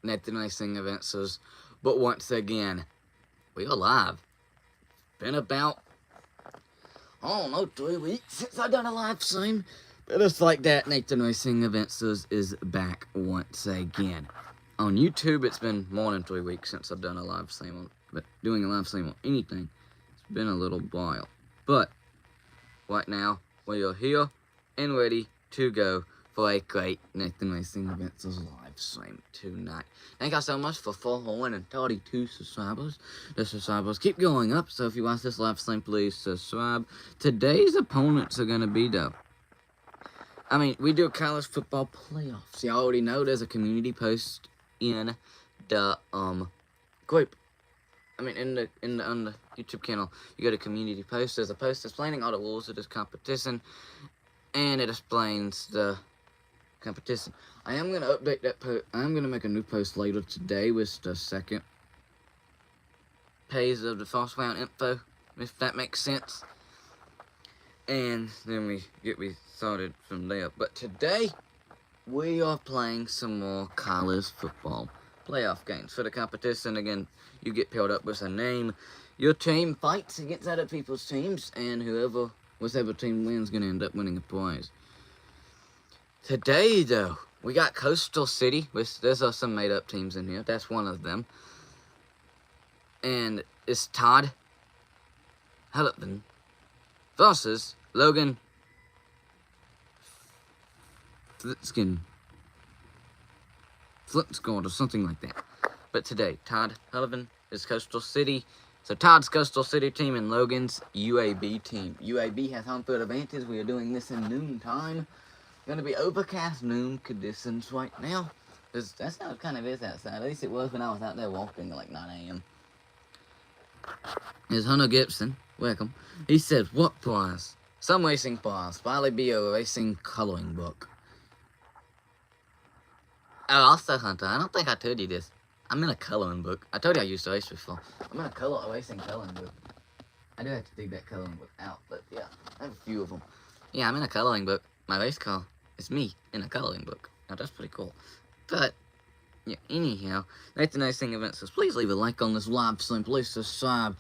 Nathan Racing Adventures. But once again, we are live. Been about, I don't know, 3 weeks since I done a live stream. But just like that, Nathan Racing Adventures is back once again. On YouTube, it's been more than 3 weeks since I've done a live stream on, but doing a live stream on anything, it's been a little while. But right now, we are here and ready to go for a great Nathan Racing Adventures live stream tonight. Thank you so much for 432 subscribers. The subscribers keep going up, so if you watch this live stream, please subscribe. Today's opponents are going to be, though, we do college football playoffs. You already know there's a community post in the group. On the YouTube channel, you go to community post. There's a post explaining all the rules of this competition, and it explains the competition. I am going to update that post. I am going to make a new post later today with the second page of the first round info, if that makes sense. And then we get started from there. But today, we are playing some more college football playoff games. For the competition, again, you get paired up with a name. Your team fights against other people's teams, and whichever team wins, going to end up winning a prize. Today, though, we got Coastal City. There's some made-up teams in here. That's one of them. And it's Todd Hellivan versus Logan Flitskin or something like that. But today, Todd Hellivan is Coastal City. So Todd's Coastal City team and Logan's UAB team. UAB has home field advantage. We are doing this in noon time. Going to be overcast noon conditions right now. That's how it kind of is outside. At least it was when I was out there walking at like 9 a.m. Here's Hunter Gibson. Welcome. He said, what prize? Some racing prize. Probably be a racing coloring book. Oh, also, Hunter, I don't think I told you this. I'm in a coloring book. I told you I used to race before. I'm in a racing coloring book. I do have to dig that coloring book out, but yeah, I have a few of them. Yeah, I'm in a coloring book. My race car is me in a coloring book. Now, that's pretty cool. But, yeah, anyhow, Nathan Racing Adventures, please leave a like on this live stream. Please subscribe.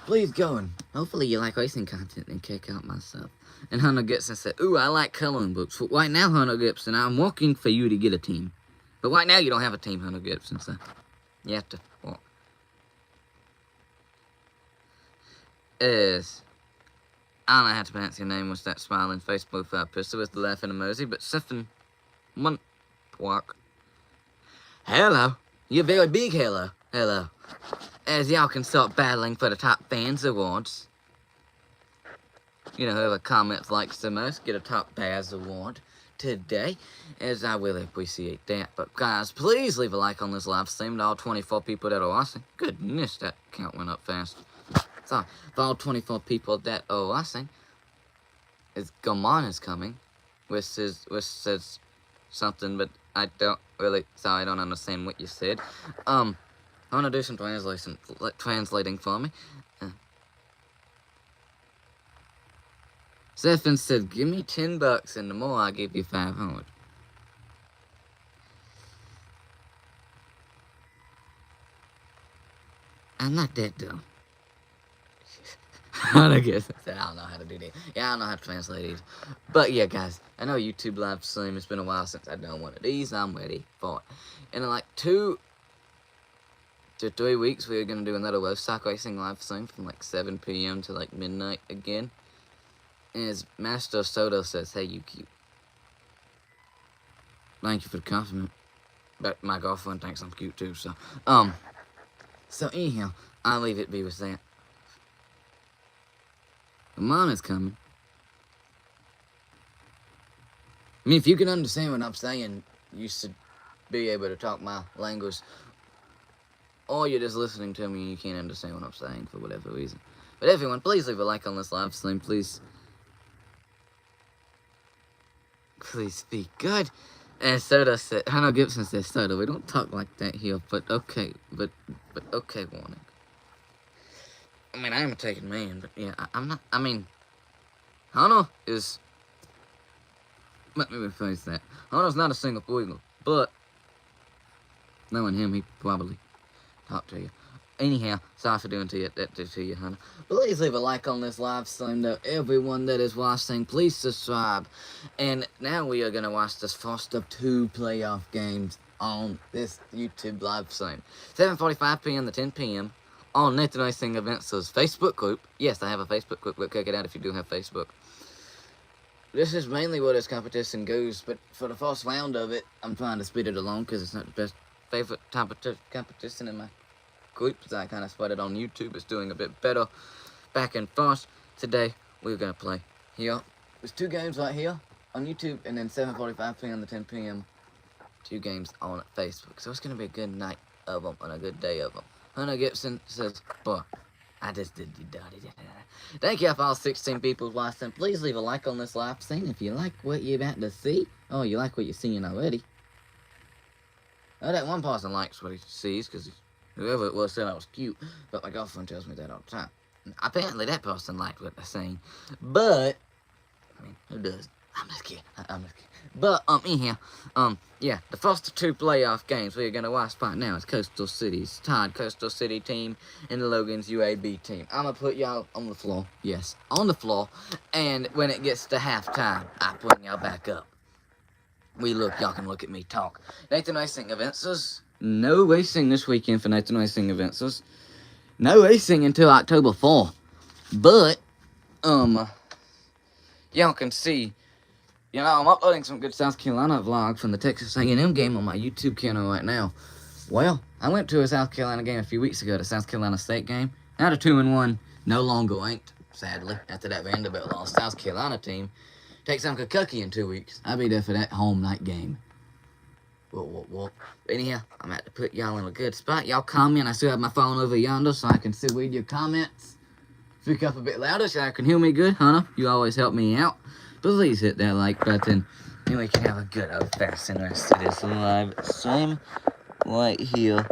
Please go and hopefully you like racing content and check out my stuff. And Hunter Gibson said, ooh, I like coloring books. Well, right now, Hunter Gibson, I'm working for you to get a team. But right now, you don't have a team, Hunter Gibson, so you have to walk. I don't know how to pronounce your name with that smiling face profile picture with the laughing emoji, but Siphon Muntwalk. Hello. You're very big hello. Hello. As y'all can start battling for the top fans awards. You know, whoever comments likes the most, get a top Baz award today, as I really appreciate that. But guys, please leave a like on this live stream to all 24 people that are watching. Goodness, that count went up fast. Sorry, for all 24 people that are watching, Gaman is coming, which says something, but I don't understand what you said. I want to do some translating for me. Zephin said, give me $10 and the more I give you 500. I'm not that dumb. I guess I don't know how to do that. Yeah, I don't know how to translate these. But yeah, guys, I know YouTube live stream. It's been a while since I've done one of these. I'm ready for it. In like 2 to 3 weeks, we're going to do another Rostock Racing live stream from like 7 p.m. to like midnight again. And as Master Soto says, hey, you cute. Thank you for the compliment. But my girlfriend thinks I'm cute too, so. So anyhow, I'll leave it be with that. Mom is coming. I mean, if you can understand what I'm saying, you should be able to talk my language. Or you're just listening to me and you can't understand what I'm saying for whatever reason. But everyone, please leave a like on this live stream. Please be good. And Soda said, Hannah Gibson says, Soda, we don't talk like that here, but okay, but okay, Warning. I mean, I am a taken man, but yeah, I'm not, Hannah is, let me rephrase that. Hannah's not a Singapore Eagle, but Knowing him, he probably talked to you. Anyhow, sorry for doing that to you, Hunter. Please leave a like on this live stream, though. Everyone that is watching, please subscribe. And now we are going to watch this first of 2 playoff games on this YouTube live stream. 7:45 p.m. to 10 p.m. on Nathan Racing Events' Facebook group. Yes, I have a Facebook group, but check it out if you do have Facebook. This is mainly where this competition goes, but for the first round of it, I'm trying to speed it along because it's not the best favorite type of competition in my group. So I kind of spread it on YouTube. It's doing a bit better. Back and forth. Today, we're going to play here. There's 2 games right here on YouTube, and then 7:45 p.m. to 10 p.m. 2 games on Facebook. So it's going to be a good night of them and a good day of them. Hunter Gibson says, "Boy, I just did you dirty." Thank you for all 16 people watching. Please leave a like on this live stream if you like what you're about to see. Oh, you like what you're seeing already. Oh, that one person likes what he sees because whoever it was said I was cute. But my girlfriend tells me that all the time. And apparently that person liked what they're saying. But, I mean, who does? I'm just kidding. I'm just kidding. But, anyhow, yeah, the first 2 playoff games we're going to watch right now is Coastal City's Todd Coastal City team and the Logan's UAB team. I'm going to put y'all on the floor. Yes, on the floor. And when it gets to halftime, I bring y'all back up. Y'all can look at me talk. Nathan Racing Events. No racing this weekend for Nathan Racing Events. No racing until October 4. But, y'all can see, you know, I'm uploading some good South Carolina vlog from the Texas A&M game on my YouTube channel right now. Well, I went to a South Carolina game a few weeks ago, the South Carolina State game. Now the 2-1, no longer ranked, sadly, after that Vanderbilt lost. South Carolina team takes on Kentucky in 2 weeks. I'll be there for that home night game. Whoa. Anyhow, I'm about to put y'all in a good spot. Y'all comment. I still have my phone over yonder so I can still read your comments. Speak up a bit louder so I can hear me good. Hunter, you always help me out. Please hit that like button, and we can have a good old-fashioned rest of this live stream right here,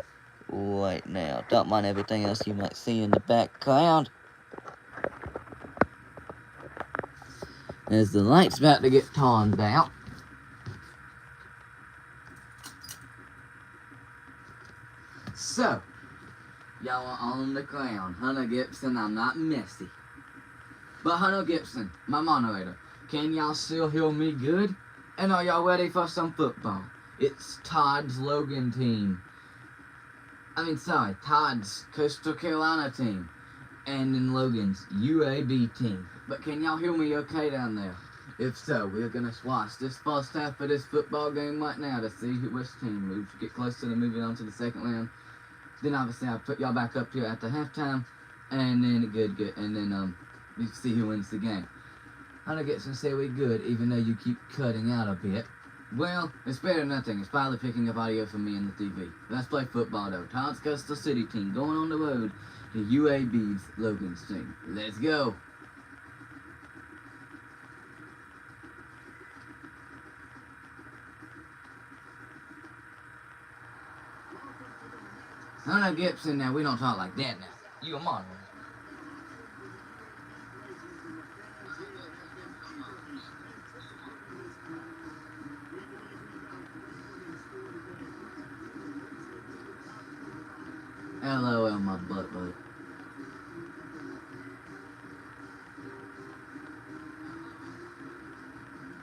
right now. Don't mind everything else you might see in the background. As the light's about to get turned out. So, y'all are on the ground. Hunter Gibson, I'm not messy. But Hunter Gibson, my moderator, can y'all still hear me good? And are y'all ready for some football? It's Todd's Logan team. Todd's Coastal Carolina team. And then Logan's UAB team. But can y'all hear me okay down there? If so, we're going to watch this first half of this football game right now to see which team moves. Get close to moving on to the second round. Then obviously I'll put y'all back up here at the halftime. And then good. And then we see who wins the game. Hunter Gibson say we good, even though you keep cutting out a bit. Well, it's better than nothing. It's finally picking up audio from me in the TV. Let's play football, though. Todd's Coastal City team going on the road to UAB's Logan's team. Let's go. Hunter Gibson, now we don't talk like that now. You a moderator. LOL, my butt.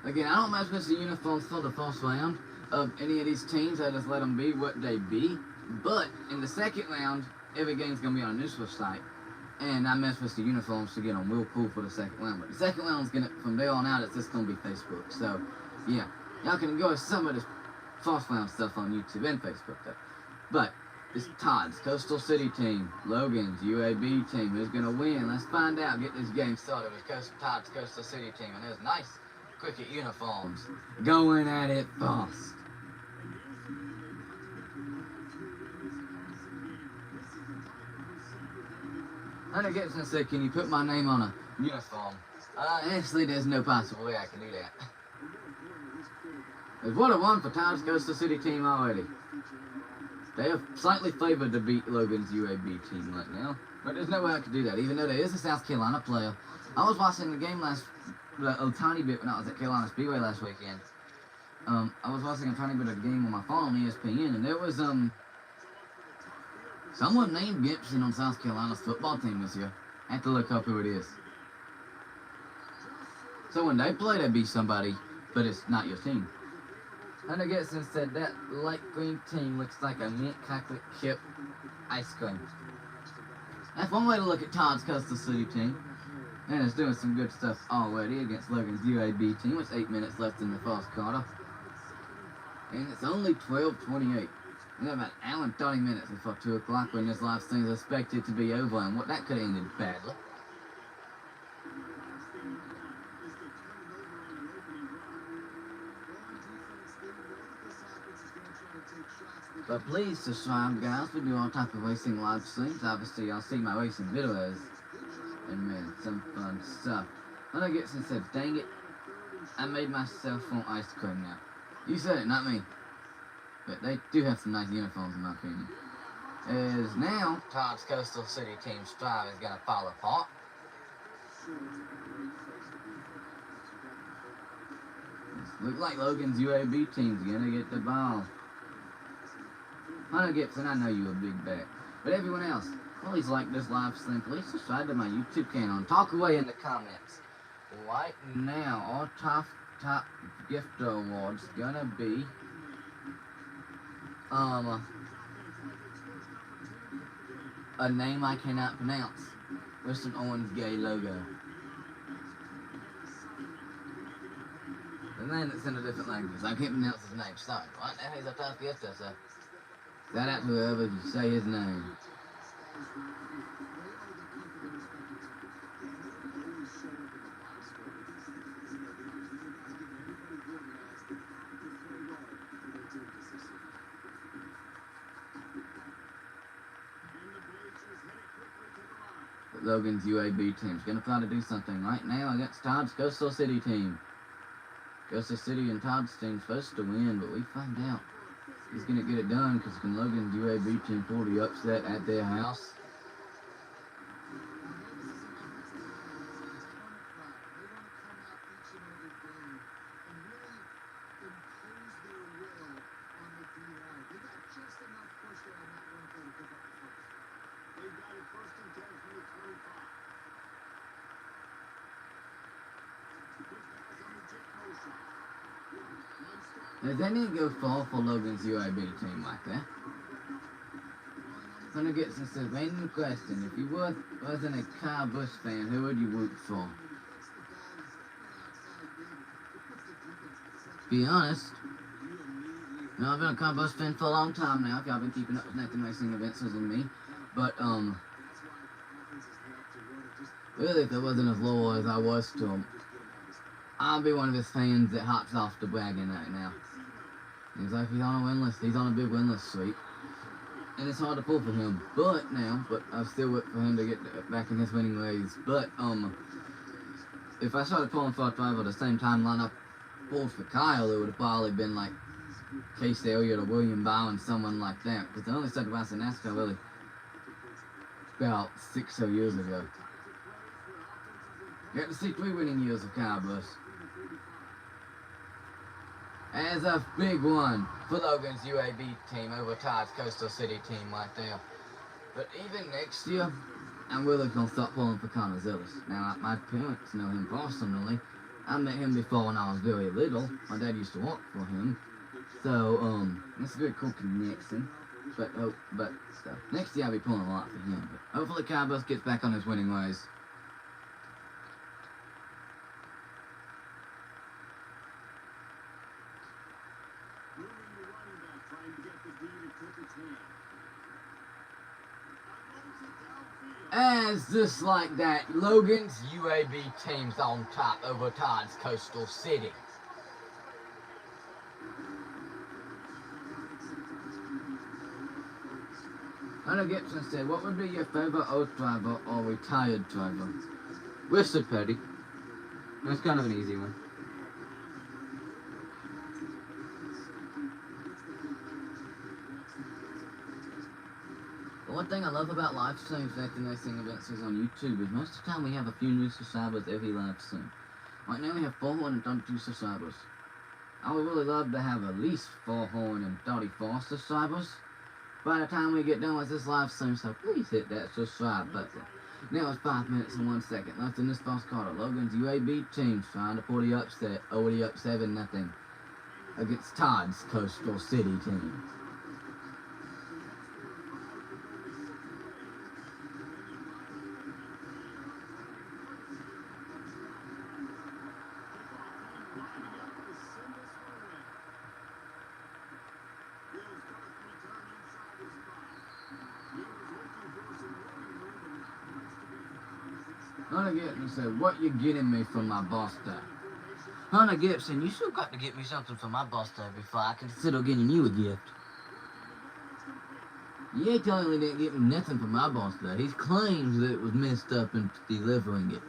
Again, I don't mess with the uniforms for the first round of any of these teams. I just let them be what they be. But in the second round, every game's going to be on a neutral site. And I mess with the uniforms to get them real cool for the second round. But the second round's going to, from there on out, it's just going to be Facebook. So, yeah. Y'all can enjoy some of this first round stuff on YouTube and Facebook, though. But it's Todd's Coastal City team, Logan's UAB team. Who's going to win? Let's find out. Get this game started with Todd's Coastal City team. And there's nice cricket uniforms going at it fast. Hunter Gibson said, can you put my name on a uniform? Actually, there's no possible way I can do that. There's 1-1 for Todd's Coastal City team already. They are slightly favored to beat Logan's UAB team right now. But there's no way I could do that, even though there is a South Carolina player. I was watching the game a tiny bit when I was at Carolina Speedway last weekend. I was watching a tiny bit of the game on my phone on ESPN, and there was someone named Gibson on South Carolina's football team this year. I have to look up who it is. So when they play, they beat somebody, but it's not your team. Hunter Gibson said that light green team looks like a mint chocolate chip ice cream. That's one way to look at Todd's Coastal City team. And it's doing some good stuff already against Logan's UAB team with 8 minutes left in the first quarter. And it's only 12:28. We got about an hour and 30 minutes before 2 o'clock when this live stream is expected to be over, and what that could have ended badly. But please subscribe, guys. We do all type of racing live streams. Obviously, y'all see my racing videos. And man, some fun stuff. Hunter Gibson said, dang it, I made myself some ice cream now. You said it, not me. But they do have some nice uniforms in my opinion. As now, Todd's Coastal City team's drive is going to fall apart. Looks like Logan's UAB team's going to get the ball. Hunter Gibson, I know you a big bet. But everyone else, please like this live stream. Please subscribe to my YouTube channel and talk away in the comments. Right now, our top gift award's gonna be a name I cannot pronounce with an orange gay logo. The name that's in a different language. I can't pronounce his name. Sorry. Right now he's a top gift, so shout out to whoever you say his name. Logan's UAB team's gonna try to do something right now against Todd's Coastal City team. Coastal City and Todd's team's supposed to win, but we find out he's gonna get it done because can Logan's UAB team pull the upset at their house? If they need to go fall for Logan's UAB team like that. Hunter Gibson says, random question, if you wasn't a Kyle Busch fan, who would you root for? Be honest, you know, I've been a Kyle Busch fan for a long time now, if y'all been keeping up with Nathan Racing events than me, but, really, if I wasn't as loyal as I was to him, I'll be one of his fans that hops off the bragging right now. He's like, he's on a win list. He's on a big win list streak. And it's hard to pull for him. But I still wait for him to get back in his winning ways. But, if I started pulling for a driver at the same time line I pulled for Kyle, it would have probably been like Case Elliott or William Bowen, someone like that. Because they only started racing NASCAR really about 6 or 7 years ago. You got to see 3 winning years of Kyle Busch. As a big one for Logan's UAB team over Todd's Coastal City team right there. But even next year, I'm really going to start pulling for Connor Zillis. Now, my parents know him personally. I met him before when I was very little. My dad used to work for him. So, it's a very cool connection. But next year I'll be pulling a lot for him. But hopefully Kyle Busch gets back on his winning ways. As just like that, Logan's UAB team's on top over Todd's Coastal City. Hunter Gibson said, what would be your favorite old driver or retired driver? Richard Petty. That's kind of an easy one. One thing I love about live streams Nathan Racing events is on YouTube is most of the time we have a few new subscribers every live stream. Right now we have 432 subscribers. I would really love to have at least Foghorn and Dottie Foster subscribers by the time we get done with this live stream, so please hit that subscribe button. Now it's 5 minutes and 1 second left in this false quarter. Logan's UAB team's trying to pull the upset, already up 7-0 against Todd's Coastal City team. Hunter Gibson said, "What you getting me from my boss day?" Hunter Gibson, you still got to get me something from my boss day before I consider getting you a gift. You totally didn't get me nothing from my boss day. He claims that it was messed up in delivering it.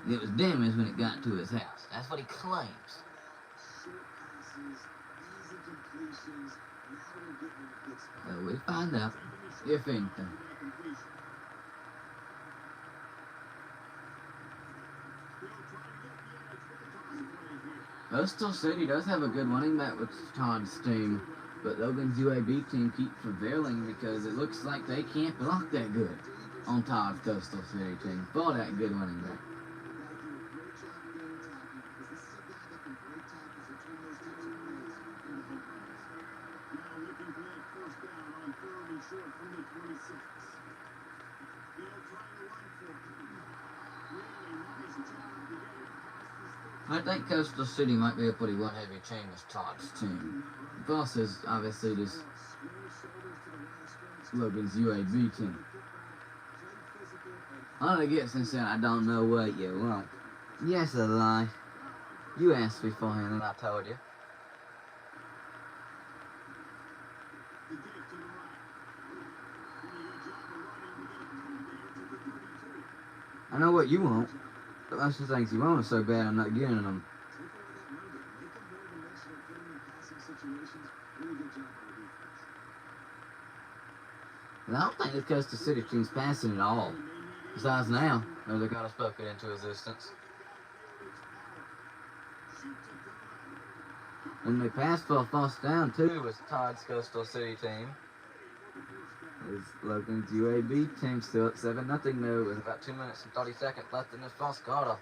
It was damaged when it got to his house. That's what he claims. So we'll find out, if anything. Coastal City does have a good running back with Todd's team, but Logan's UAB team keeps prevailing because it looks like they can't block that good on Todd's Coastal City team for that good running back. I think Coastal City might be a pretty one-heavy chain with Todd's team. Versus, obviously, this Logan's UAB team. Hunter Gibson said, "I don't know what you want." Yes, a lie. You asked beforehand and I told you. I know what you want. But most of the things you want are so bad I'm not getting them. And I don't think this Coastal City team's passing at all. Besides now, they're kind of spoken into existence. And they passed for a first down too with Todd's Coastal City team. Is Logan's UAB team still at 7-0 though, with about 2 minutes and 30 seconds left in this first quarter.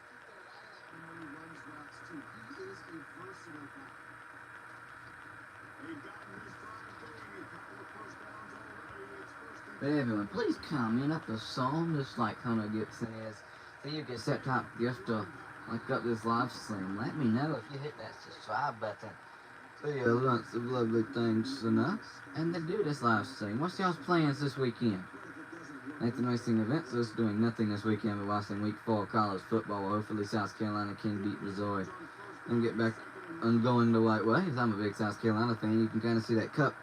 But everyone, please comment up the song just like Hunter Gibson is. So you get set top gift to like up this live stream. Let me know if you hit that subscribe button. So yeah, lots of lovely things and us. And they do this live stream. What's y'all's plans this weekend? Nathan Racing Events is doing nothing this weekend but watching week 4 college football. Hopefully South Carolina can beat Missouri and get back on going the right way. As I'm a big South Carolina fan, you can kind of see that cup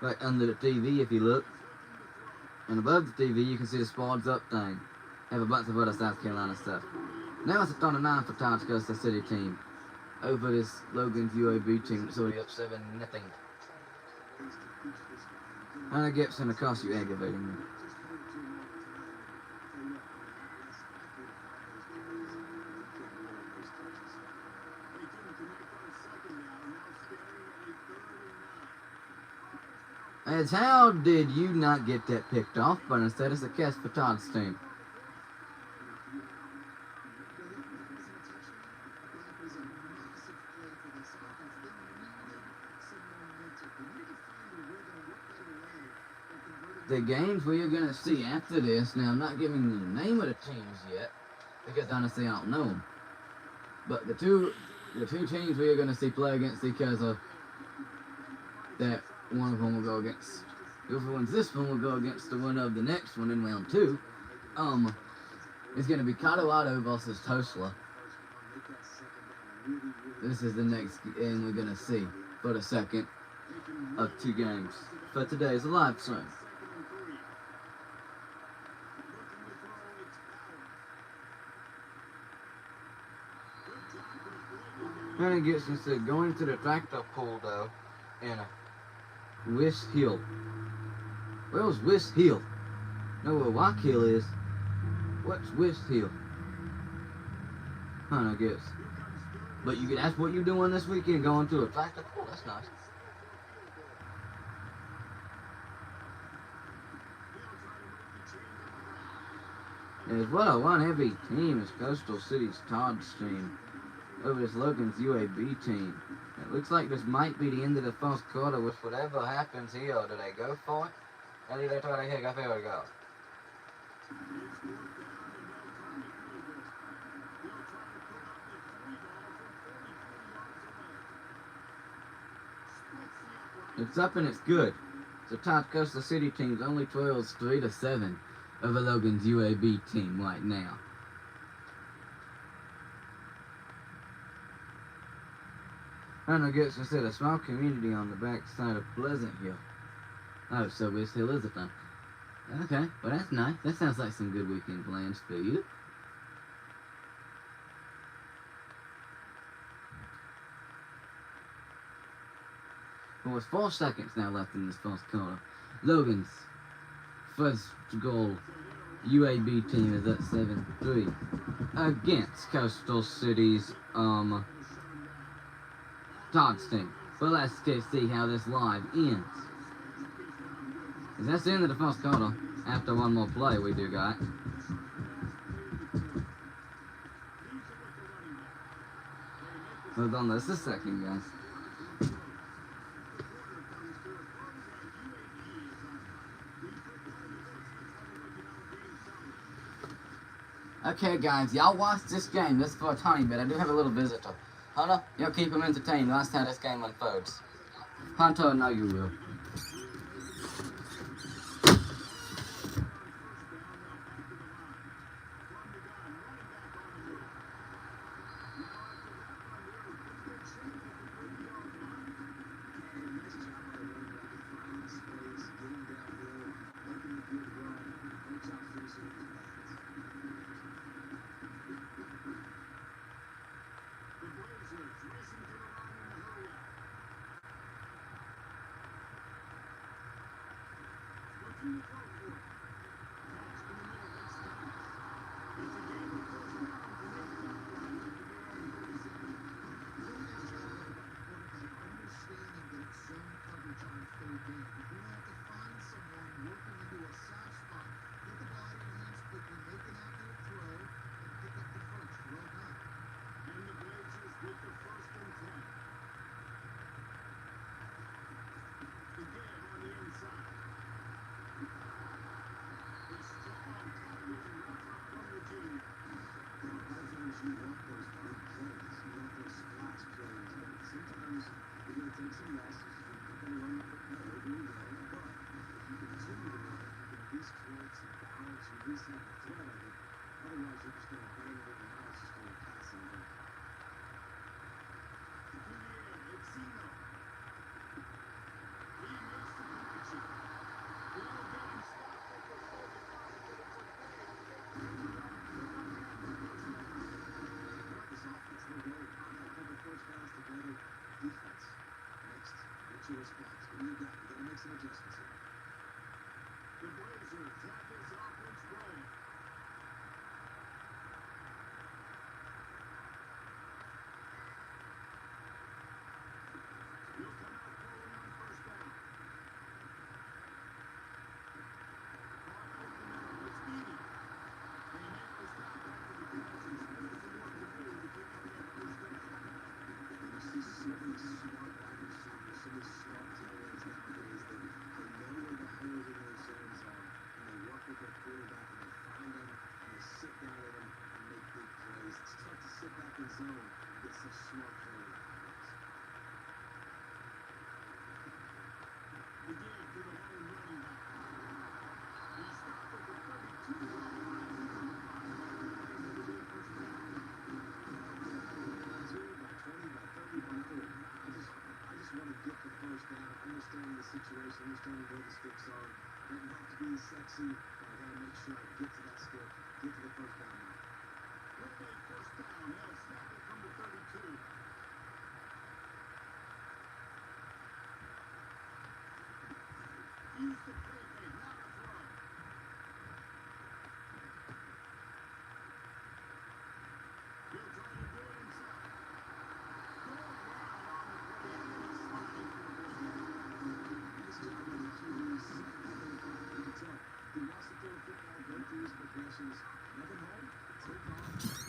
right under the TV if you look. And above the TV, you can see the Spards Up thing. Have a bunch of other South Carolina stuff. Now it's a 39 for Todd's Coastal City team over this Logan's UAB team that's already up 7-0. Hunter Gibson, of course, you aggravating me. As how did you not get that picked off, but instead it's a catch for Todd's team? The games we are going to see after this, now I'm not giving you the name of the teams yet, because honestly I don't know them. But the two teams we are going to see play against because of that one of them will go against, whoever wins this one will go against the winner of the next one in round 2. It's going to be Colorado versus Tulsa. This is the next game we're going to see for the second of 2 games for today's live stream. Hunter Gibson said, going to the tractor pull though, in Wish Hill. Where's Wish Hill? Know where Rock Hill is. What's Wish Hill? Hunter Gibson. But that's what you're doing this weekend, going to a tractor? Oh, that's nice. As well, one heavy team is Coastal City's Todd's team over this Logan's UAB team. It looks like this might be the end of the first quarter with whatever happens here. Do they go for it? Or do they try to hit a field goal? It's up and it's good. So Todd Coastal City team's only trails 3-7 over Logan's UAB team right now. And I guess instead a small community on the backside of Pleasant Hill. Oh, so West Hill is a thing. Okay, well that's nice. That sounds like some good weekend plans for you. Well, with 4 seconds now left in this first quarter. Logan's first goal UAB team is at 7-3 against Coastal City's Todd's team. But let's see how this live ends. That's the end of the first quarter. After one more play we do got. Hold on, this is the second, guys. Okay, guys, y'all watch this game. This is for a tiny bit. I do have a little visitor. Hunter, you'll keep him entertained. That's how this game unfolds. Hunter, no, you will.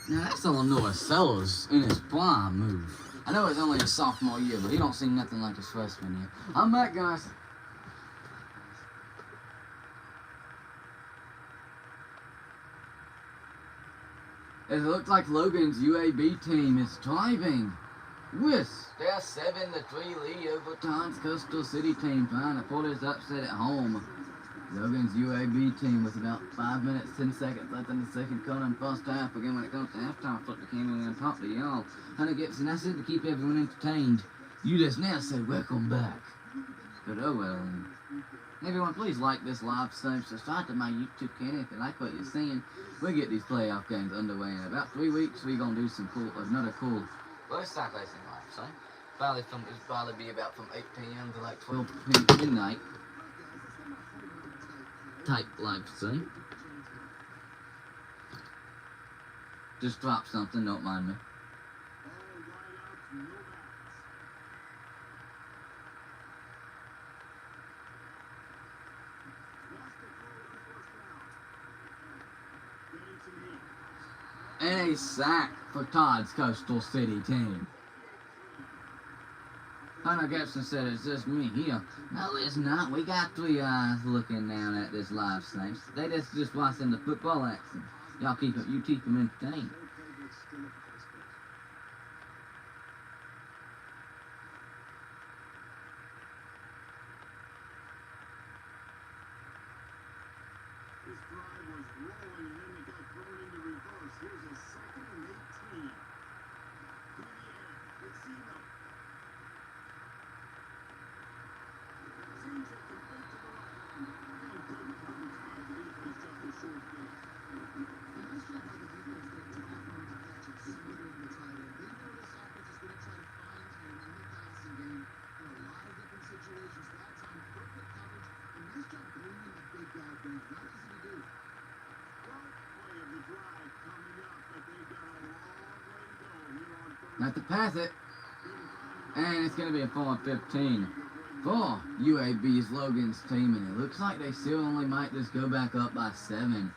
Now that's Illinois Sellers in his prime move. I know it's only his sophomore year, but he don't seem nothing like his freshman year. I'm back, guys. It looks like Logan's UAB team is thriving with their 7-3 lead over Todd's Coastal City team, trying to pull this upset at home. Logan's UAB team with about 5 minutes, 10 seconds left in the second quarter and first half. Again, when it comes to halftime, flip the camera and talk to y'all. Hunter Gibson, that's it to keep everyone entertained. You just now said welcome back. But oh well. Everyone, please like this live stream. Subscribe to my YouTube channel if you like what you're seeing. We get these playoff games underway in about 3 weeks. We're gonna do some cool, another cool. Well, it's not racing live, so probably be about from 8 p.m. to like 12 p.m. midnight type live stream. Just drop something, don't mind me. And a sack for Todd's Coastal City team. Hunter Gibson said it's just me here. No, it's not. We got 3 eyes looking down at this live stream. They just watching the football action. Y'all keep them entertained. Not to pass it. And it's going to be a 4-15 for UAB's Logan's team. And it looks like they still only might just go back up by 7.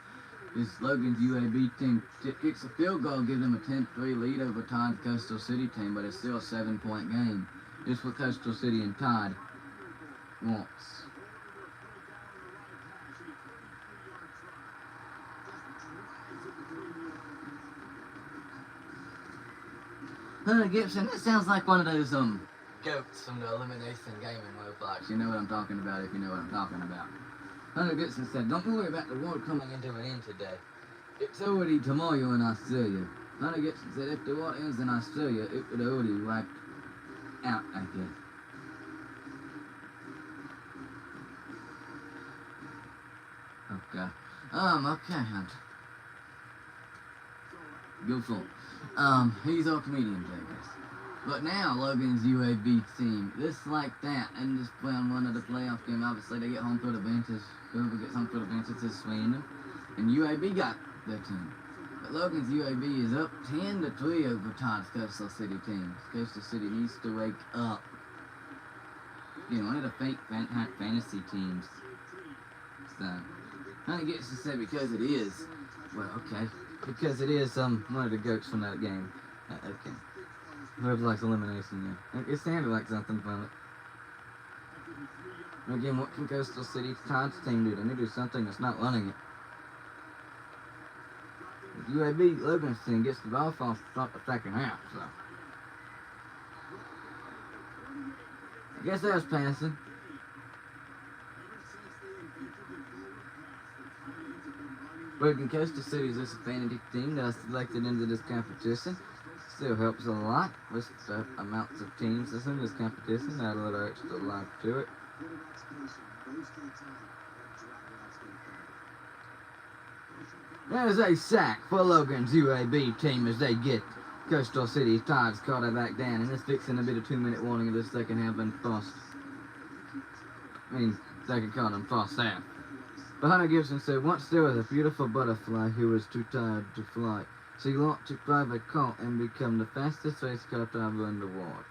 This Logan's UAB team kicks a field goal, gives them a 10-3 lead over Todd's Coastal City team. But it's still a 7-point game. Just what Coastal City and Todd wants. Hunter Gibson, that sounds like one of those goats from the Elimination Gaming Roblox. You know what I'm talking about if you know what I'm talking about. Hunter Gibson said, don't worry about the war coming into an end today. It's already tomorrow in Australia. Hunter Gibson said if the war ends in Australia, it would already wiped out, I guess. Okay. Okay, Hunter. Go for it. He's our comedian, I guess. But now, Logan's UAB team, just like that, and just playing one of the playoff game, obviously they get home field advantage. Whoever gets home field advantage is random. And UAB got their team. But Logan's UAB is up 10-3 over Todd's Coastal City team. Coastal City needs to wake up. You know, one of the fake fantasy teams. So, Hunter Gibson said because it is, well, okay. Because it is one of the goats from that game. Okay. Whoever likes elimination, yeah. It sounded like something from it. Again, what can Coastal City Todd's team do? They need to do something that's not running it. If UAB Logan's team gets the ball off to start the second half, so. I guess that was passing. Logan Coastal City is just a fantasy team that I selected into this competition. Still helps a lot with the amounts of teams that's in this competition. Add a little extra life to it. There's a sack for Logan's UAB team as they get Coastal City's Todd's quarterback down, and it's fixing to be the 2-minute warning of the second half and second quarter and first half. But Hunter Gibson said, once there was a beautiful butterfly who was too tired to fly. She learned to drive a car and become the fastest race car driver in the world.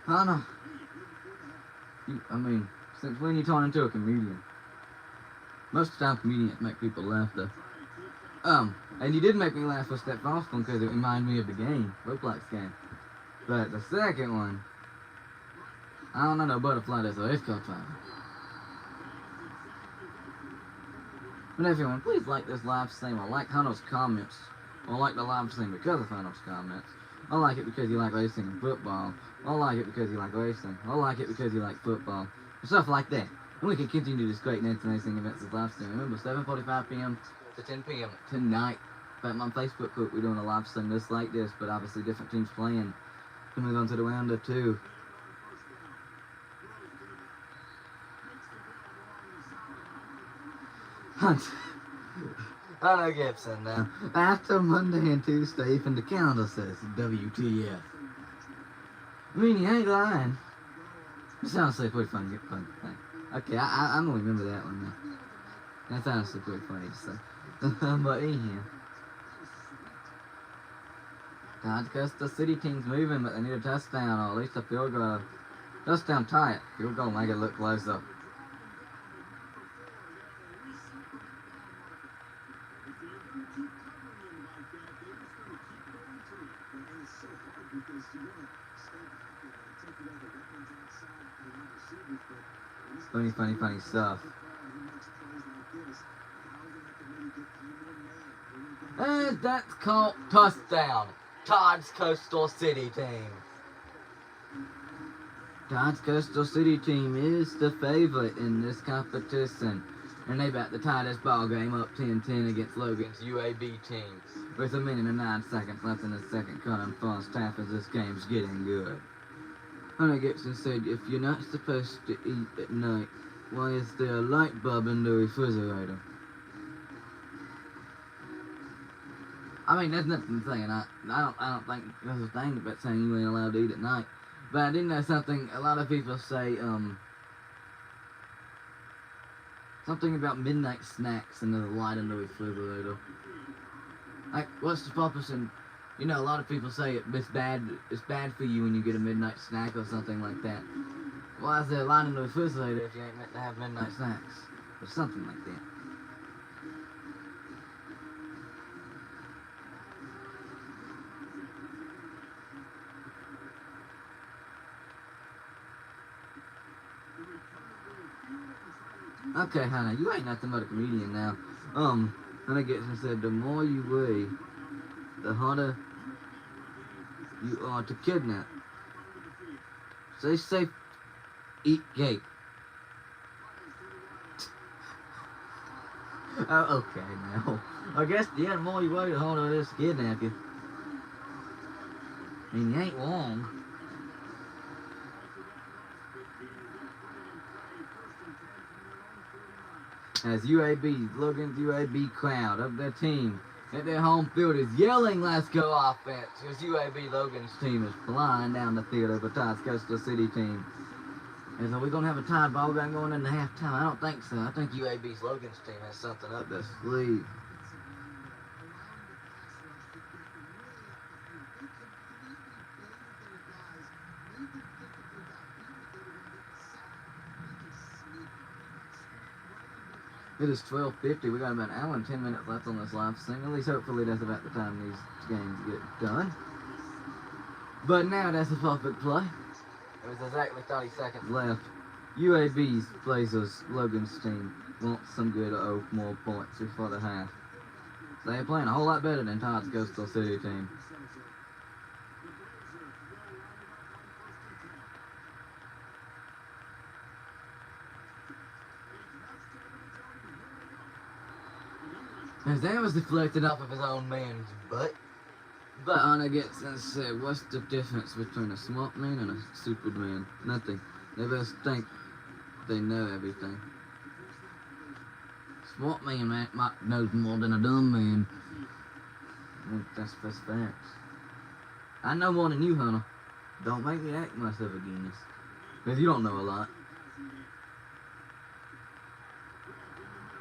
Hunter, since when you turn into a comedian? Most of the time, comedians make people laugh, though. And you did make me laugh with that false one because it reminded me of the game, Roblox game. But the second one, I don't know no butterfly does, so it's called fire. But everyone, please like this live stream. I like Huno's comments. I like the live stream because of Huno's comments. I like it because you like racing and football. I like it because you like racing. I like it because you like football. And stuff like that. And we can continue this great and entertaining events as live stream. Remember, 7:45 p.m. to 10 p.m. tonight. But on Facebook group, we're doing a live stream just like this, but obviously different teams playing. Then move on to the round of 2. Hunter Gibson now. After Monday and Tuesday, even the calendar says WTF. I mean, you ain't lying. It sounds like pretty funny. Okay, I'm gonna remember that one now. That sounds pretty funny to say. But anyhow. Because the city team's moving, but they need a touchdown, or at least a field goal. Touchdown tie it. Field goal make it look closer. Funny stuff. And that's called touchdown. Todd's Coastal City team. Todd's Coastal City team is the favorite in this competition. And they about to tie this ball game up 10-10 against Logan's UAB team. With 1 minute and 9 seconds left in the second quarter and first half as this game's getting good. Hunter Gibson said, if you're not supposed to eat at night, why is there a light bulb in the refrigerator? I mean, there's nothing saying I don't think there's a thing about saying you ain't allowed to eat at night. But I did know something. A lot of people say something about midnight snacks and there's a light in the refrigerator. Like, what's the purpose? And you know, a lot of people say it's bad for you when you get a midnight snack or something like that. Why is there a light in the refrigerator if you ain't meant to have midnight snacks or something like that? Okay, Hannah, you ain't nothing but a comedian now. Hannah Gibson said, the more you weigh, the harder you are to kidnap. Stay safe, eat cake. Oh, okay, now. I guess, yeah, the more you weigh, the harder it is to kidnap you. I mean, you ain't long. As Logan's UAB crowd of their team at their home field is yelling, let's go offense, because UAB Logan's team is flying down the field over Todd's Coastal City team. And so we're going to have a tied ball game going into halftime? I don't think so. I think UAB's Logan's team has something up their sleeve. It is 12:50. We got about an hour and 10 minutes left on this live stream. At least hopefully that's about the time these games get done. But now that's a perfect play. It was exactly 30 seconds left. UAB's Blazers Logan's team wants some good more points before the half. So they're playing a whole lot better than Todd's Coastal City team. As that was deflected off of his own man's butt. But Hunter Gibson said, what's the difference between a smart man and a stupid man? Nothing. They both think they know everything. Smart man knows more than a dumb man. That's facts. I know more than you, Hunter. Don't make me act much of a genius. Because you don't know a lot.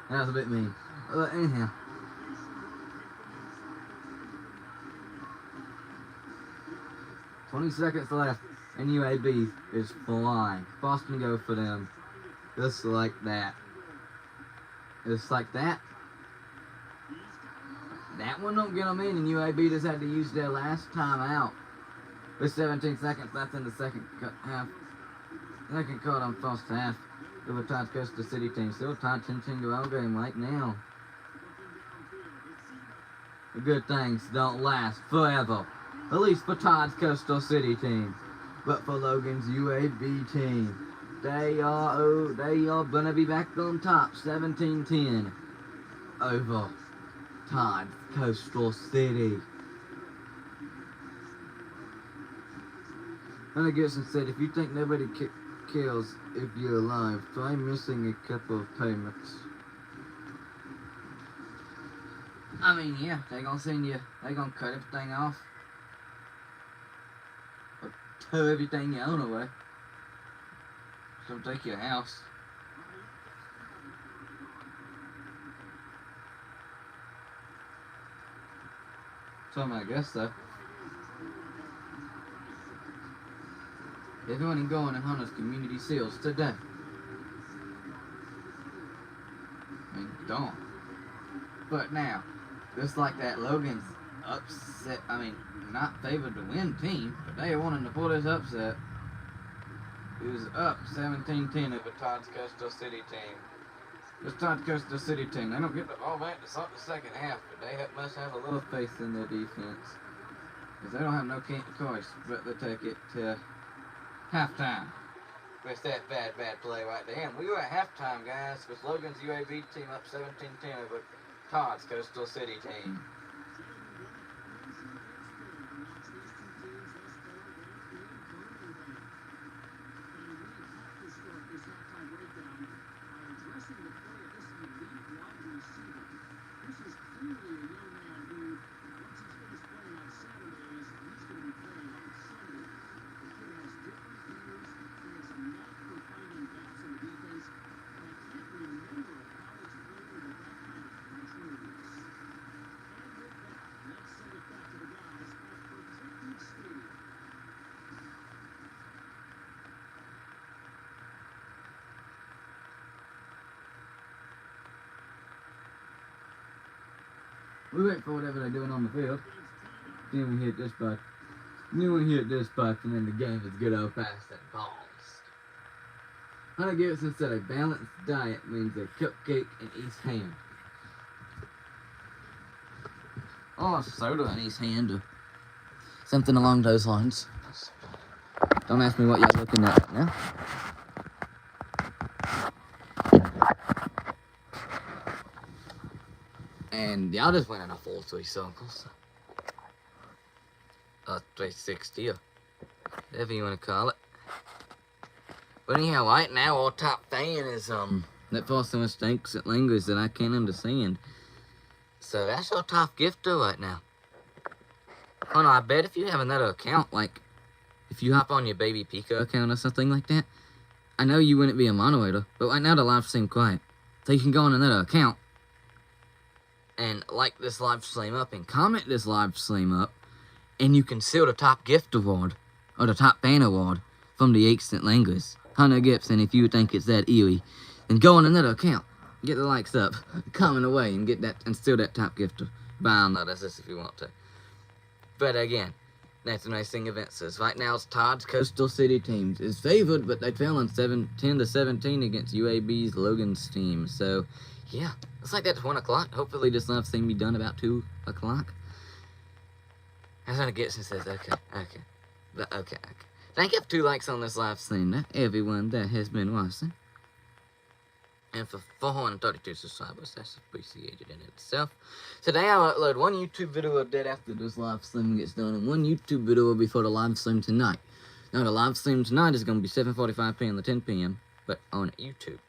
That was a bit mean. But anyhow. $20 seconds left, and UAB is flying. Fast and go for them. Just like that. Just like that. That one don't get them in, and UAB just had to use their last time out. With 17 seconds left in the second half. Second quarter on first half. The Todd Coastal City team still tied 10-10 to our game right now. The good things don't last forever. At least for Todd's Coastal City team. But for Logan's UAB team, they are gonna be back on top, 17-10 over Todd's Coastal City. Hunter Gibson said, if you think nobody kills if you're alive, try missing a couple of payments. I mean, yeah, they gonna send you, they gonna cut everything off. Or tow everything you own away. So take your house. Something I guess so. Everyone can go in Hunter's community sales today. I mean, don't. But now, just like that, Logan's upset, I mean, not favored to win team, but they are wanting to pull this upset. It was up 17-10 over Todd's Coastal City team. This Todd Coastal City team, they don't get the ball back to start the second half, but they must have a little faith in their defense. Because they don't have no choice but to take it to halftime. With that bad play right there. And we were at halftime, guys, with Logan's UAB team up 17-10 over Todd's Coastal City team. We wait for whatever they're doing on the field. Then we hit this button. Then we hit this button, and then the game is good old fast and balls. Hunter Gibson said a balanced diet means a cupcake in each hand. Oh, a soda in each hand, or something along those lines. Don't ask me what you're looking at right now. And y'all just went in a full 3 circles. 360 or whatever you want to call it. But anyhow, right now our top fan is that forced some mistakes at language that I can't understand. So that's our top gifter right now. Oh no, I bet if you have another account, like if you hop on your Baby Pika account or something like that, I know you wouldn't be a moderator, but right now the live stream quiet. So you can go on another account and like this live stream up and comment this live stream up, and you can seal the top gift award or the top fan award from the Extant Language. Hunter Gibson, if you think it's that eerie, then go on another account, get the likes up, comment away, and get that and steal that top gifter. But I don't know, that's just if you want to. But again, that's a nice thing event says. Right now, it's Todd's Coastal City teams is favored, but they fell in 10-17 against UAB's Logan's team. So, yeah, it's like that's 1 o'clock. Hopefully, this live thing be done about 2 o'clock. That's when it gets and says, okay. Thank you for 2 likes on this live stream, everyone that has been watching. And for 432 subscribers, that's appreciated in itself. Today I'll upload 1 YouTube video a day after this live stream gets done, and 1 YouTube video before the live stream tonight. Now the live stream tonight is going to be 7:45 p.m. to 10 p.m., but on YouTube.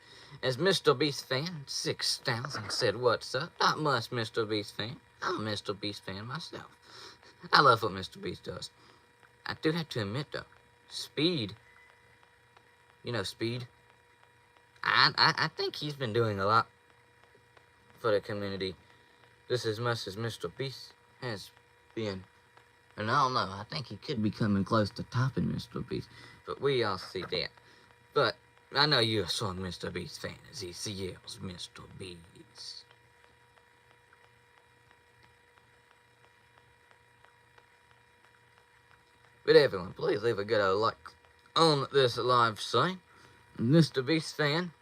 As Mr. Beast fan 6000 said, what's up? Not much, Mr. Beast fan. I'm a Mr. Beast fan myself. I love what Mr. Beast does. I do have to admit though, Speed. You know Speed? I think he's been doing a lot for the community, just as much as Mr. Beast has been. And I don't know, I think he could be coming close to topping Mr. Beast, but we all see that. But I know you're a strong Mr. Beast fan as he yells Mr. Beast. But everyone, please leave a good old like on this live stream. Mr. Beast fan,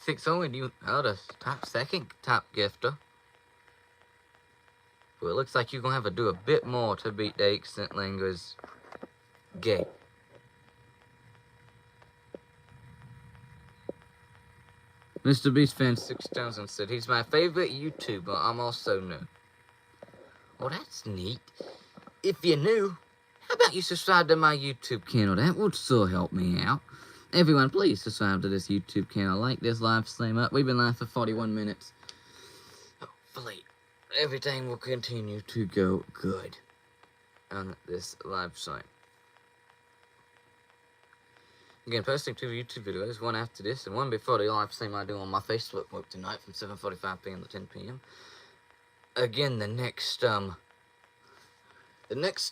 6-0, and you are the second top gifter. Well, it looks like you're going to have to do a bit more to beat the Extant Language game. Mr. Beast fan 6000 said, he's my favorite YouTuber. I'm also new. Well, that's neat. If you're new, how about you subscribe to my YouTube channel? That would still help me out. Everyone, please subscribe to this YouTube channel. Like this live stream up. We've been live for 41 minutes. Hopefully, everything will continue to go good on this live stream. Again, posting 2 YouTube videos, one after this and one before the live stream I do on my Facebook group tonight from 7:45 p.m. to 10 p.m. Again, the next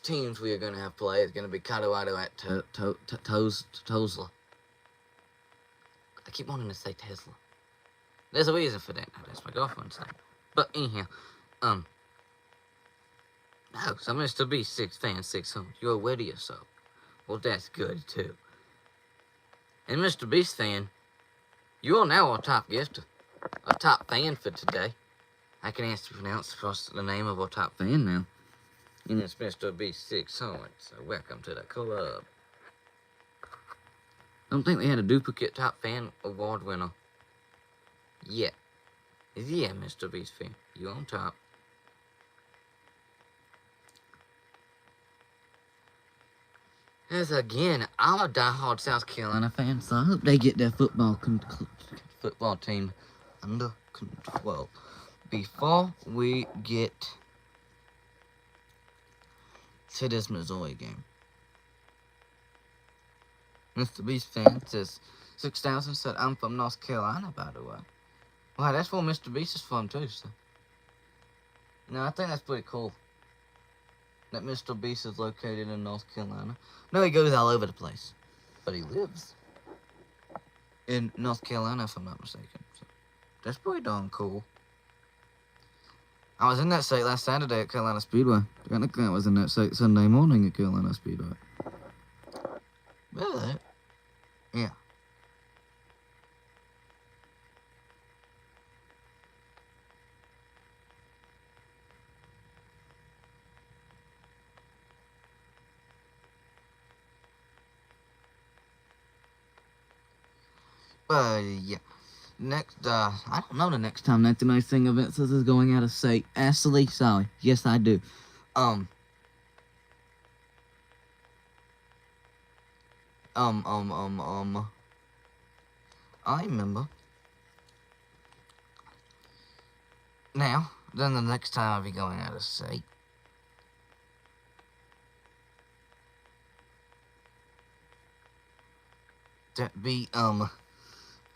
teams we are going to have play is going to be Colorado at Tulsa. I keep wanting to say Tesla. There's a reason for that. That's my girlfriend's name. But anyhow, no, so Mr. Beast 6 fan 600. You're aware of so. Well, that's good too. And Mr. Beast fan, you are now our top gifter, our top fan for today. I can ask you to pronounce the name of our top fan now. And it's Mr. Beast 600, so welcome to the club. Don't think we had a duplicate top fan award winner yet. Yeah, Mr. Beast fan, you on top. As again, I'm a diehard South Carolina fan, so I hope they get their football team under control. Before we get to this Missouri game, Mr. Beast fan says 6000 said I'm from North Carolina, by the way. Wow, that's where Mr. Beast is from too. So, I think that's pretty cool. That Mr. Beast is located in North Carolina. No, he goes all over the place, but he lives in North Carolina, if I'm not mistaken. So, that's pretty darn cool. I was in that state last Saturday at Carolina Speedway. I was in that state Sunday morning at Carolina Speedway. Really? Yeah. Yeah. Next, I don't know the next time that the nice thing event says is going out of state. Ashley, sorry. Yes, I do. I remember. Now, then the next time I'll be going out of state. That'd be,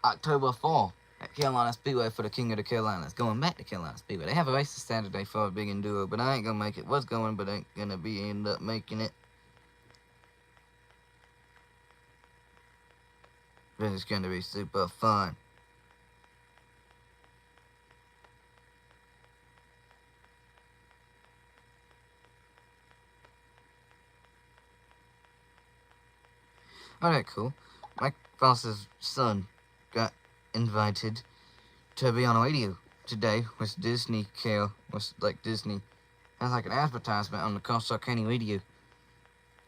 October 4th at Carolina Speedway for the King of the Carolinas. Going back to Carolina Speedway. They have a race this Saturday for a big enduro, but I ain't gonna make it. Was going, but ain't gonna end up making it. But it's gonna be super fun. Alright, cool. Mike Foss's son got invited to be on the radio today with Disney Care, with like Disney has like an advertisement on the Coxsackie radio.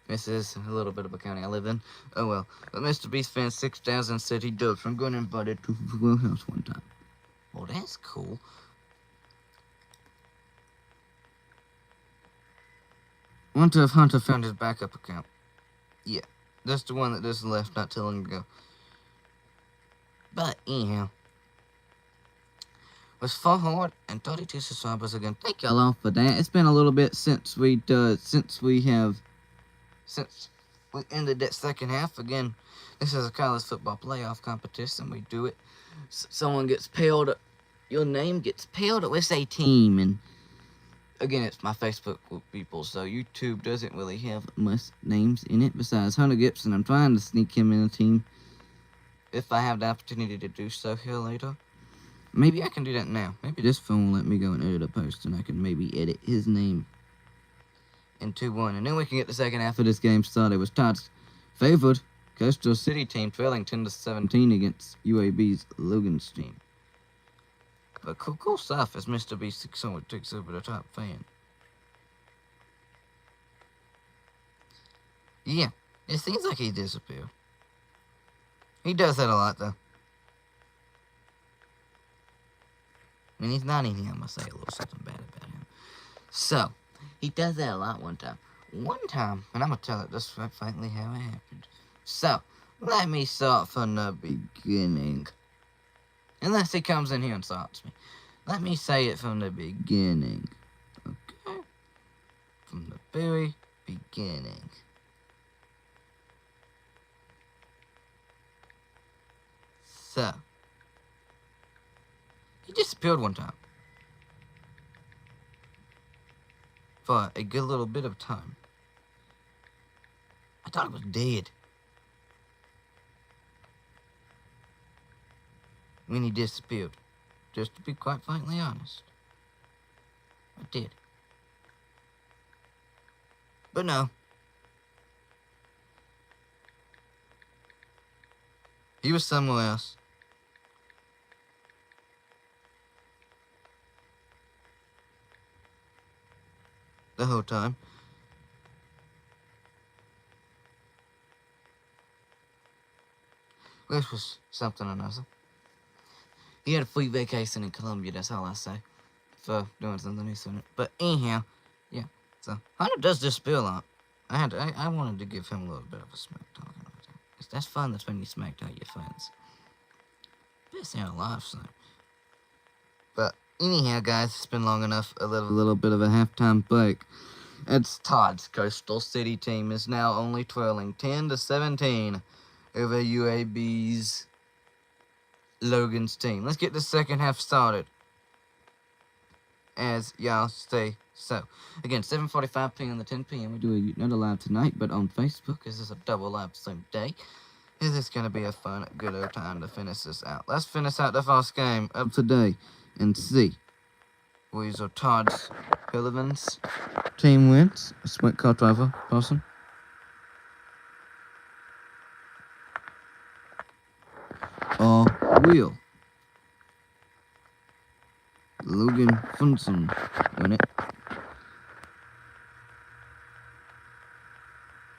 This is a little bit of a county I live in. Oh well. But Mr. Beast fan 6000 said he does. I'm going to invite it to the Will House one time. Well, that's cool. Wonder if Hunter found his backup account. Yeah. That's the one that just left not too long ago. But anyhow, with 432 subscribers again. Thank y'all all for that. It's been a little bit since we ended that second half. Again, this is a college football playoff competition. We do it. Someone gets paired. Your name gets paired with a team, and again, it's my Facebook group, people, so YouTube doesn't really have much names in it besides Hunter Gibson. I'm trying to sneak him in a team. if I have the opportunity to do so here later. Maybe I can do that now. Maybe this phone will let me go and edit a post, and I can maybe edit his name in 2-1. And then we can get the second half of this game started with Todd's favored Coastal City team trailing 10-17 against UAB's Logan's team. But cool stuff as Mr. B600 takes over the top fan. Yeah, it seems like he disappeared. He does that a lot, though. When he's not in here, I'm going to say a little something bad about him. So, he does that a lot one time. One time, and I'm going to tell it just frankly how it happened. So, let me start from the beginning. Unless he comes in here and stops me. Let me say it from the beginning. Okay? From the very beginning. So, he disappeared one time. For a good little bit of time. I thought he was dead. When he disappeared. Just to be quite frankly honest. I did. But no. He was somewhere else. The whole time. Which was something or another. He had a free vacation in Colombia, that's all I say. For doing something decent. But anyhow, yeah. So Hunter does disappear a lot. I wanted to give him a little bit of a smack talk. That's fun, that's when you smack talk your friends. Best in our lives, so. But anyhow, guys, it's been long enough. A little bit of a halftime break. It's Todd's Coastal City team is now only trailing 10-17 over UAB's Logan's team. Let's get the second half started. As y'all stay so. Again, 7:45 p.m. to 10 p.m. We do another live tonight, but on Facebook. This is a double live same day. This is going to be a fun, good old time to finish this out. Let's finish out the first game of today and see. Weasel Todd's Hillivans team wins. A sprint car driver person. Wheel. Logan Funson win it.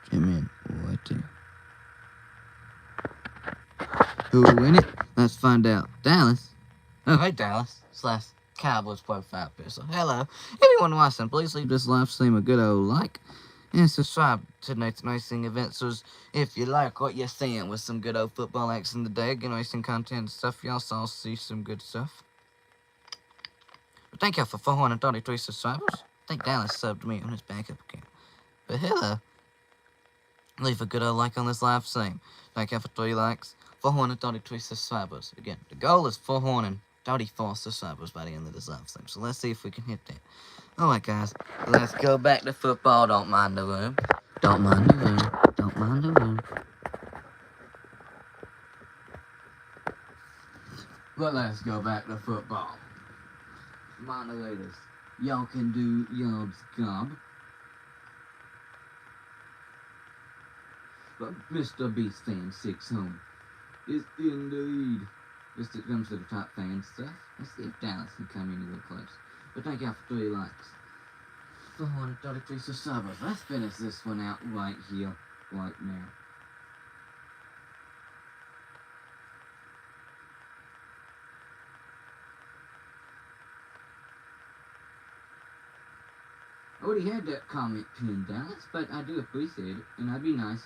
Came in right there. Who will win it? Let's find out. Dallas. Oh, hey, Dallas. / Cowboys profile picture. Hello. If you want to watch them, please leave this live stream a good old like. And subscribe to tonight's Racing Adventures if you like what you're seeing with some good old football action today. Again, racing content and stuff. Y'all saw see some good stuff. But thank y'all for 433 subscribers. I think Dallas subbed me on his backup account. But hello. Leave a good old like on this live stream. Thank y'all for 3 likes. 433 subscribers. Again, the goal is 434 subscribers by the end of this live stream. So let's see if we can hit that. Alright, guys. Let's go back to football. Don't mind the room. Don't mind the room. Don't mind the room. But let's go back to football. Moderators, y'all can do y'all's job. But Mr. Beast Fan 6 home is in the lead. This comes to the top fan stuff. Let's see if Dallas can come anywhere close. But thank y'all for 3 likes. 433 subscribers. Let's finish this one out right here, right now. I already had that comment pinned, Dallas, but I do appreciate it, and I'd be nice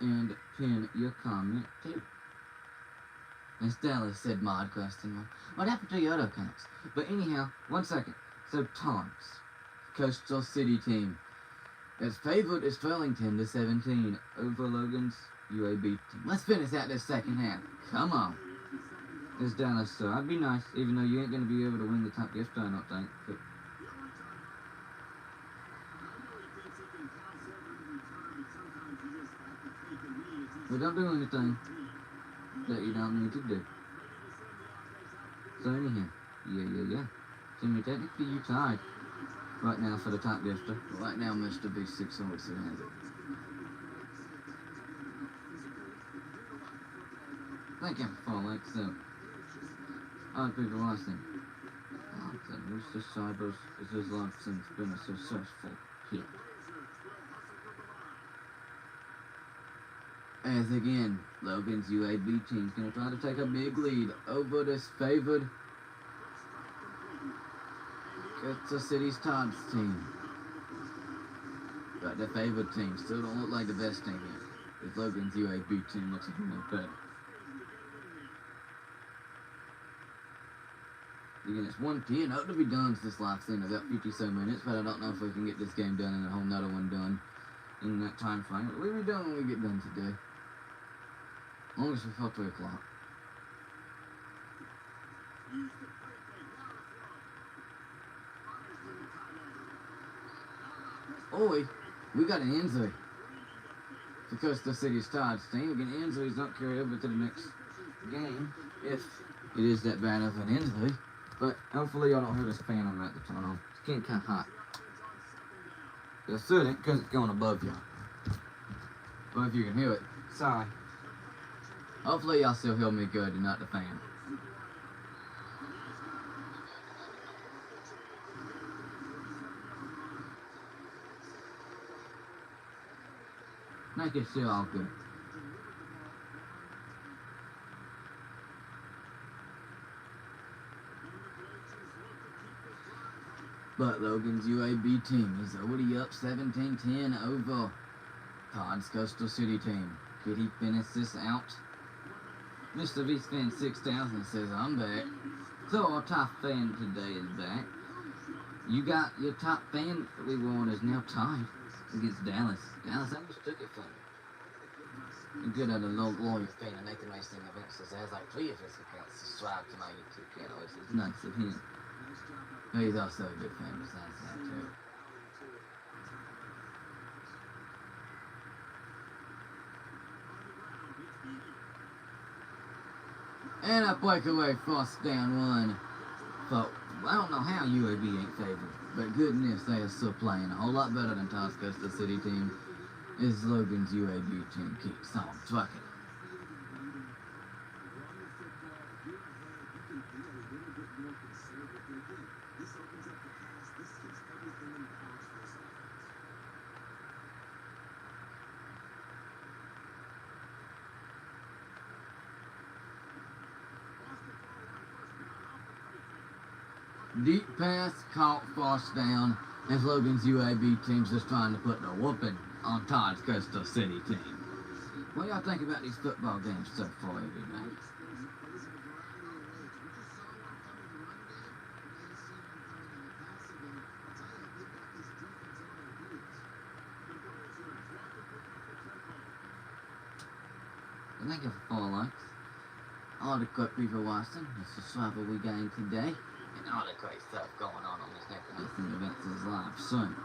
and pin your comment too. As Dallas said, mod question mark. What happened to your other accounts? But anyhow, 1 second. So Tom's Coastal City team is favored is trailing 10-17 over Logan's UAB team. Let's finish out this second half. Come on. It's Dallas, so I'd be nice, even though you ain't gonna be able to win the top gift, I don't think. But we don't do anything. that you don't need to do. So anyhow, yeah. So technically you tied right now for the top gifter. Right now Mr. B6 always has it. Thank you for following, so I'd be watching. Mr. Cybers is his life since been a successful hit. As again, Logan's UAB team's gonna try to take a big lead over this favored Kansas City's Todd's team. But the favored team still don't look like the best team yet. Because Logan's UAB team looks a whole lot better. Again, it's 1 p.m. Hope to be done this live stream in about 50 so minutes, but I don't know if we can get this game done and a whole nother one done in that time frame. But we'll be done when we get done today. As long as before 3 o'clock. Oi, we got an injury. Because the city's Todd's team, again, injuries don't carry over to the next game if it is that bad of an injury. But hopefully y'all don't hear this fan I'm about to turn on. It's getting kind of hot. You shouldn't, because it's going above you. But if you can hear it, sorry. Hopefully y'all still hear me good and not the fan. Make it still all good. But Logan's UAB team is already up 17-10 over Todd's Coastal City team. Could he finish this out? Mr. V Fan 6000 says, I'm back. So our top fan today is back. You got your top fan that we won is now tied against Dallas. Dallas almost took it from you. Good at a loyal fan of Nathan Racing events. Says has like 3 of his accounts subscribed to my YouTube channel, which is nice of him. But he's also a good fan besides that too. And a breakaway first down 1. So, I don't know how UAB ain't favored, but goodness, they are still playing a whole lot better than Todd's Coastal City team. Is Logan's UAB team keeps on trucking. Deep pass, caught, first down, as Logan's UAB team's just trying to put the whooping on Todd's Coastal City team. What do y'all think about these football games so far every night? Thank you for 4 likes. All the quick people watching. This is Swapper we game today. And all the great stuff going on this next event is live soon.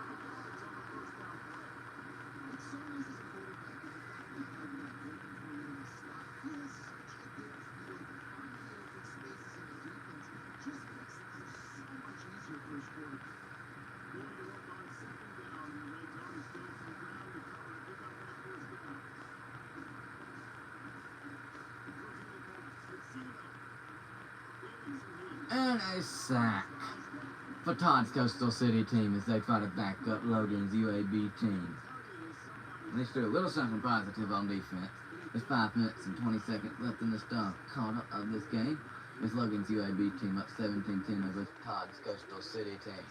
And a sack for Todd's Coastal City team as they try to back up Logan's UAB team. They threw a little something positive on defense. There's 5 minutes and 20 seconds left in the start quarter of this game. With Logan's UAB team up 17-10 over Todd's Coastal City team.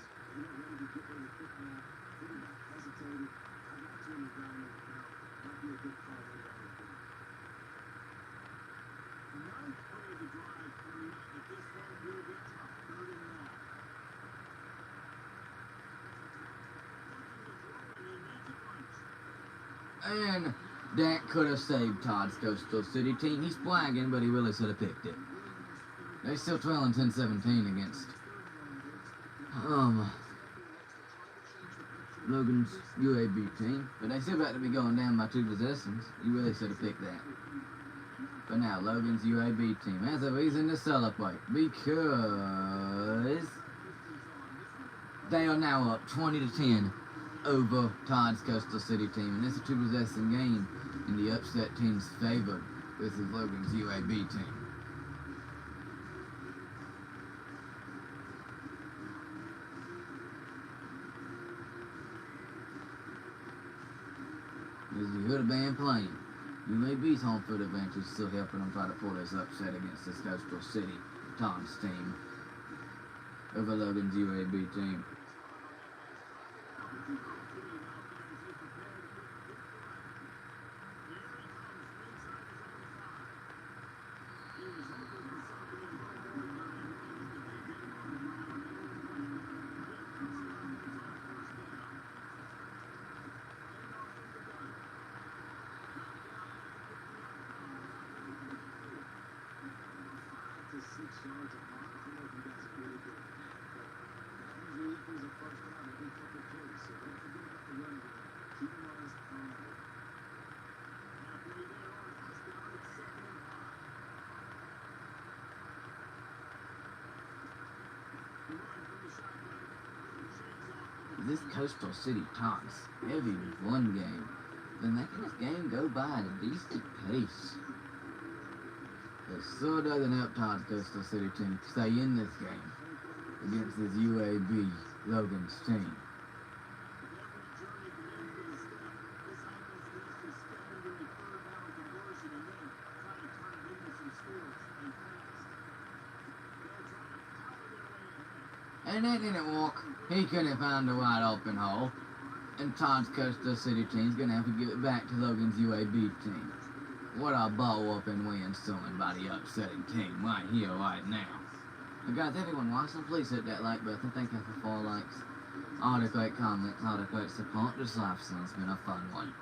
And that could have saved Todd's Coastal City team. He's flagging, but he really should have picked it. They're still trailing 10-17 against Logan's UAB team. But they still about to be going down by 2 possessions. You really should have picked that. But now Logan's UAB team has a reason to celebrate because they are now up 20-10 over Todd's Coastal City team, and it's a two-possession game in the upset team's favor. This is Logan's UAB team. As you heard the band playing, UAB's home field advantage is still helping them try to pull this upset against this Coastal City Todd's team over Logan's UAB team. This Coastal City Todd's heavy with one game, they're making this game go by at a decent pace. It sure doesn't help Todd's Coastal City team stay in this game against this UAB Logan's team. And that didn't walk. He couldn't find a wide open hole. And Todd's Coastal City team's gonna have to give it back to Logan's UAB team. What a ball-whooping win stolen by the upsetting team right here, right now. But guys, everyone watching, please hit that like button. Thank you for 4 likes. All the great comments, all the great support. This live stream's been a fun one.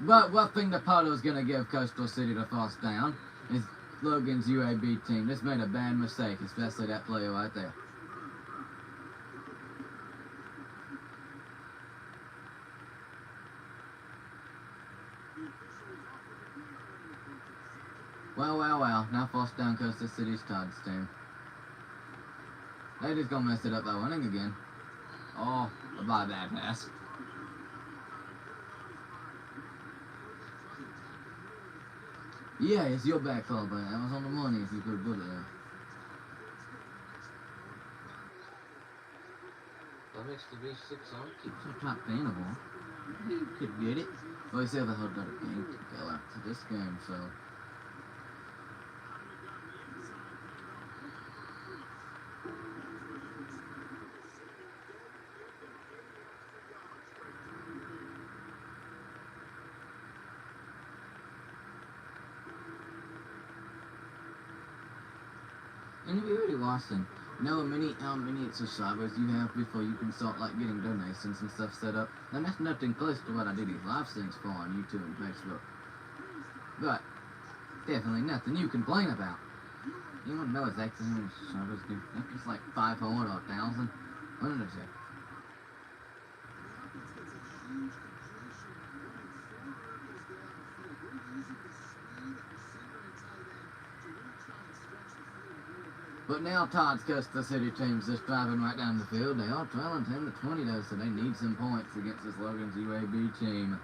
But what thing the Polo's gonna give Coastal City the first down is Logan's UAB team. This made a bad mistake, especially that player right there. Well. Now first down Coastal City's Todd's team. They just gonna mess it up by running again. Oh, a bad pass. Yeah, it's your bad call, but that was on the money if you could have put it there. That makes the B6 on. Keeps our top paintable. He could get it. Well, he said the whole other game to go after this game, so. And if you're already watching, know how many subscribers you have before you can start like getting donations and stuff set up. And that's nothing close to what I do these live streams for on YouTube and Facebook. But definitely nothing you complain about. You want to know exactly how many subscribers do? I think it's like 500 or 1,000. What did I say? But now Todd's Coastal City team's just driving right down the field. They are trailing 10-20 though, so they need some points against this Logan's UAB team.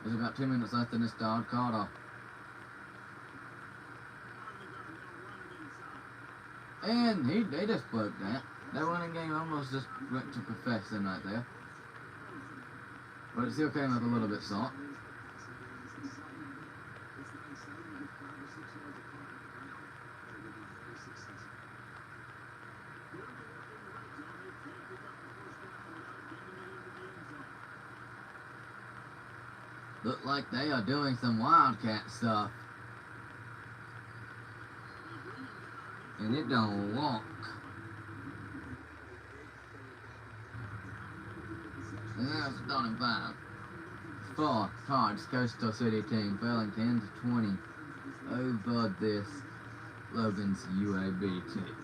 There's about 2 minutes left in this third quarter. And they just broke that. That running game almost just went to perfection right there. But it still came up a little bit short. Look like they are doing some Wildcat stuff. And it don't walk. And now it's down in 5. For Todd's Coastal City team, failing 10-20 over this Logan's UAB team.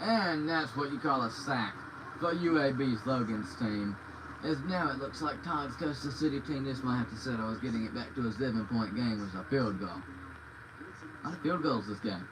And that's what you call a sack for UAB's Logan's team. As now it looks like Todd's Coastal City team just might have to settle as getting it back to a 7-point game with a field goal. A lot of field goals this game.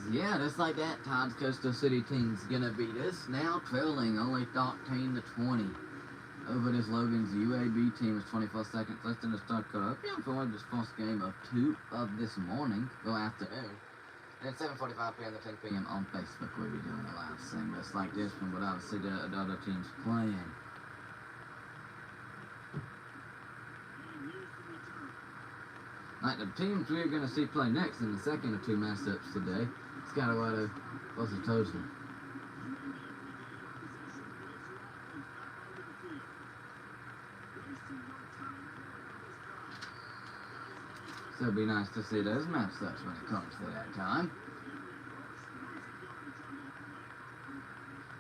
Yeah, just like that, Todd's Coastal City team's gonna beat us. Now trailing only 13-20 over this Logan's UAB team with 24 seconds left in the start cut. Hope you enjoyed this first game of 2 of this morning, or afternoon. And at 7:45 p.m. to 10 p.m. on Facebook, we'll be doing a live stream just like this one, but obviously the other teams playing. Like the teams we're going to see play next in the second of 2 matchups today, Scatterwater versus Toaster. So it'll be nice to see those matchups when it comes to that time.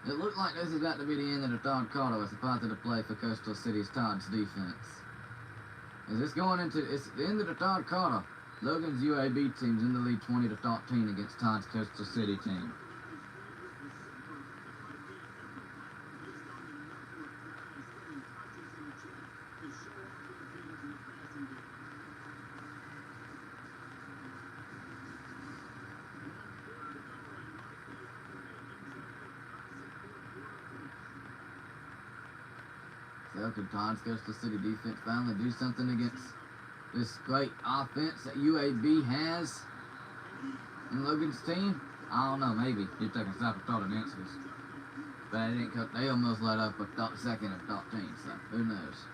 It looked like this is about to be the end of the third quarter with a positive play for Coastal City's Todd's defense. As it's going into it's the end of the third quarter, Logan's UAB team's in the lead 20-13 against Todd's Coastal City team. So could Todd's Coastal City defense finally do something against this great offense that UAB has in Logan's team? I don't know, maybe. You're taking a stop at thought and answers. But they almost let up a second and 13, so who knows?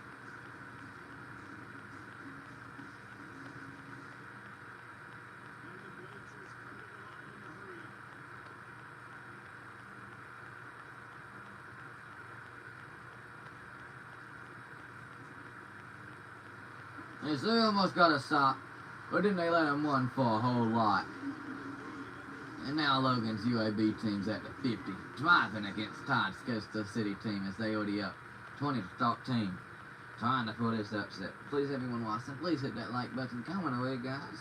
Yes, they almost got a stop, but then they let him run for a whole lot. And now Logan's UAB team's at the 50, driving against Todd's Coastal City team as they already up 20-13, trying to pull this upset. Please, everyone watching, please hit that like button. Comment away, guys.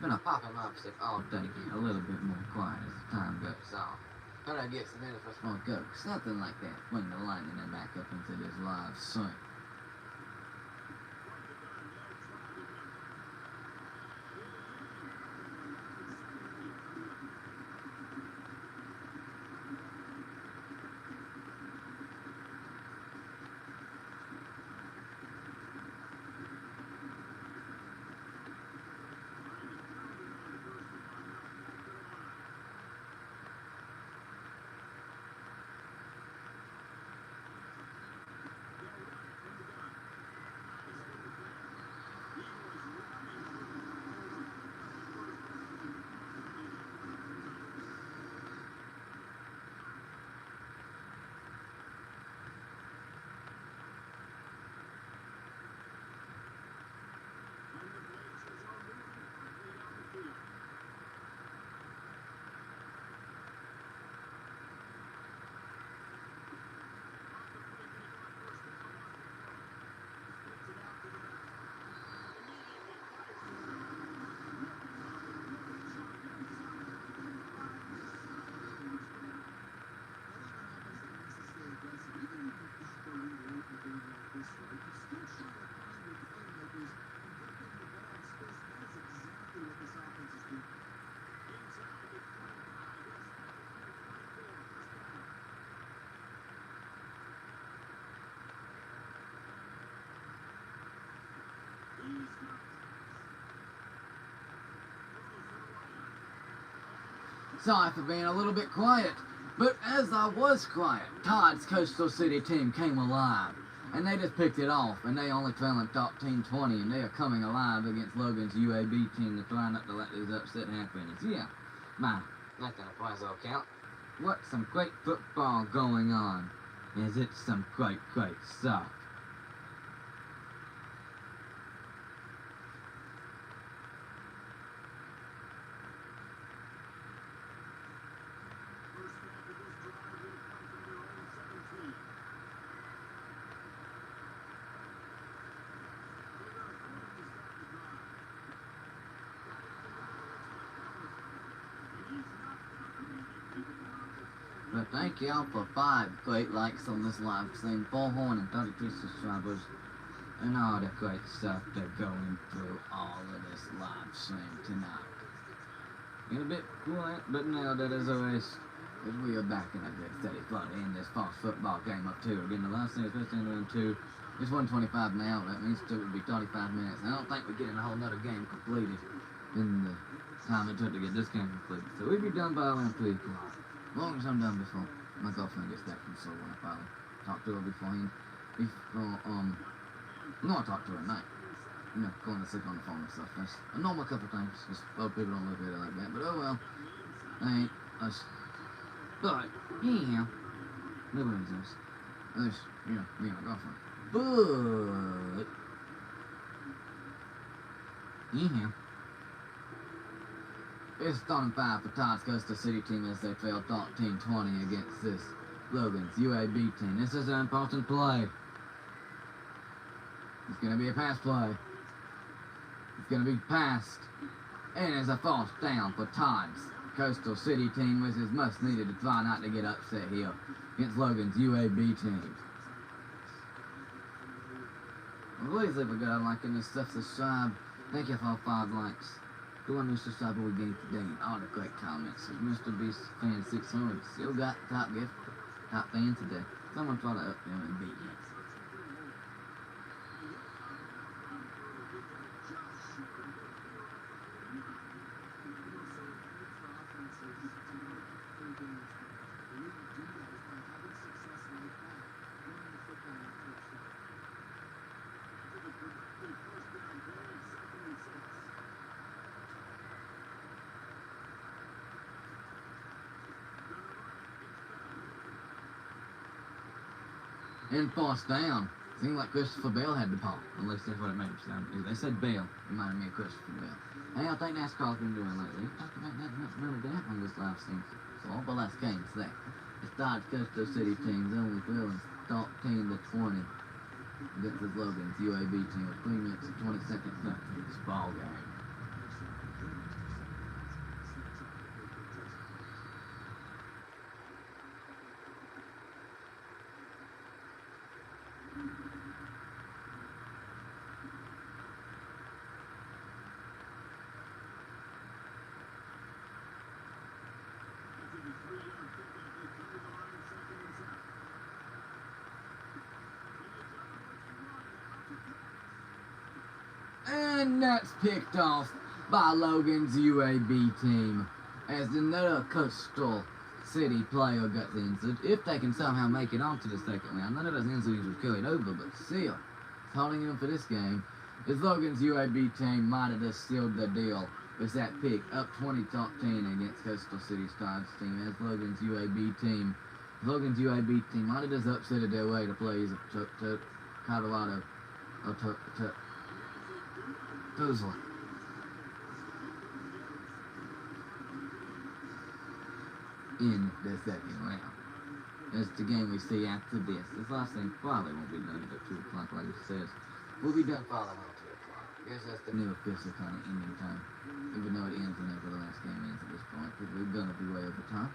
Been a popping upset all day. Get a little bit more quiet as the time goes on. But I get some minutes for small go. Something like that. Bring the lightning and back up into this live stream. Sorry for being a little bit quiet. But as I was quiet, Todd's Coastal City team came alive. And they just picked it off, and they only fell in top team 20, and they are coming alive against Logan's UAB team to try not to let these upset happen. Yeah, man, nothing applies all count. What's some great football going on? Is it some great stuff? But thank y'all for 5 great likes on this live stream, 432 subscribers, and all the great stuff they're going through all of this live stream tonight. Get a bit quiet, but nailed it as always, because we are back in a good steady flow to end this false football game up 2. Again, the last thing is supposed to end in 2. It's 1:25 now, that means 2 would be 35 minutes. And I don't think we're getting a whole nother game completed in the time it took to get this game completed. So we'd be done by around 3 o'clock. As long as I'm done before my girlfriend gets back from school, when I probably talk to her beforehand. No, I talk to her at night. You know, going to sleep on the phone and stuff. That's a normal couple things, because other people don't look at it like that. But oh well, I ain't us. But, anyhow, nobody exists. At least, you know, me and my girlfriend. But, anyhow, it's starting 5 for Todd's Coastal City team as they failed top team 20 against this Logan's UAB team. This is an important play. It's going to be a pass play. It's going to be passed. And it's a false down for Todd's Coastal City team, which is much needed to try not to get upset here against Logan's UAB team. Well, please leave a good like and stuff, subscribe. Thank you for all 5 likes. The one new subscriber we gave today and all the great comments. Mr. Beast Fan 600 still got top gift, top fan today. Someone try to up them and beat him. And forced down. Seemed like Christopher Bale had the ball. At least that's what it made it sound. They said Bale. Reminded me of Christopher Bale. Hey, I think NASCAR's been doing lately. We talked about that none of that on this live stream. So all the last games there. The Dodge Coastal City teams only fell in top team to 20 against the Logan's UAB team with 3 minutes and 20 seconds left in this ball game. And that's picked off by Logan's UAB team as another Coastal City player got injured. If they can somehow make it onto the second round, none of those injuries were carried over, but still, holding him for this game is Logan's UAB team might have just sealed the deal with that pick up 20-10 against Coastal City's Dodge team as Logan's UAB team might have just upsetted their way to play Colorado Tuzla. In the second round. That's the game we see after this. This last thing probably won't be done until 2 o'clock like it says. We'll be done following on 2 o'clock. Guess that's the new official kind of ending time. Even though it ends whenever the last game ends at this point, because we're gonna be way over time.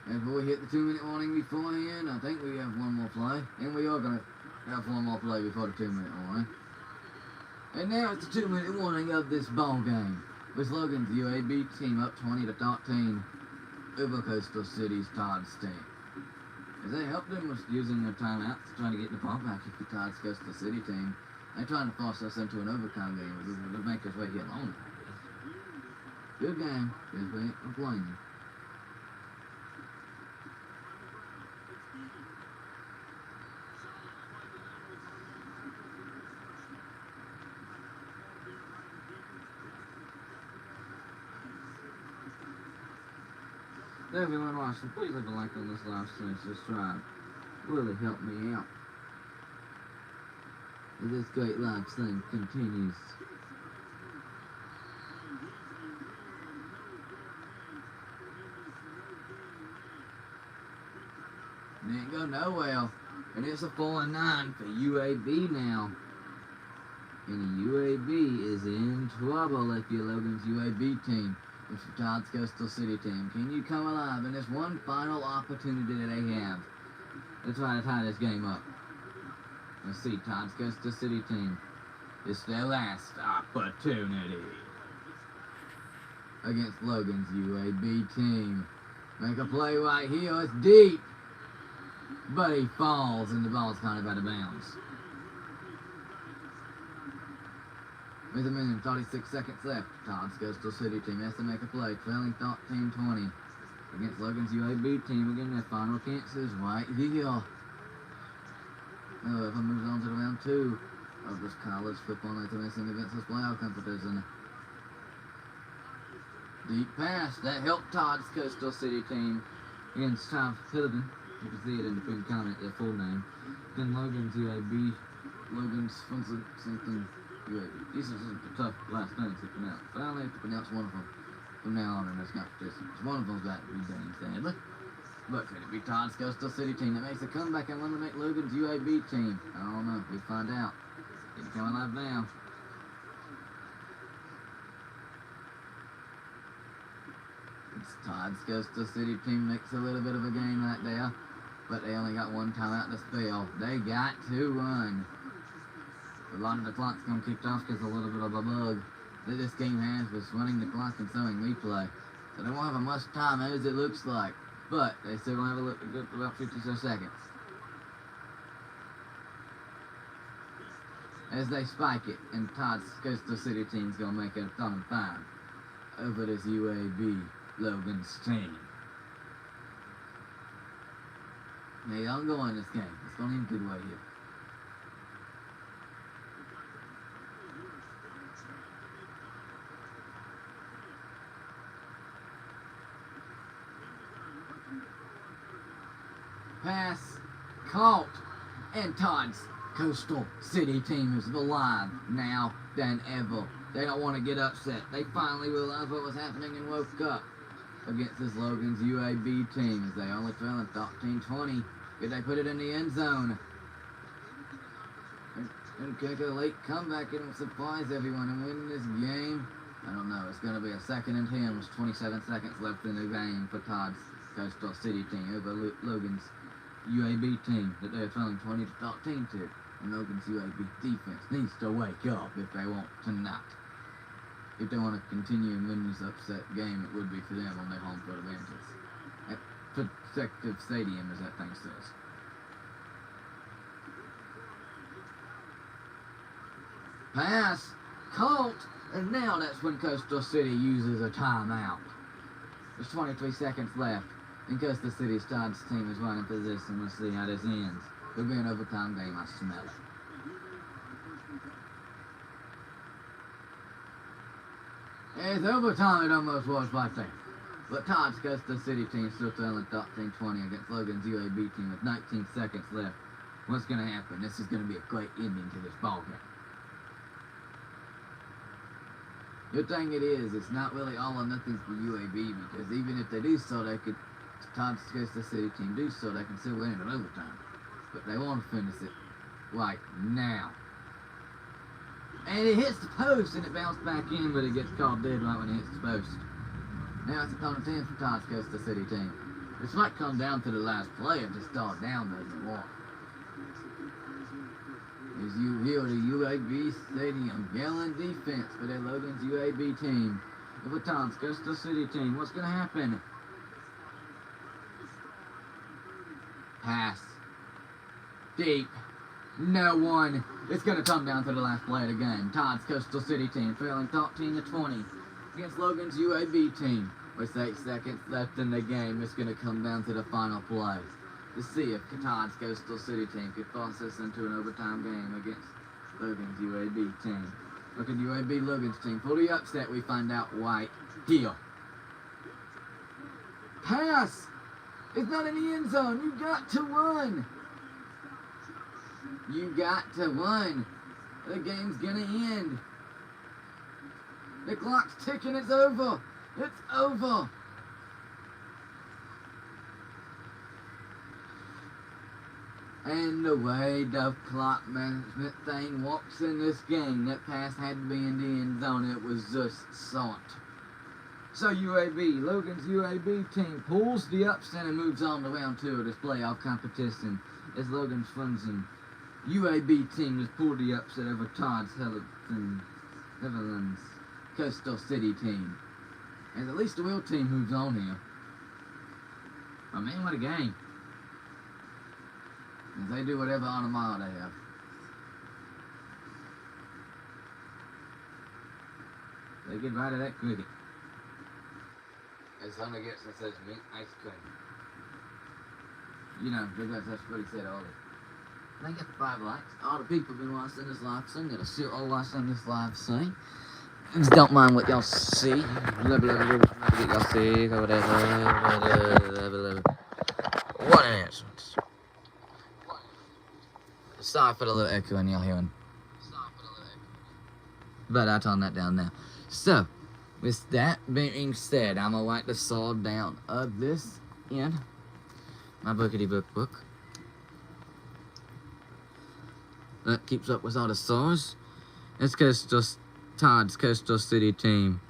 And before we hit the 2-minute warning beforehand, I think we have one more play. And we are going to have one more play before the 2-minute warning. And now it's the 2-minute warning of this ball game. With Logan's UAB team up 20-13 over Coastal City's Todd's team. Because they helped them with using their timeouts, trying to get the ball back if the Tides Coastal City team. They're trying to force us into an overtime game. We'll make us way here longer. Good game. Because we ain't complaining. If everyone watching, please leave a like on this live stream, subscribe. Really help me out. As this great live stream continues. It didn't go nowhere. And it's a 4-9 for UAB now. And UAB is in trouble if you're Logan's UAB team. It's the Tides Coastal City team. Can you come alive in this one final opportunity that they have? Let's try to tie this game up. Let's see, Tides Coastal City team. It's their last opportunity against Logan's UAB team. Make a play right here. It's deep. But he falls and the ball's kind of out of bounds. With 1:36 seconds left, Tides Coastal City team has to make a play, trailing 13-20 against Logan's UAB team. Again, their final chances right here. If it moves on to the round 2 of this college football night missing against this playoff competition. Deep pass that helped Tides Coastal City team against Tom Philippin. You can see it in the pinned comment, their full name. Then Logan's UAB, Logan's something. These are some tough last names to pronounce, but I only have to pronounce one of them from now on in this competition. One of them's got to be Danny Sadler. But could it be Tides Coastal City team that makes a comeback and eliminate Logan's UAB team? I don't know. We find out. It's coming live now. It's Tides Coastal City team makes a little bit of a game right there, but they only got one timeout to spell. They got to run. A lot of the clock's gonna kick off because a little bit of a bug that this game has with running the clock and showing replay. So they won't have as much time as it looks like, but they still have a good about 56 seconds. As they spike it, and Tides Coastal City team's gonna make it a 5 over this UAB Logan's team. They don't go in this game. It's going in a good way here. Pass caught, and Tides Coastal City team is alive now than ever. They don't want to get upset. They finally realized what was happening and woke up against this Logan's UAB team as they only fell in 13-20. Did they put it in the end zone? And kick a late comeback and surprise everyone and win this game. I don't know. It's going to be a 2nd and 10 with 27 seconds left in the game for Tides Coastal City team over Logan's UAB team that they're trailing 20-13 to. And Logan's UAB defense needs to wake up if they want tonight. If they want to continue and win this upset game, it would be for them on their home field advantage. At Protective Stadium, as that thing says. Pass caught, and now that's when Coastal City uses a timeout. There's 23 seconds left, and Coastal City's Tides team is running position. Let's see how this ends. It'll be an overtime game, I smell it. It's overtime, it almost was right there. But Tides Coastal City team still trailing 13-20 against Logan's UAB team with 19 seconds left. What's going to happen? This is going to be a great ending to this ball game. Good thing it is, it's not really all or nothing for UAB, because even if they do so, they could, Tides Coastal City team do so, they can still win it in overtime. But they want to finish it right now. And it hits the post, and it bounced back in, but it gets called dead right when it hits the post. Now it's a 10 for Tides Coastal City team. This might come down to the last play if this dog down doesn't walk. As you hear the UAB Stadium yelling defense for their Logan's UAB team. For the Tides Coastal City team, what's going to happen? Pass. Deep. No one. It's going to come down to the last play of the game. Todd's Coastal City team trailing 13-20 against Logan's UAB team. With 8 seconds left in the game, it's going to come down to the final play to see if Todd's Coastal City team could force us into an overtime game against Logan's UAB team. Looking UAB Logan's team. For the upset, we find out White heel. Pass! It's not in the end zone. You got to run. You got to run. The game's gonna end. The clock's ticking. It's over. It's over. And the way the clock management thing works in this game, that pass had to be in the end zone. It was just salt. So UAB, Logan's UAB team pulls the upset and moves on to round 2 of this playoff competition as Logan's Funson UAB team has pulled the upset over Todd's Netherlands Coastal City team. And at least the real team moves on here. I mean, what a game. If they do whatever on tomorrow they have. They get right at that cricket. As Hunter gets and says, meat ice cream. You know, because that's what he said earlier. They get 5 likes. All the people have been watching this live stream. Got a shit all watching this live stream. Just don't mind what y'all see. What y'all see. What an answer. Sorry for the little echo in y'all hearing. But I'll tone that down now. So, with that being said, I'm gonna write the saw down of this in my bookity book. That keeps up with all the saws. It's just Todd's Coastal City team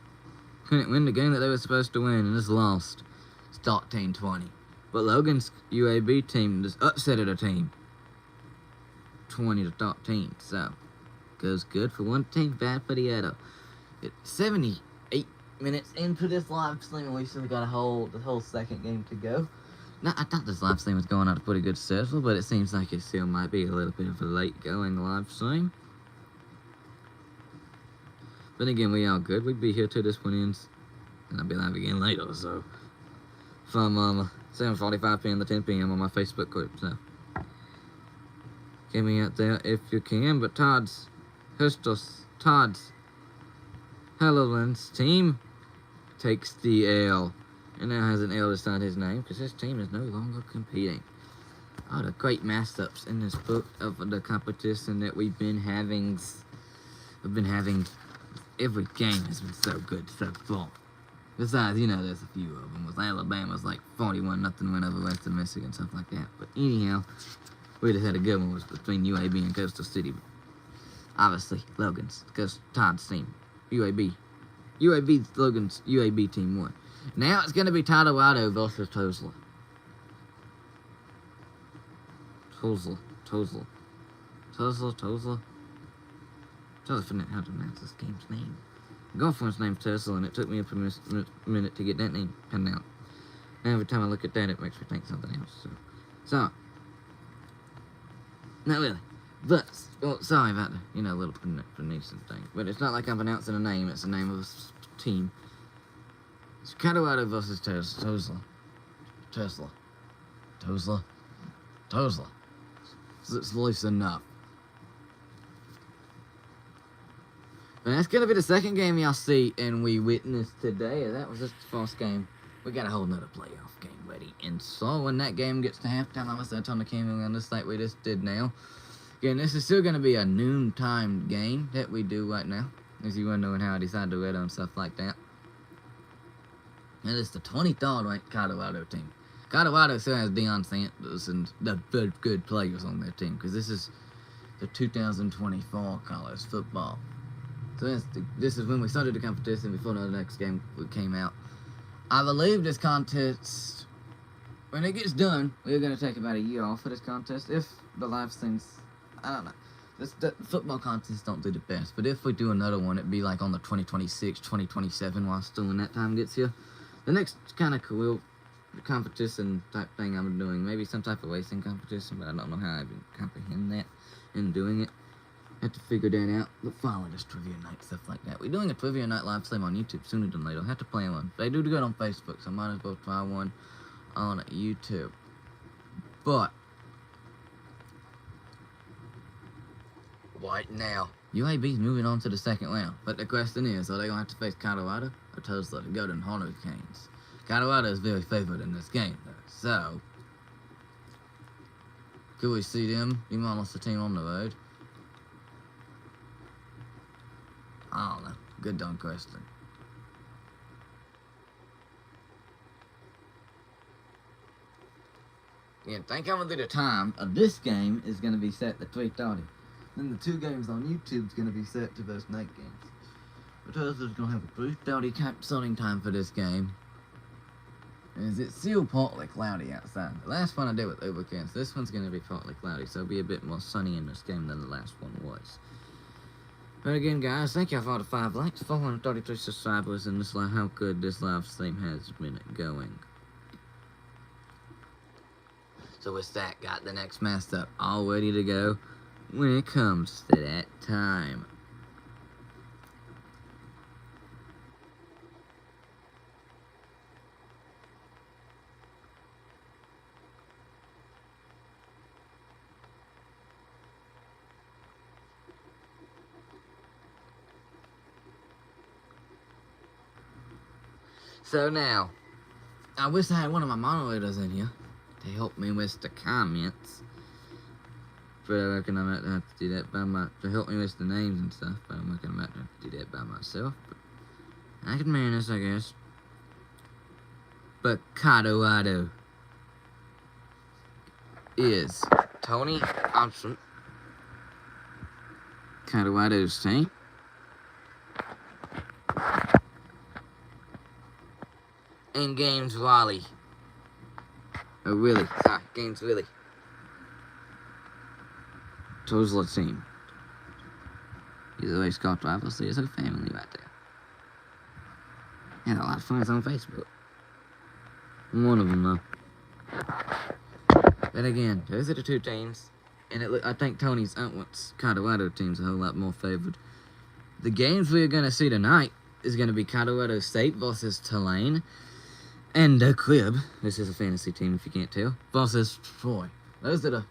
couldn't win the game that they were supposed to win and just lost. It's 13-20. But Logan's UAB team just upsetted a team 20-13. So goes good for one team, bad for the other. It's 78 minutes into this live stream, and we still got the whole second game to go. Now, I thought this live stream was going on a pretty good schedule, but it seems like it still might be a little bit of a late going live stream. But again, we all good. We'd be here till this one ends, and I'll be live again later. So from 7:45 p.m. to 10 p.m. on my Facebook group. So get me out there if you can. But Todd's Netherlands team takes the L. And now has an L beside his name because his team is no longer competing. Oh, the great mashups in this book of the competition that we've been having. Every game has been so good so far. Besides, you know, there's a few of them. With Alabama's like 41-0 win over Western Michigan, stuff like that. But anyhow, we just had a good one was between UAB and Coastal City. Obviously, Logan's, because Todd's team, Logan's UAB team won. Now it's going to be Todawado versus Tosla. Tosla. Trying to figure out how to pronounce this game's name. My girlfriend's name's Tesla, and it took me a minute to get that name penned out. And every time I look at that, it makes me think something else. So not really. But, well, sorry about the, little pronunciation thing. But it's not like I'm pronouncing a name, it's the name of a team. It's Colorado versus Tosla. It's loose enough. And that's going to be the second game y'all see and we witnessed today. That was just the first game. We got a whole nother playoff game ready. And so when that game gets to halftime, I'm going to turn the camera on this like we just did now. Again, this is still going to be a noontime game that we do right now. As you were knowing how I decided to read on stuff like that. And it's the 23rd ranked Colorado team. Colorado still has Deion Sanders and the good players on their team. Because this is the 2024 college football. So this is when we started the competition before the next game came out. I believe this contest, when it gets done, we're going to take about a year off for this contest. If the live streams, I don't know. The football contests don't do the best. But if we do another one, it'd be like on the 2026, 2027 while still when that time gets here. The next kind of cool competition type thing I'm doing. Maybe some type of racing competition, but I don't know how I even comprehend that in doing it. Have to figure that out. But follow this trivia night, stuff like that. We're doing a trivia night live stream on YouTube sooner than later. I'll have to plan one. They do good on Facebook, so I might as well try one on YouTube. But right now, UAB's moving on to the second round. But the question is, are they going to have to face Colorado or Tulsa to go to Hurricanes? Colorado is very favored in this game, though. So, could we see them demolish the team on the road? I don't know. Good darn question. Again, think I'm gonna do the time of this game is gonna be set to 3:30. Then the 2 games on YouTube is gonna be set to those night games. Because there's gonna have a 3:30 starting time for this game. Is it's still partly cloudy outside. The last one I did with Overcast, this one's gonna be partly cloudy, so it'll be a bit more sunny in this game than the last one was. But again, guys, thank y'all for all the 5 likes, 433 subscribers, and this how good this live stream has been going. So with that, got the next matchup all ready to go when it comes to that time. So now, I wish I had one of my moderators in here to help me with the comments. But I reckon I might have to do that to help me with the names and stuff. But I reckon I might have to do that by myself. But I can manage, I guess. But Colorado is Tony Thompson, Colorado's team. And Gaines Wiley. Gaines Willie. Tulsa team. He's a race car driver, so he's a family right there. Had a lot of friends on Facebook. One of them, though. But again, those are the 2 teams. And I think Tony's Colorado team's a whole lot more favored. The games we're going to see tonight is going to be Colorado State versus Tulane. And the Crib, this is a fantasy team if you can't tell, versus Troy. Those are the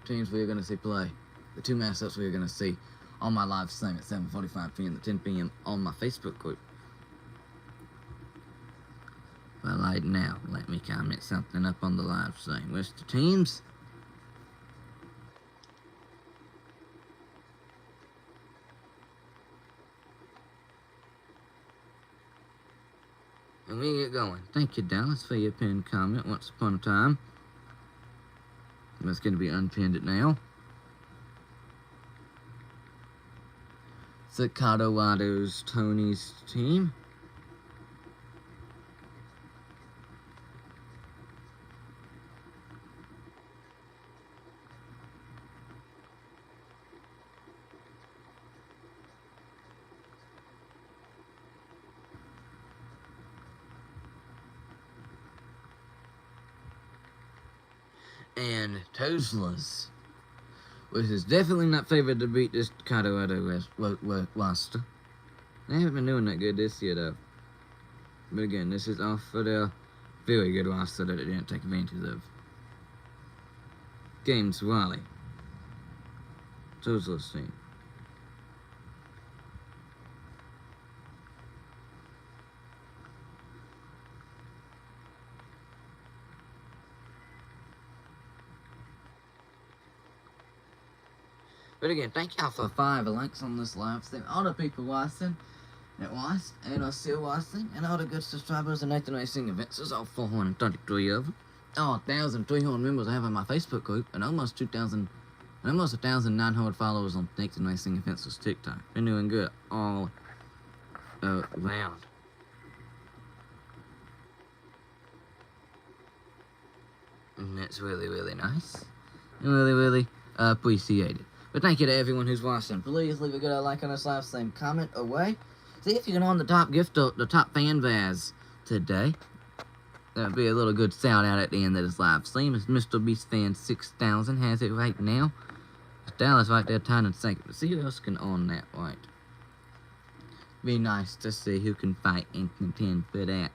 teams we're going to see play. The 2 matchups we're going to see on my live stream at 7:45 p.m. to 10 p.m. on my Facebook group. But right now, let me comment something up on the live stream. What's the teams? And we get going. Thank you, Dallas, for your pinned comment once upon a time. That's going to be unpinned it now. It's Colorado's Tony's team. And Tulsa's, which is definitely not favored to beat this Colorado roster. They haven't been doing that good this year, though. But again, this is off for their very good roster that they didn't take advantage of. Gaines Wiley, Tulsa's team. But again, thank y'all for 5 likes on this live stream. All the people watching that watched and are still watching, and all the good subscribers and Nathan Racing Events. There's all 433 of them. All 1,300 members I have on my Facebook group, and almost 1,900 followers on Nathan Racing Events' TikTok. They're doing good all around. And that's really, really nice. And really, really appreciated. But thank you to everyone who's watching. Please leave a good like on this live stream. Comment away. See if you can earn the top gift, the top fan vase today. That'd be a little good shout out at the end of this live stream. It's Mr. Beast Fan 6000 has it right now. Dallas right there tying in second. See who else can own that right. Be nice to see who can fight and contend for that.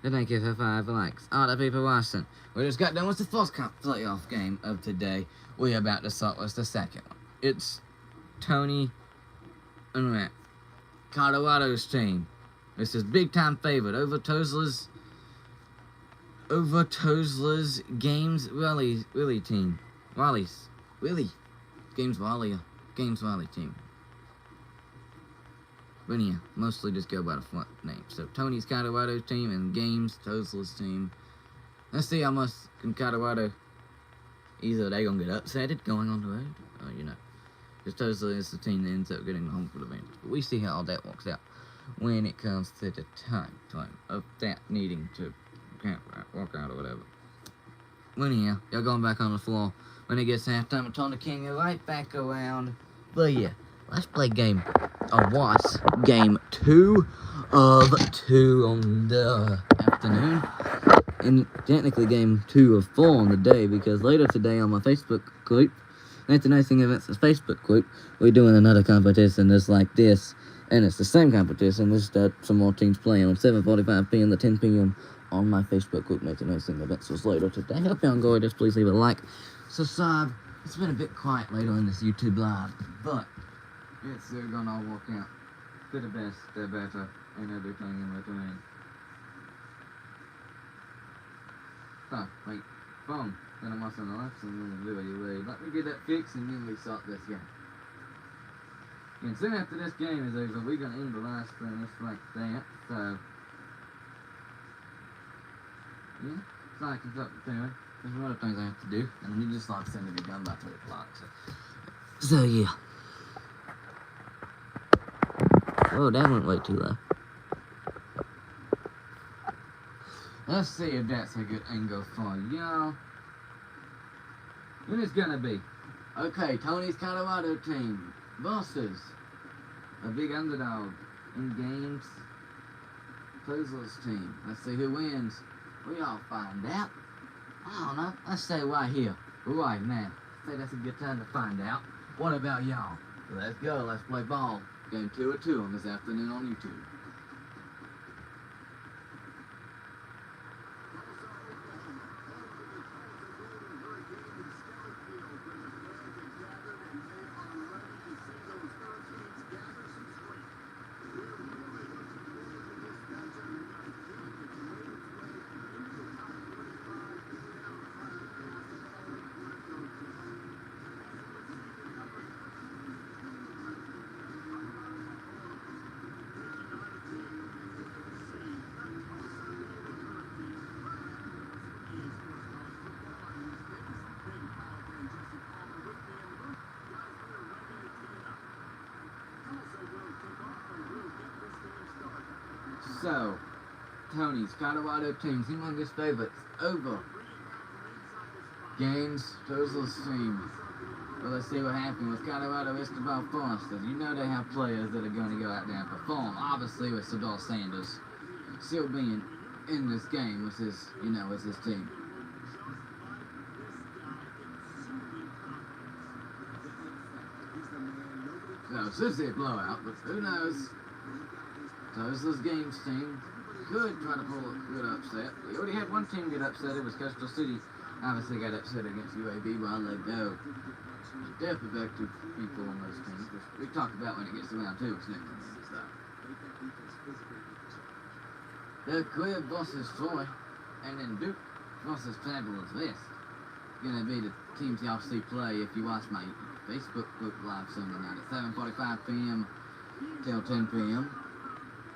Thank you for 5 likes. All the people watching. We just got done with the first playoff game of today. We're about to start with the second one. It's Tony and Matt, Colorado's team. This is big time favorite over Tozler's Games Willie team. Games Wiley team. But yeah, mostly just go by the front name. So Tony's Colorado's team and Games Tozler's team. Let's see how much can Colorado. Either they gonna get upsetted going on the road, or because Tozler is the team that ends up getting the home field advantage. But we see how all that works out when it comes to the time of that needing to walk out or whatever. Well, yeah, y'all going back on the floor. When it gets halftime, we'll turn the king right back around. But yeah, let's play game 2 of 2 on the afternoon. And technically game 2 of 4 on the day, because later today on my Facebook group, Nathan Racing Events' Facebook group, we're doing another competition just like this. And it's the same competition, this is that some more teams playing on 7:45 p.m. to 10 p.m. on my Facebook group, Nathan Racing Events, was later today. Hope y'all enjoyed this. Please leave a like, subscribe. It's been a bit quiet later in this YouTube live, but it's gonna all work out for the best, the better, and everything in between. So, wait, boom. Then I'm on the left, and then really, let me get that fixed, and then we start this game. And soon after this game is over, we're gonna end the live stream just like that. So, yeah, it's like it's up to there. There's some other things I have to do, and we just like send it be done by 3 o'clock. So yeah. Oh, that went way too low. Let's see if that's a good angle for y'all. And it's gonna be, okay, Tony's Colorado team versus a big underdog in Games Tozler's team. Let's see who wins. We all find out. I don't know. Let's say right here, right now. Say that's a good time to find out. What about y'all? Let's go. Let's play ball. Game 2 of 2 on this afternoon on YouTube. So, Tony's Colorado team's humongous favorites over Games Tozler's team. Well, let's see what happens with Colorado Estebal Foresters. You know they have players that are going to go out there and perform. Obviously, with Sadal Sanders still being in this game with his, with his team. So, this is a blowout, but who knows? Tozler's Games team could try to pull a good upset. We already had one team get upset. It was Coastal City. Obviously got upset against UAB while they go. Death effective people on those teams. We talked about when it gets to round 2. It's next and stuff. The Quib versus Troy, and then Duke versus Fabulous West. Gonna be the teams y'all see play if you watch my Facebook group live Sunday night at 7:45 p.m. till 10 p.m.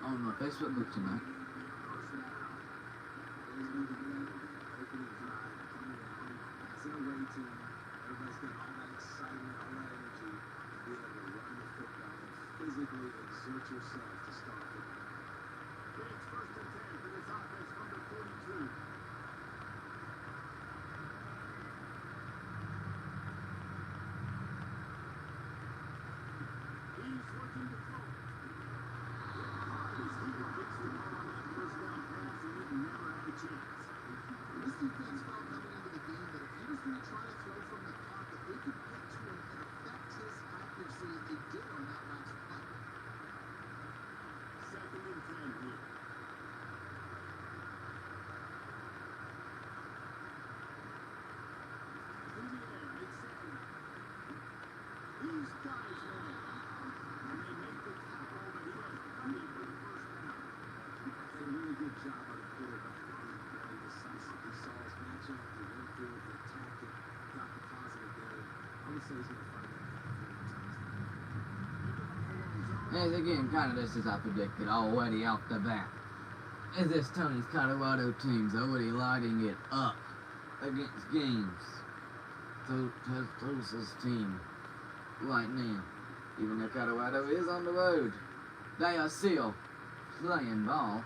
on my Facebook group tonight. Physically exert yourself to start the game. It's 1st and 10 for this offense from the 42. He's looking to throw. He's here, gets the ball on that first down pass, and he never had a chance. As again, kind of just as I predicted already off the bat. Is this Tony's Colorado team's already lighting it up against games. Tulsa's team right now. Even though Colorado is on the road, they are still playing ball.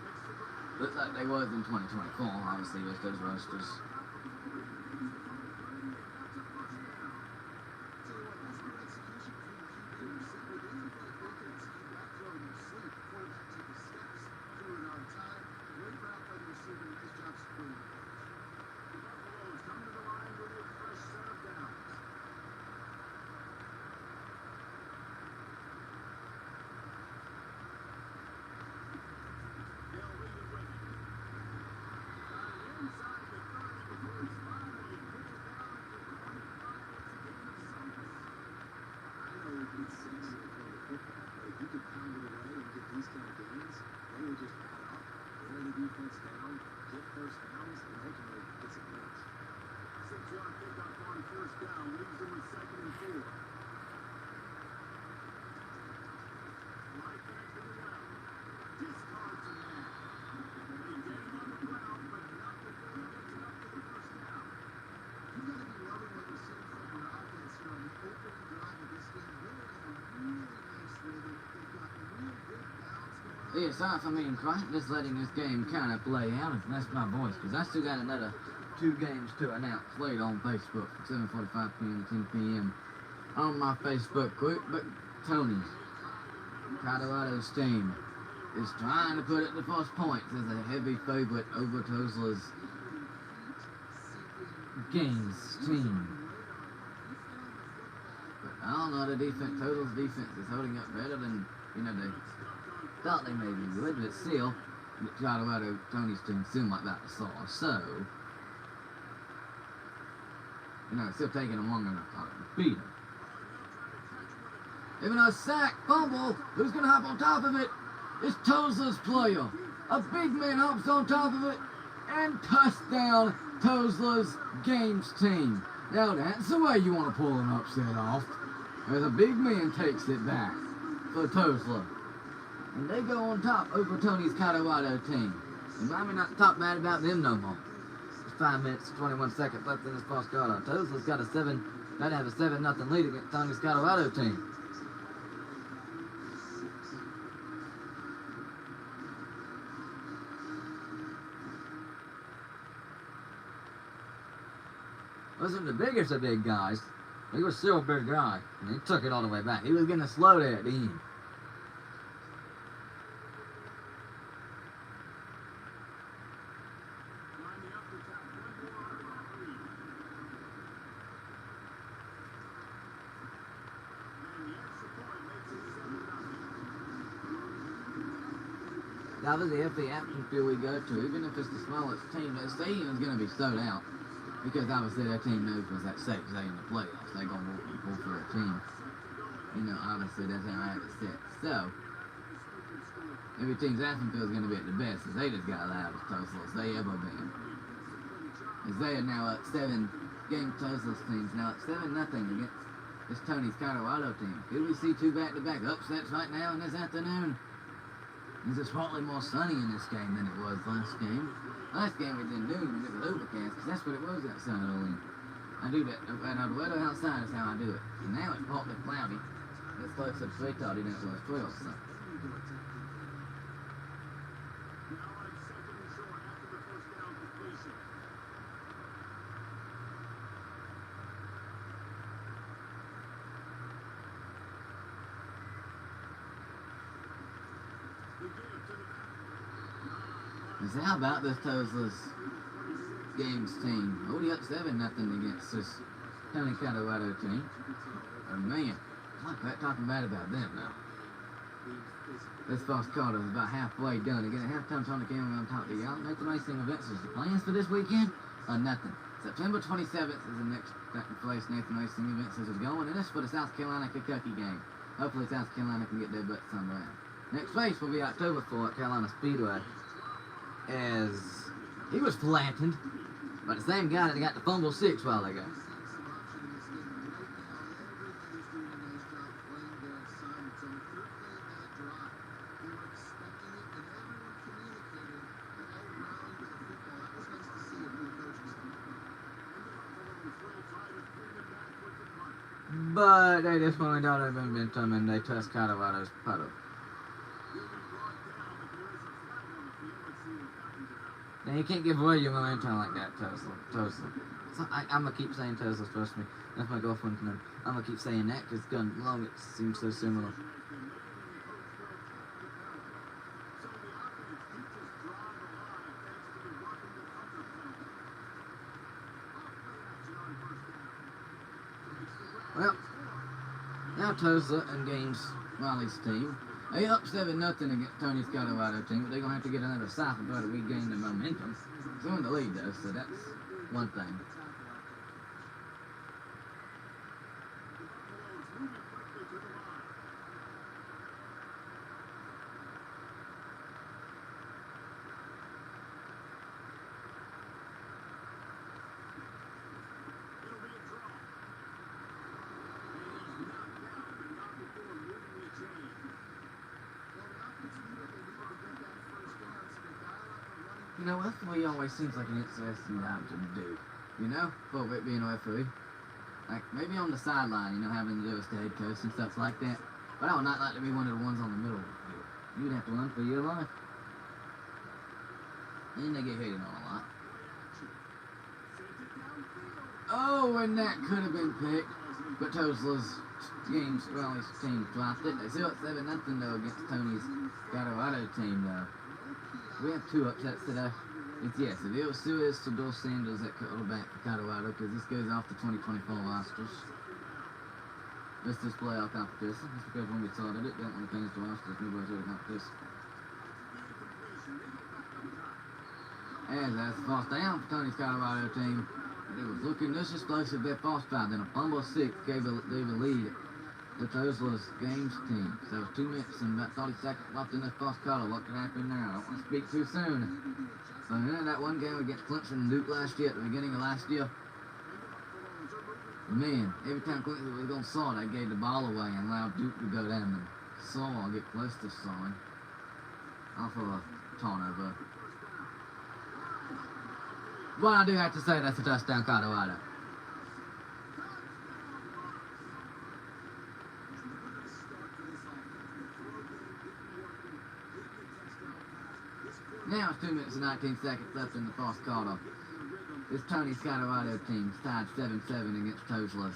Looks like they was in 2024, obviously, with those rosters. It's not for me and quite just letting this game kind of play out, and that's my voice, because I still got another 2 games to announce later on Facebook from 7:45 p.m. to 10 p.m. on my Facebook group. But Tony, Colorado's team, is trying to put it to first points as a heavy favorite over Tulsa's games team. But I don't know, the defense, Tulsa's defense is holding up better than, they thought they may be good, but still, Colorado, Tony's team still might about to soar. So, still taking them longer than I thought it would beat them. Even a sack, fumble, who's going to hop on top of it? It's Tulsa's player. A big man hops on top of it, and touchdown, Tulsa's games team. Now that's the way you want to pull an upset off. As a big man takes it back for Tulsa. And they go on top over Tony's Colorado team. And Miami not talk bad about them no more. It's 5 minutes and 21 seconds left in this first quarter. Tulsa's got to have a 7-0 lead against Tony's Colorado team. Wasn't the biggest of big guys. He was still a big guy. And he took it all the way back. He was getting slow there at the end. Obviously, if the action field we go to, even if it's the smallest team, the stadium is going to be sold out. Because obviously that team knows what's at stake. They in the playoffs. They're going to pull for a team. Obviously that's how I have it set. So, every team's action field is going to be at the best. As they just got loud as Tulsa as they ever been. As they are now up 7 game Tulsa's teams. Now up 7-0 against this Tony's Colorado team. Could we see 2 back-to-back upsets right now in this afternoon? Is it partly more sunny in this game than it was last game? Last game it didn't do and it was overcast, because that's what it was outside of the wind. I do that, and the weather outside is how I do it. And now it's partly cloudy. It's closer to 3:30 than it was 12, so. So how about this Tulsa's games team? Already up 7-0 against this Tony Colorado team. Oh man, I'm not talking bad about them now. This first quarter is about halfway done. Again, halftime on the camera on top of the out. Nathan Racing events is the plans for this weekend? Nothing. September 27th is the next place Nathan Racing events is going, and this for the South Carolina-Kentucky game. Hopefully South Carolina can get their butts on the round. Next place will be October 4 at Carolina Speedway. As he was flattened by the same guy that got the fumble 6 while ago. But they just went out of momentum and they touched Colorado's puddle. Now you can't give away your momentum like that, Tesla. So I'm gonna keep saying Tesla, trust me. That's my girlfriend's name. I'm gonna keep saying that because gun long it seems so similar. Well, now Tesla and Games Riley's team. They up 7-0 against Tony's Colorado team, but they're gonna have to get another cycle to regain the momentum. They're in the lead though, so that's one thing. You know, referee always seems like an interesting job to do. You know, for it being a referee. Like, maybe on the sideline, you know, having to do with the head coach and stuff like that. But I would not like to be one of the ones on the middle of the field. You'd have to run for your life. And they get hated on a lot. Oh, and that could have been picked. But Tosla's Games Riley's team dropped it. They still at 7-0 though against Tony's Colorado team though. We have 2 upsets today. It still is Sador Sanders at quarterback for Colorado because this goes off the 2024 rosters. This is playoff competition. Just because when we started it, don't want to change the rosters, nobody's really competition. As that's the first down for Tony's Colorado team. It was looking this explosive their first drive. Then a fumble 6 gave a lead to Tosla's Games team. So it was 2 minutes and about 30 seconds left in this first quarter. What could happen now? I don't want to speak too soon. But that one game against Clemson and Duke last year, at the beginning of last year, man, every time Clemson was going to saw it, they gave the ball away and allowed Duke to go down and Saw get close to sawing off of a turnover. But I do have to say that's a touchdown, Colorado. Now it's 2 minutes and 19 seconds left in the first quarter. This Tony's Colorado team tied 7-7 against Tosla's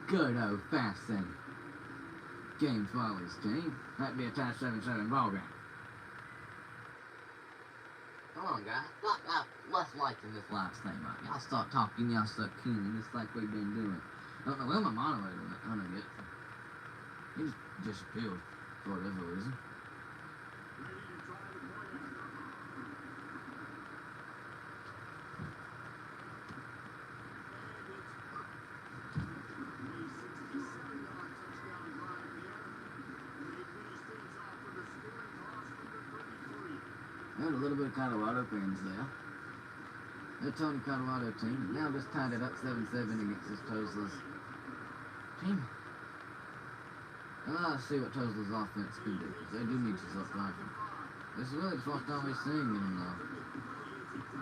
good old fast thing. James Riley's team. That'd be a tie 7-7 ball game. Come on, guys. Stop less liking this live stream, right? Y'all start talking, y'all start keening, just like we've been doing. I don't know where my moderator went. I don't know yet. He just disappeared for whatever reason. There's a little bit of Colorado fans there. The Tony Colorado team now just tied it up 7-7 against this Tosla's team. Let's see what Tosla's offense can do, because they do need to start driving. This is really the first time we've seen them though.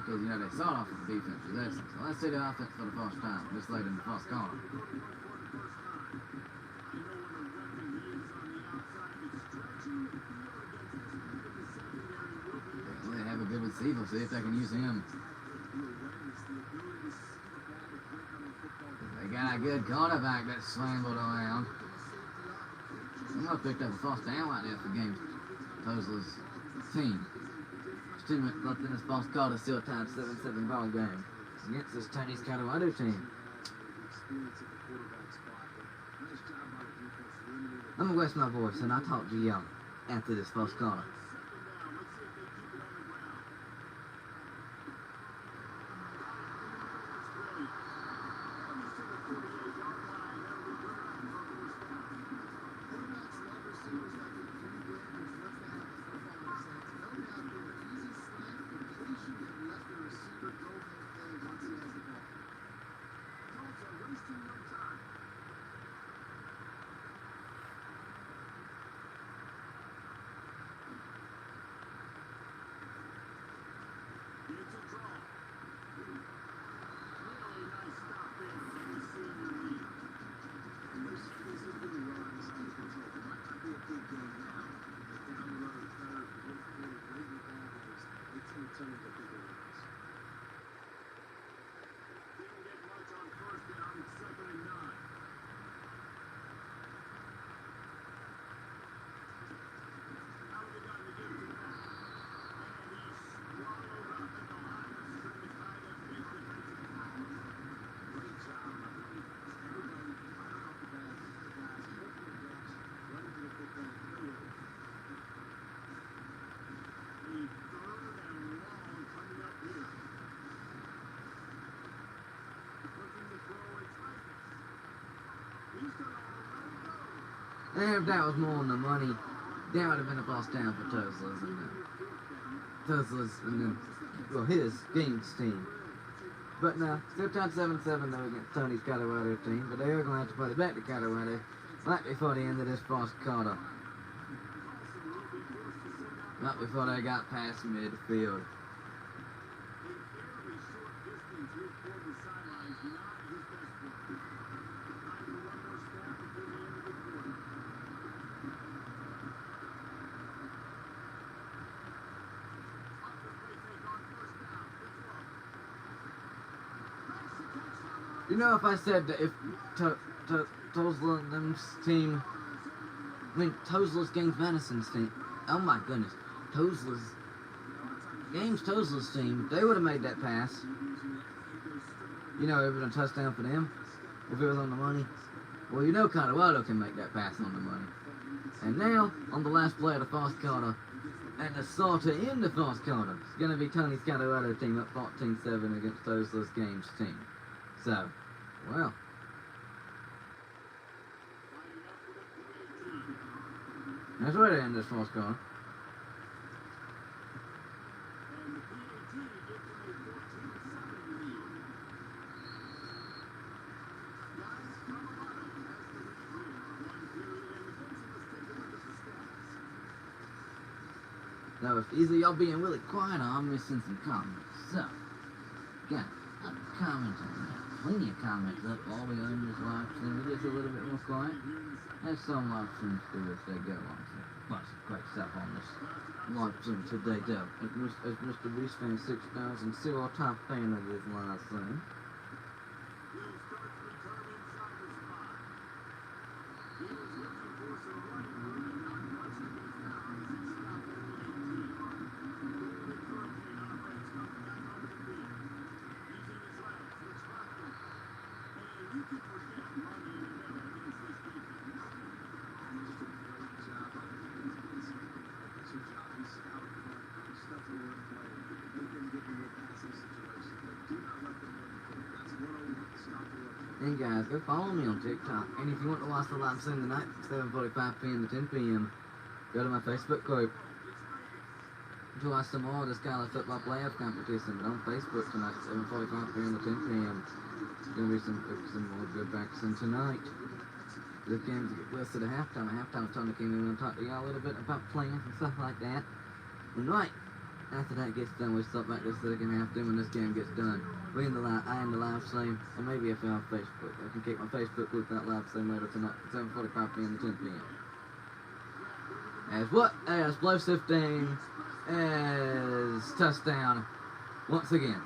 Because, you know, they start off with the defense possession. So let's see the offense for the first time, this late in the first quarter. They have a good receiver, see if they can use him. They got a good quarterback that scrambled around. Someone picked up a first down right there for Games Tosla's team. There's 2 minutes left in this first quarter, still tied 7-7 ball game. It's against this Chinese Colorado team. I'm gonna rest my voice and I'll talk to y'all after this first quarter. And if that was more on the money, that would have been a boss down for Tuzla's and then, well, his games team. But no, still tied 7-7 though against Tony's Colorado team, but they are going to have to put it back to Colorado right before the end of this first quarter. Right before they got past midfield. You know, if I said that if Tuzla's team, Tuzla's Games Madison's team, oh my goodness, Tuzla's team, they would have made that pass. You know, it would have been a touchdown for them if it was on the money. Well, you know Colorado can make that pass on the money. And now, on the last play of the first quarter, and the start to end the first quarter, it's going to be Tony's Colorado team up 14-7 against Tuzla's Games team. So, well. That's where they end this first quarter. Now, if either y'all being really quiet, I'm missing some comments. So, got a comment on that. Plenty of comments up all the way on this live stream. It is a little bit more quiet. As some live streams do as they go on. So, lots of great stuff on this live stream today, though. As Mr. Reese fan 6000, still a top fan of this live stream. And guys, go follow me on TikTok. And if you want to watch the live stream tonight, 7:45 p.m. to 10 p.m., go to my Facebook group to watch some more of the Skylar Football Playoff competition. But on Facebook tonight, 7:45 p.m. to 10 p.m., there's going to be some more good practicing tonight. The games get close to the halftime. At halftime, Tony came in and talked to y'all a little bit about plans and stuff like that. And right after that gets done, we stop back to the second half. Then when this game gets done, I end the live stream, and maybe if you're on Facebook, I can keep my Facebook group that live stream later tonight from 7:45 p.m. to 10 p.m. As what? As Blow 15 as touchdown once again.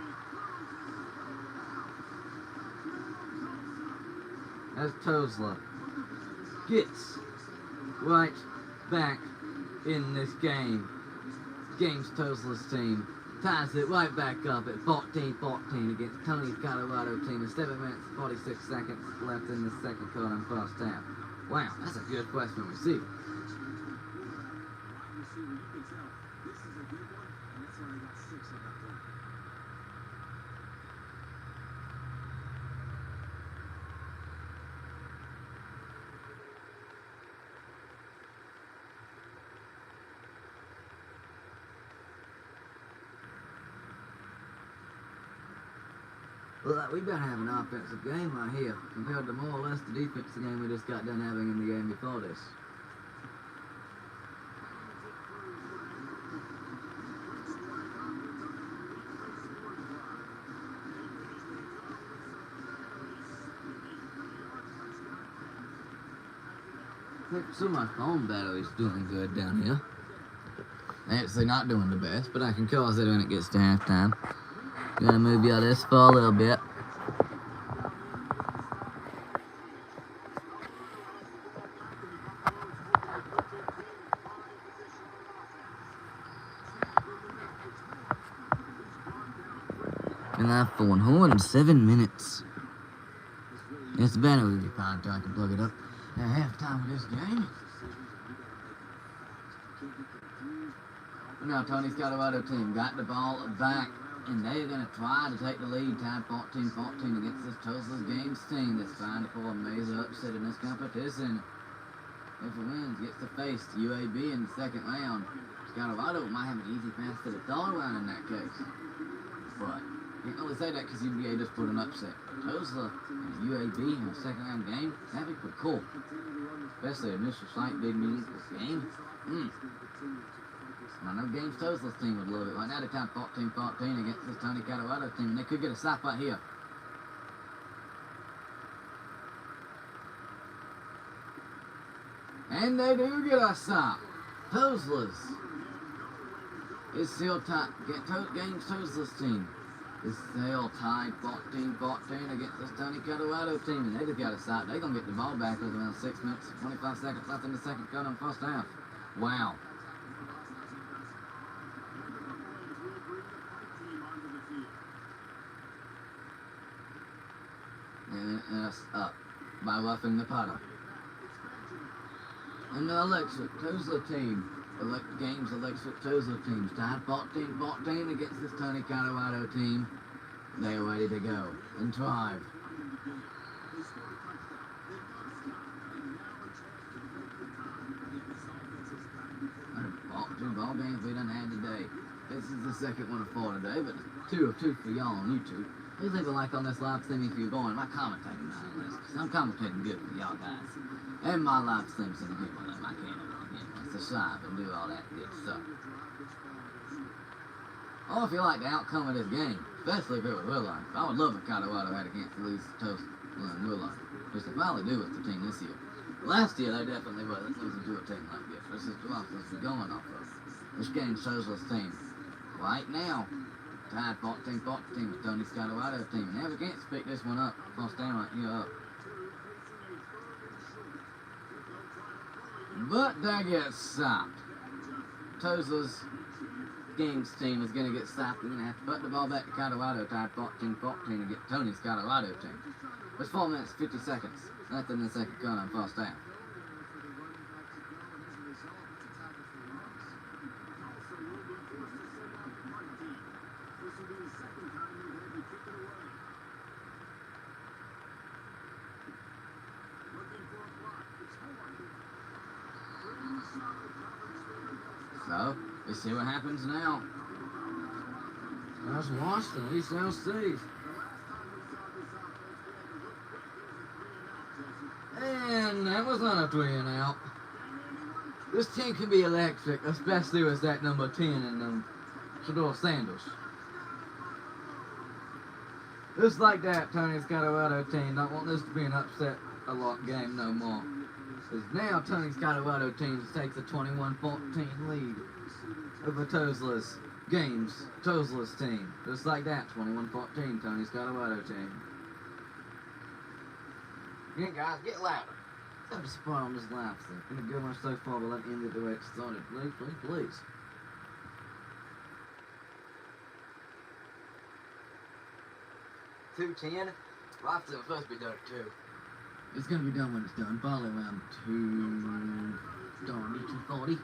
As Tuzla gets right back in this game. Games Tuzla's team ties it right back up at 14-14 against Tony's Colorado team with 7 minutes and 46 seconds left in the second quarter and first half. Wow, that's a good freshman receiver. Well, we better have an offensive game right here, compared to more or less the defensive game we just got done having in the game before this. I think so my phone battery's doing good down here. Actually not doing the best, but I can cause it when it gets to halftime. Gonna move y'all this far a little bit. And that for 107 minutes. It's the banner will be fine until I can plug it up at halftime of this game. Now Tony's Colorado team got the ball back And they're going to try to take the lead, tied 14-14 against this Tulsa's Games team that's trying to pull a major upset in this competition. If it wins, gets to face UAB in the second round. Colorado might have an easy pass to the third round in that case. But you can't really say that because UVA just put an upset. Tulsa and UAB in a second round game, that'd be pretty cool. Especially initial site, big meaningful game. I know Games Tulsa's team would love it. Right now they're tied 14-14 against this Tony Colorado team. They could get a stop right here. And they do get a stop. Tulsa's is still tied. Games Tulsa's team is still tied 14-14 against this Tony Colorado team. And they just got a stop. They're going to get the ball back with around 6 minutes, 25 seconds left in the second quarter and first half. Wow. And it's up by roughing the putter. And the Electric Tulsa team, Games Electric Tulsa team, tied 14-14 against this Tony Colorado team. They are ready to go and drive. Two ball games we done had today. This is the second one of 4 today, but 2 of 2 for y'all on YouTube. Please leave a like on this live stream if you're going. My commentating on this, because I'm commentating good for y'all guys. And my live streams in here on my channel again. Subscribe and do all that good stuff. Oh, if you like the outcome of this game, especially if it was Willard. I would love if Colorado had a chance to lose to Willard. Which they probably do with the team this year. Last year they definitely were losing to a team like this. This is what we're going off of. This game shows us team. Right now, tied 14-14 with Tony's Colorado team. Now we can't pick this one up. First down right here up. But that gets stopped. Tulsa's Games team is going to get stopped. We're going to have to put the ball back to Colorado, tied 14-14 and get Tony's Colorado team. It's 4 minutes, 50 seconds left in the second quarter and first half. So, let's see what happens now. That's Washington, we shall see. And that was not a 3 and out. This team can be electric, especially with that number 10 in them Shedeur Sanders. Just like that, Tony's Colorado team don't want this to be an upset a lot game no more. Because now Tony's Colorado team takes a 21-14 lead over Tulsa's team. Just like that, 21-14, Tony's Colorado team. Again, guys, get louder. Stop the spot on this live stream. Been a good one so far, but let me end it the way it started. Please, please, please. $2.10. Live stream was supposed to be done at 2. It's gonna be done when it's done. Probably around 2:40.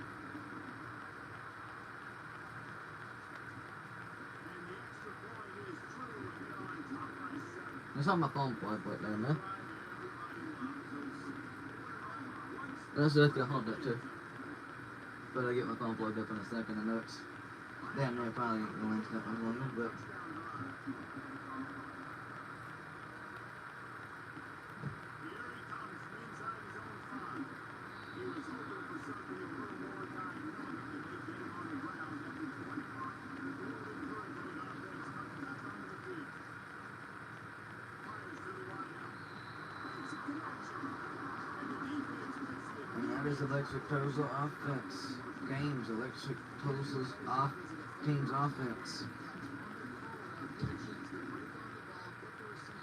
It's on my phone plug right down there. That's just gonna hold that too. But I get my phone plugged up in a second. I know it's damn near probably ain't gonna last that much longer, but Electric Tulsa offense. Games Electric Tulsa's team's offense.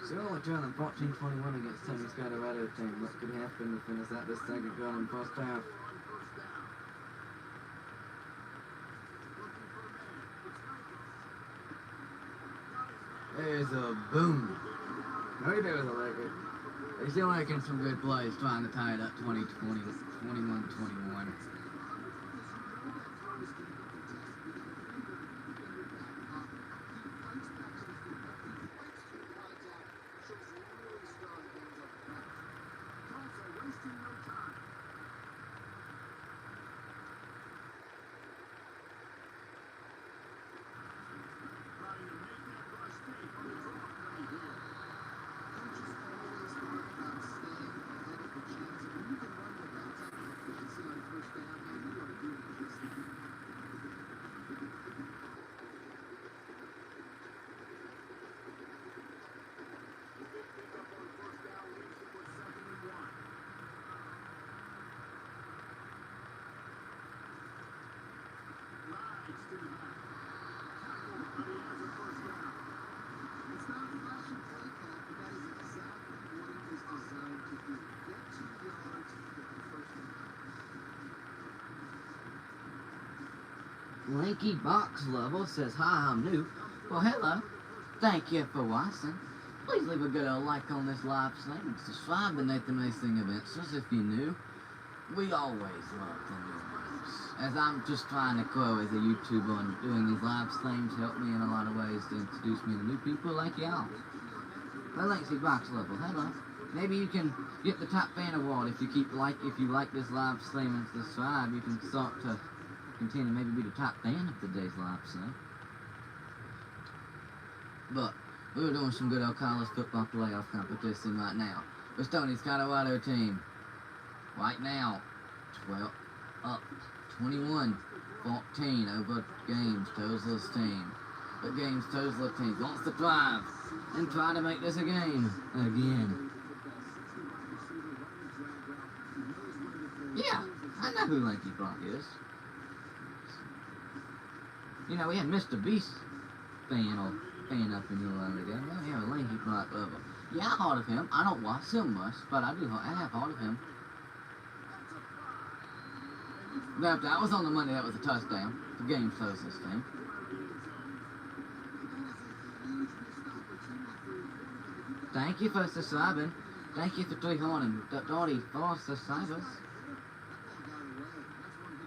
Still only trailing 14-21 against Tony's Colorado team. What could happen to finish out this second goal in the first half? There's a boom. Right there was electric. They're still making some good plays, trying to tie it up 21-21. Lanky Box Level says, hi, I'm new. Well, hello. Thank you for watching. Please leave a good old like on this live stream and subscribe to Nathan Racing Adventures if you're new. We always love the new ones. As I'm just trying to grow as a YouTuber and doing these live streams help me in a lot of ways to introduce me to new people like y'all. Well, Lanky Box Level, hello. Maybe you can get the Top Fan Award if you like this live stream and subscribe. You can start to continue to maybe be the top fan of today's live stream. But we were doing some good old college football playoff competition right now. With Tony's Colorado team. Right now, 21-14 over Games Tozler's team. But Games Tozler's team wants to drive and try to make this a game again. Yeah, I know who Lanky Block is. You know, we had Mr. Beast fan up in here a while ago. Now we have a Lanky Block lover. Yeah, I heard of him. I don't watch him much, but I have heard of him. That was on the Monday. That was a touchdown for Game Tozler's team. Thank you for subscribing. Thank you for 330 for subscribers.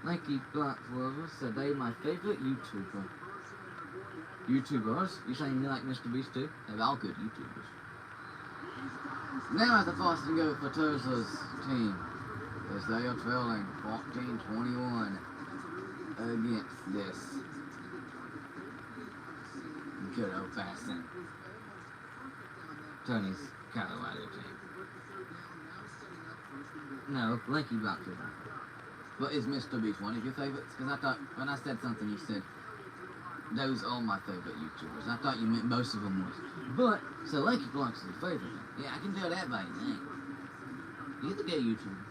Lanky Black Lovers said they my favorite YouTuber. YouTubers? You saying you like Mr. Beast too? They're all good YouTubers. Now at the first to go for Tozler's team, as they are trailing 14-21 against this good old fashioned Tony's Colorado team. No, Lanky Black Lovers. But is Mr. Beast one of your favorites? Because I thought, when I said something, you said, those are my favorite YouTubers. I thought you meant most of them was. But, so Lanky Block's your favorite then. Yeah, I can tell that by your name. He's a gay YouTuber.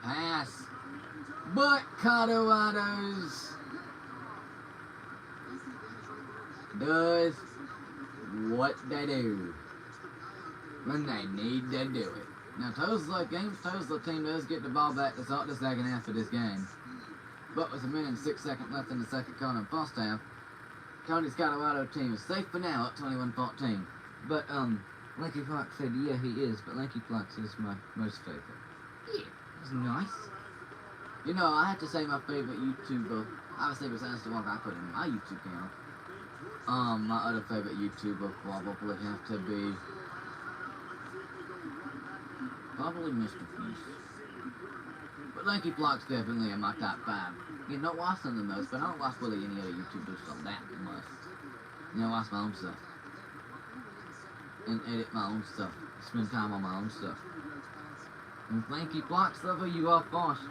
Pass. But Colorado's does what they do when they need to do it. Now, Tozler team does get the ball back to start the second half of this game. But with a minute and 6 seconds left in the second quarter and first half, Tony's Colorado team is safe for now at 21-14. But, Lanky Fox said, yeah, he is, but Lanky Fox is my most favorite. Yeah, that's nice. You know, I have to say my favorite YouTuber, obviously besides the one I put in my YouTube channel, my other favorite YouTuber probably have to be, probably Mr. Beast. But Lanky Block's definitely in my top 5. You don't watch them the most, but I don't watch really any other YouTubers from that much. You know, I watch my own stuff. And edit my own stuff. Spend time on my own stuff. And Lanky Block's lover, you are first.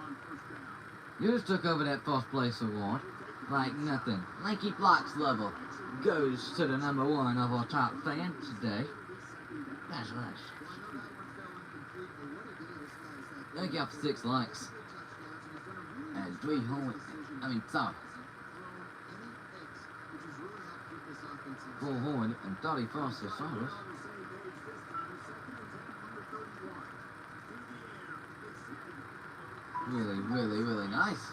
You just took over that first place award like nothing. Lanky Block's level goes to the #1 of our top fan today. That's right. Thank you for 6 likes. And 4 horn and 34 subscribers. Really nice.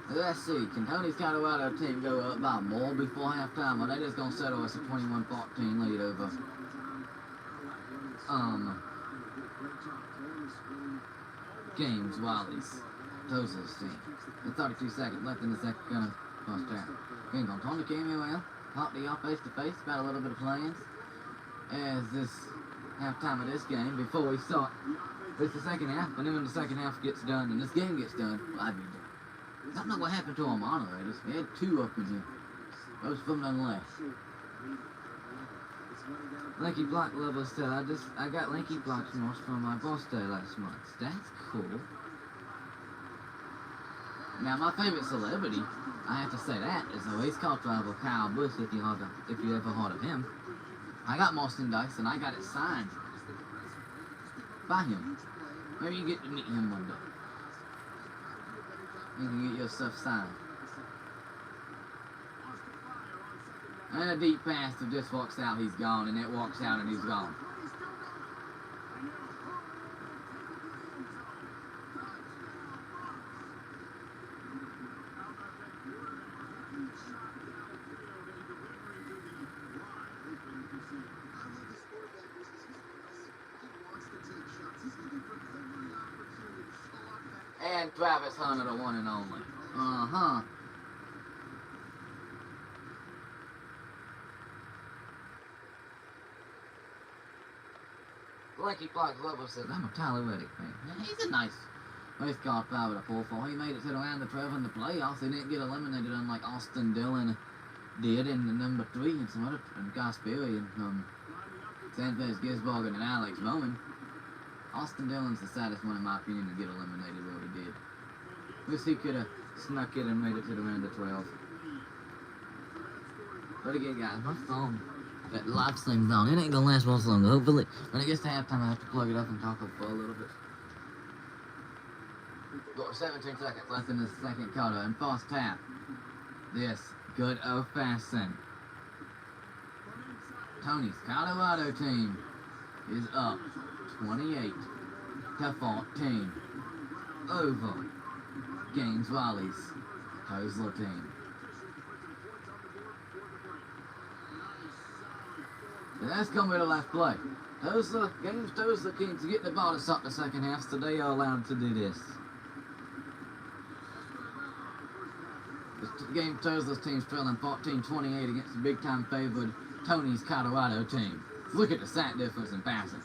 Let's see, can Tony's Colorado team go up by more before halftime, or they just gonna settle us a 21-14 lead over Games Wiley's Tozler's team? With 32 seconds left in the second gunner first half. Game on Tony cameo in. Talk to y'all face to face about a little bit of plans as this halftime of this game before we start. It's the second half, and then when the second half gets done and this game gets done, well, I'd be done. I don't know what happened to our moderators. We had 2 up in here. Most of them done left. Lanky Block Lover said, I got Lanky Block's moss from my birthday last month. That's cool. Now, my favorite celebrity, I have to say that, is the race car driver Kyle Busch, if you ever heard of him. I got merchandise, and I got it signed by him. Maybe you get to meet him one day. You can get your stuff signed. And a deep pass that just walks out, he's gone, and it walks out and he's gone. And Travis Hunter, the one and only. Uh-huh. Lanky Fox Lover says, I'm a Tyler Reddick fan. Yeah, he's a nice golf guy with a 4-4. He made it to the round of 12 in the playoffs. He didn't get eliminated unlike Austin Dillon did in the number 3 and some other, and Guy Sperry and Sanford Gisborg and Alex Bowman. Austin Dillon's the saddest one in my opinion to get eliminated where he did. Wish he could have snuck it and made it to the round of 12. But again, guys, my phone, that live stream's on. It ain't gonna last much longer. Hopefully, when it gets to halftime, I have to plug it up and talk for a little bit. Got 17 seconds left in the second quarter, and fast tap. This good old-fashioned Tony's Colorado team is up 28 to 14 over Gaines Riley's Hosler team. And that's going to be the last play. Gaines Hosler keeps getting the ball to start the second half, so they are allowed to do this. Gaines Hosler's team's trailing 14-28 against the big-time favored Tony's Colorado team. Look at the sack difference in passing.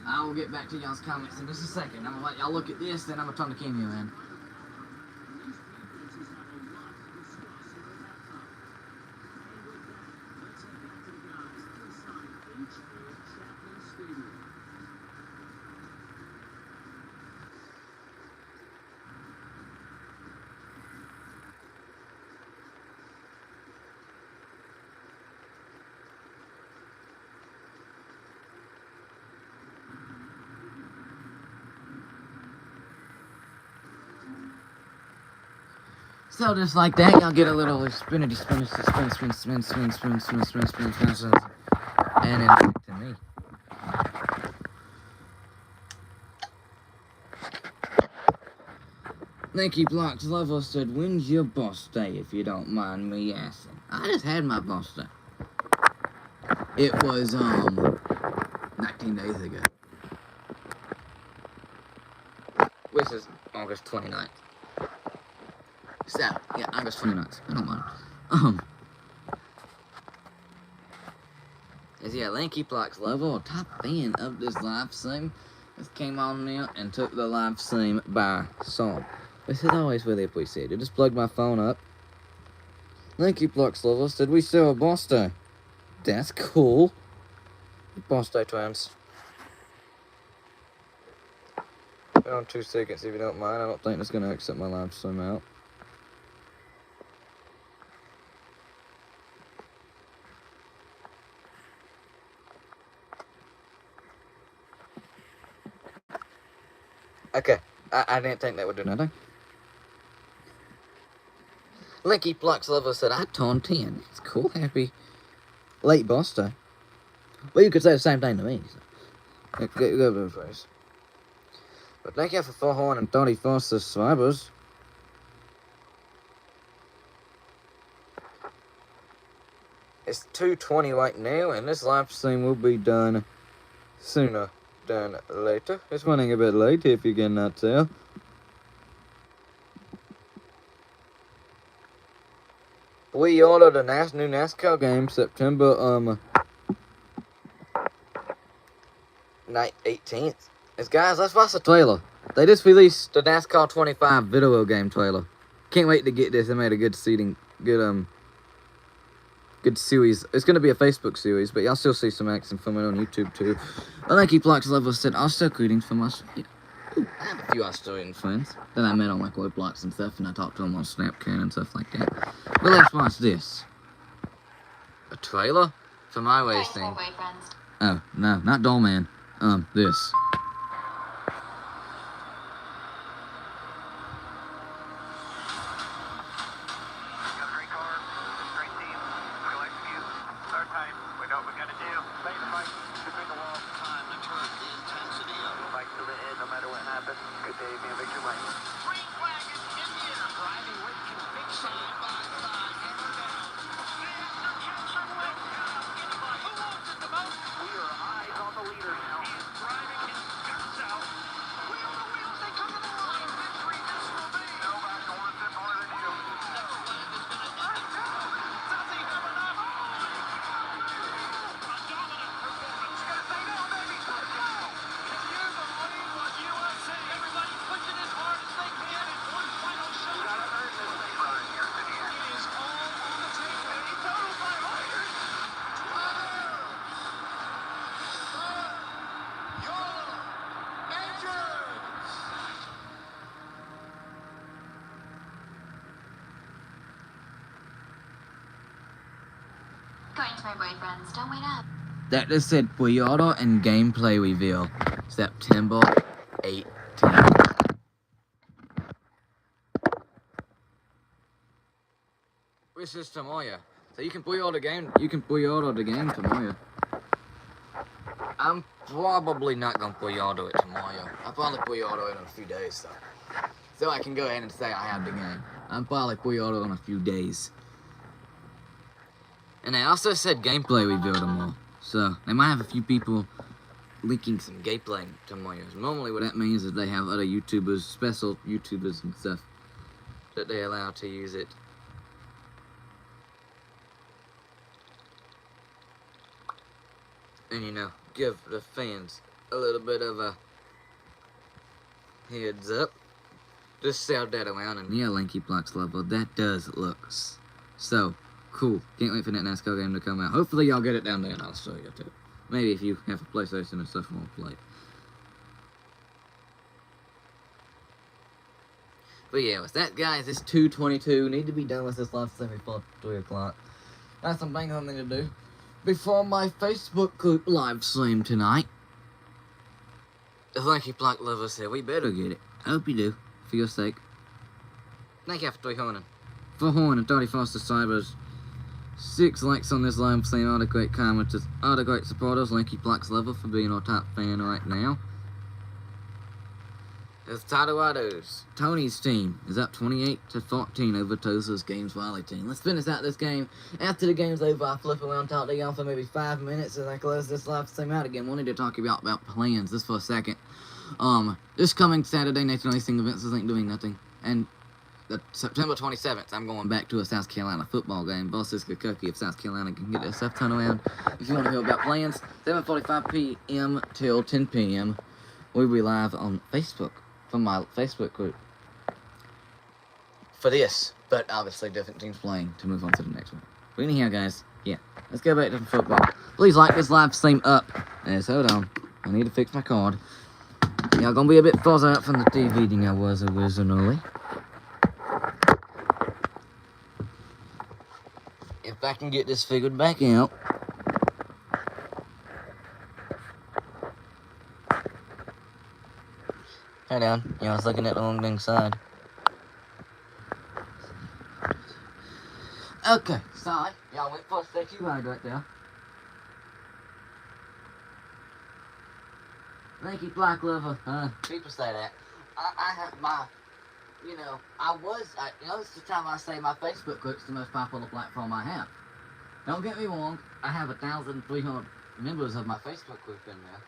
I will get back to y'all's comments in just a second. I'm going to let y'all look at this, then I'm going to turn the camera in. So just like that, y'all get a little spin, and then back to me. Lanky Blocks Lover said, when's your boss day, if you don't mind me asking? I just had my boss day. It was, 19 days ago. Which is August 29th. So, yeah, August 29th. I don't mind. Yeah, Lanky Blocks Lover, top fan of this live stream, just came on now and took the live stream by storm. This is always really appreciated. Just plugged my phone up. Lanky Blocks Lover said, we still a boss day. That's cool. Boss day twins. On 2 seconds if you don't mind. I don't think it's going to accept my live stream out. Okay, I didn't think that would do nothing. Lanky Blocks Lover said, I turned 10. It's cool, happy late boss day. Well, you could say the same thing to me. So. Go both ways. But thank you for 434 subscribers. It's 2:20 right now, and this live stream will be done sooner than later. It's running a bit late, if you cannot tell. We ordered a new NASCAR game September 18th. Guys, let's watch the trailer. They just released the NASCAR 25 video game trailer. Can't wait to get this. They made a good good series. It's gonna be a Facebook series, but y'all still see some action from it on YouTube too. I Lanky Blocks Lover said, I'll still greetings from us. I have a few Australian friends that I met on like Roblox and stuff, and I talked to them on Snapchat and stuff like that. But let's watch this. A trailer for my wasting. Oh, no, not Doll Man. This. Going to my boyfriend's. Don't wait up. That just said pre-order and gameplay reveal. September 18th. This is tomorrow. So you can pre-order the game tomorrow. I'm probably not gonna pre-order it tomorrow. I'll probably pre-order it in a few days though. So I can go ahead and say I have the game. I'm probably pre-order in a few days. And they also said gameplay reveal tomorrow. So they might have a few people leaking some gameplay tomorrow. Normally what that means is they have other YouTubers, special YouTubers and stuff, that they allow to use it. And you know, give the fans a little bit of a heads up. Just shout that around. And yeah, LankyBlox level, that does look so cool. Can't wait for that NASCAR game to come out. Hopefully y'all get it down there and I'll show you too. Maybe if you have a PlayStation and stuff, won't play it. But yeah, with that, guys, it's 2:22. Need to be done with this live stream before 3 o'clock. Got some bang on thing to do before my Facebook group live stream tonight. The LankyBlox lover said we better get it. I hope you do, for your sake. Thank you for 300. 431st subscribers. 6 likes on this live stream. All the great commenters, all the great supporters. LankyBlox lover for being our top fan right now. It's Tatoados. Tony's team is up 28-14 over Tosa's Games Valley team. Let's finish out this game. After the game's over, I'll flip around, talk to y'all for maybe 5 minutes as I close this live stream out again. Wanted to talk about plans just for a second. This coming Saturday, National Racing Events isn't doing nothing. And the September 27th, I'm going back to a South Carolina football game. Bosses Kentucky if South Carolina can get their stuff turned around. If you want to hear about plans, 7:45 p.m. till 10 p.m. We'll be live on Facebook. From my Facebook group for this, but obviously different teams playing to move on to the next one. But anyhow, guys, yeah, let's go back to the football. Please like this live stream up. Yes, hold on, I need to fix my card. Y'all gonna be a bit further out from the TV than I was originally. If I can get this figured back out. Hey down. Yeah, I was looking at the wrong dang side. Okay, sorry. Y'all went for a statue ride right there. LankyBlox lover. People say that. I have my, you know, this is the time I say my Facebook group's the most popular platform I have. Don't get me wrong, I have 1,300 members of my Facebook group in there.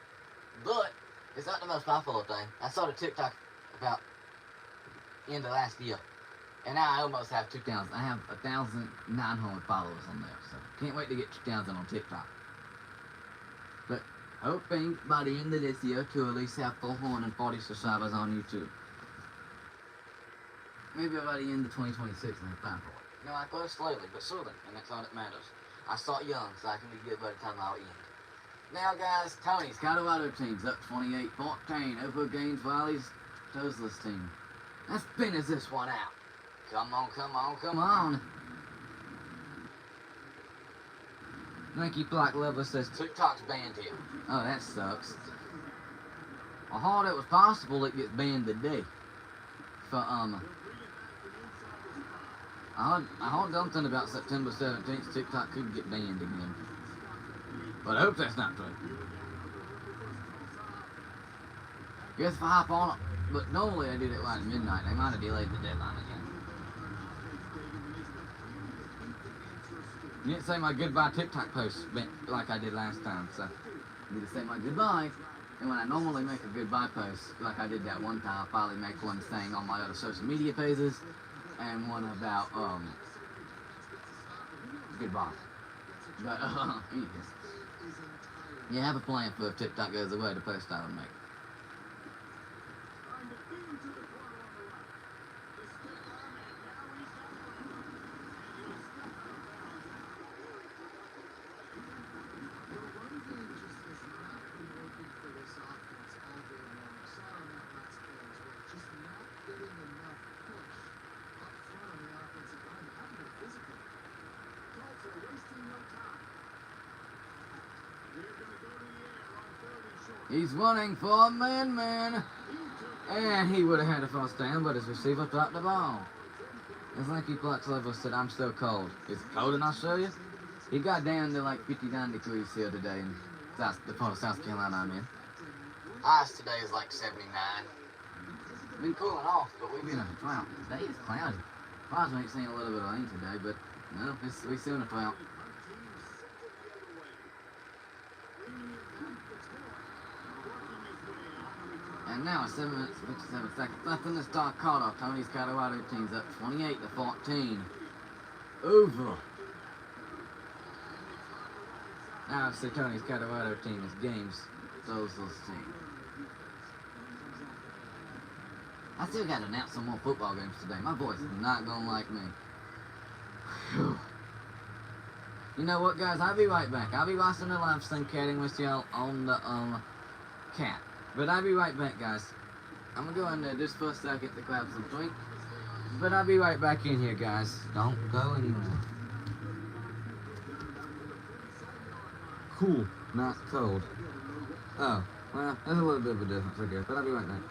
But it's not the most popular thing. I started TikTok about end of last year. And now I almost have 2,000. I have 1,900 followers on there. So can't wait to get 2,000 on TikTok. But hoping by the end of this year to at least have 440 subscribers on YouTube. Maybe by the end of 2026 and have 500. You know, I grow slowly, but surely, and that's all that matters. I start young, so I can be good by the time I'll end. Now, guys, Tony's Colorado team's up 28-14 over Gaines Valley's Tosla's team. Let's finish this one out. Come on, come on, come on. Thank you, Black Lover says TikTok's banned here. Oh, that sucks. I thought it was possible it gets banned today. For I heard something about September 17th. TikTok could get banned again, but I hope that's not true. Guess if I hop on it, but normally I did it right at midnight. They might have delayed the deadline again. You didn't say my goodbye TikTok post like I did last time, so I need to say my goodbye. And when I normally make a goodbye post, like I did that one time, I finally make one saying on my other social media pages, and one about goodbye. But anyways, yeah, I have a plan for if TikTok goes away, the post I would make. He's running for a man, and he would have had a first down, but his receiver dropped the ball. And thank you, Black Lover said, I'm still cold. It's cold in Australia? It got down to like 59 degrees here today in the part of South Carolina I'm in. Highs today is like 79. Been cooling off, but we've been in a drought. Today is cloudy. Probably ain't seen a little bit of rain today, but no, we're still in a drought. And now 7 minutes and 57 seconds left in the start quarter. Tony's Colorado team's up 28-14. Over. Now it's the Tony's Colorado team is Games Sosa's team. I still got to announce some more football games today. My voice is not gonna like me. Whew. You know what, guys? I'll be right back. I'll be watching the live stream, catting with y'all on the cat. But I'll be right back, guys. I'm gonna go in there just for a second to grab some drink. But I'll be right back in here, guys. Don't go anywhere. Cool, not cold. Oh, well, there's a little bit of a difference, I guess. But I'll be right back.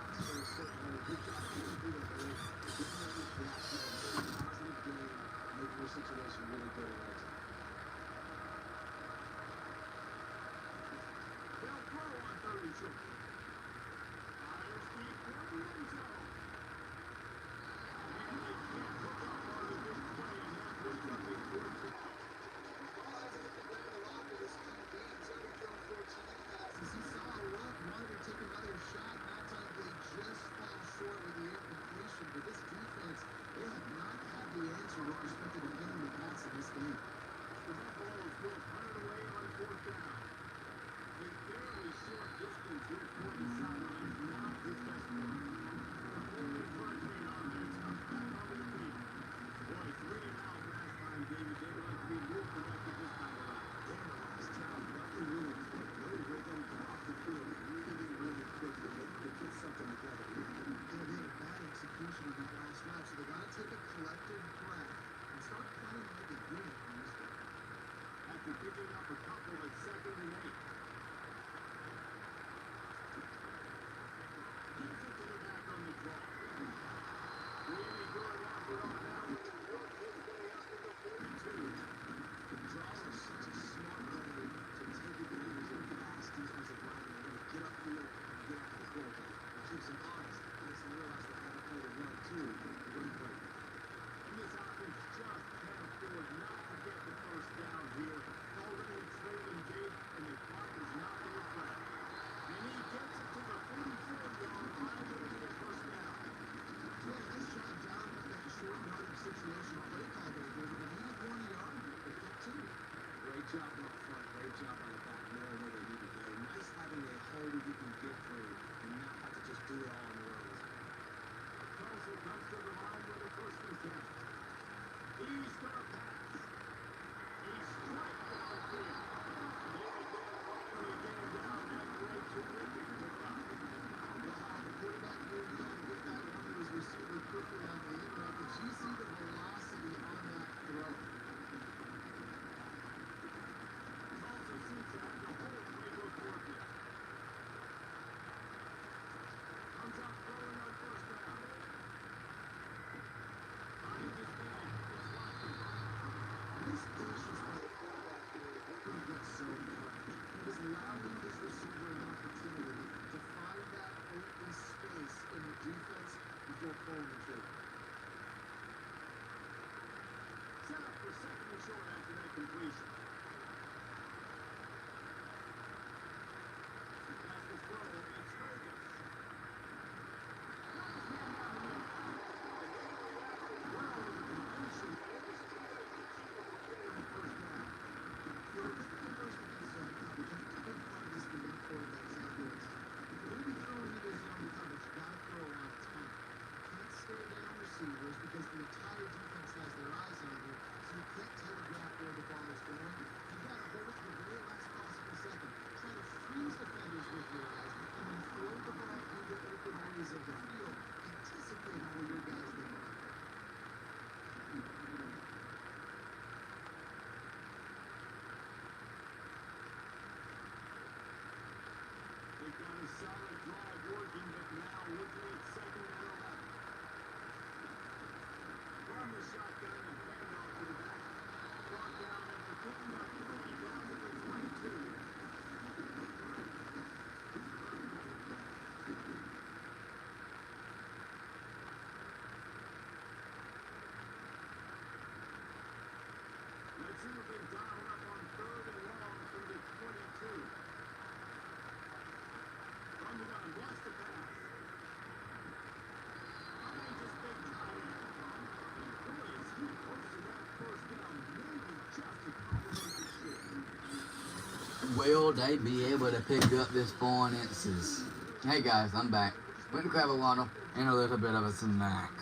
Will they be able to pick up this 4 inches? Hey guys, I'm back. Went to grab a water and a little bit of a snack.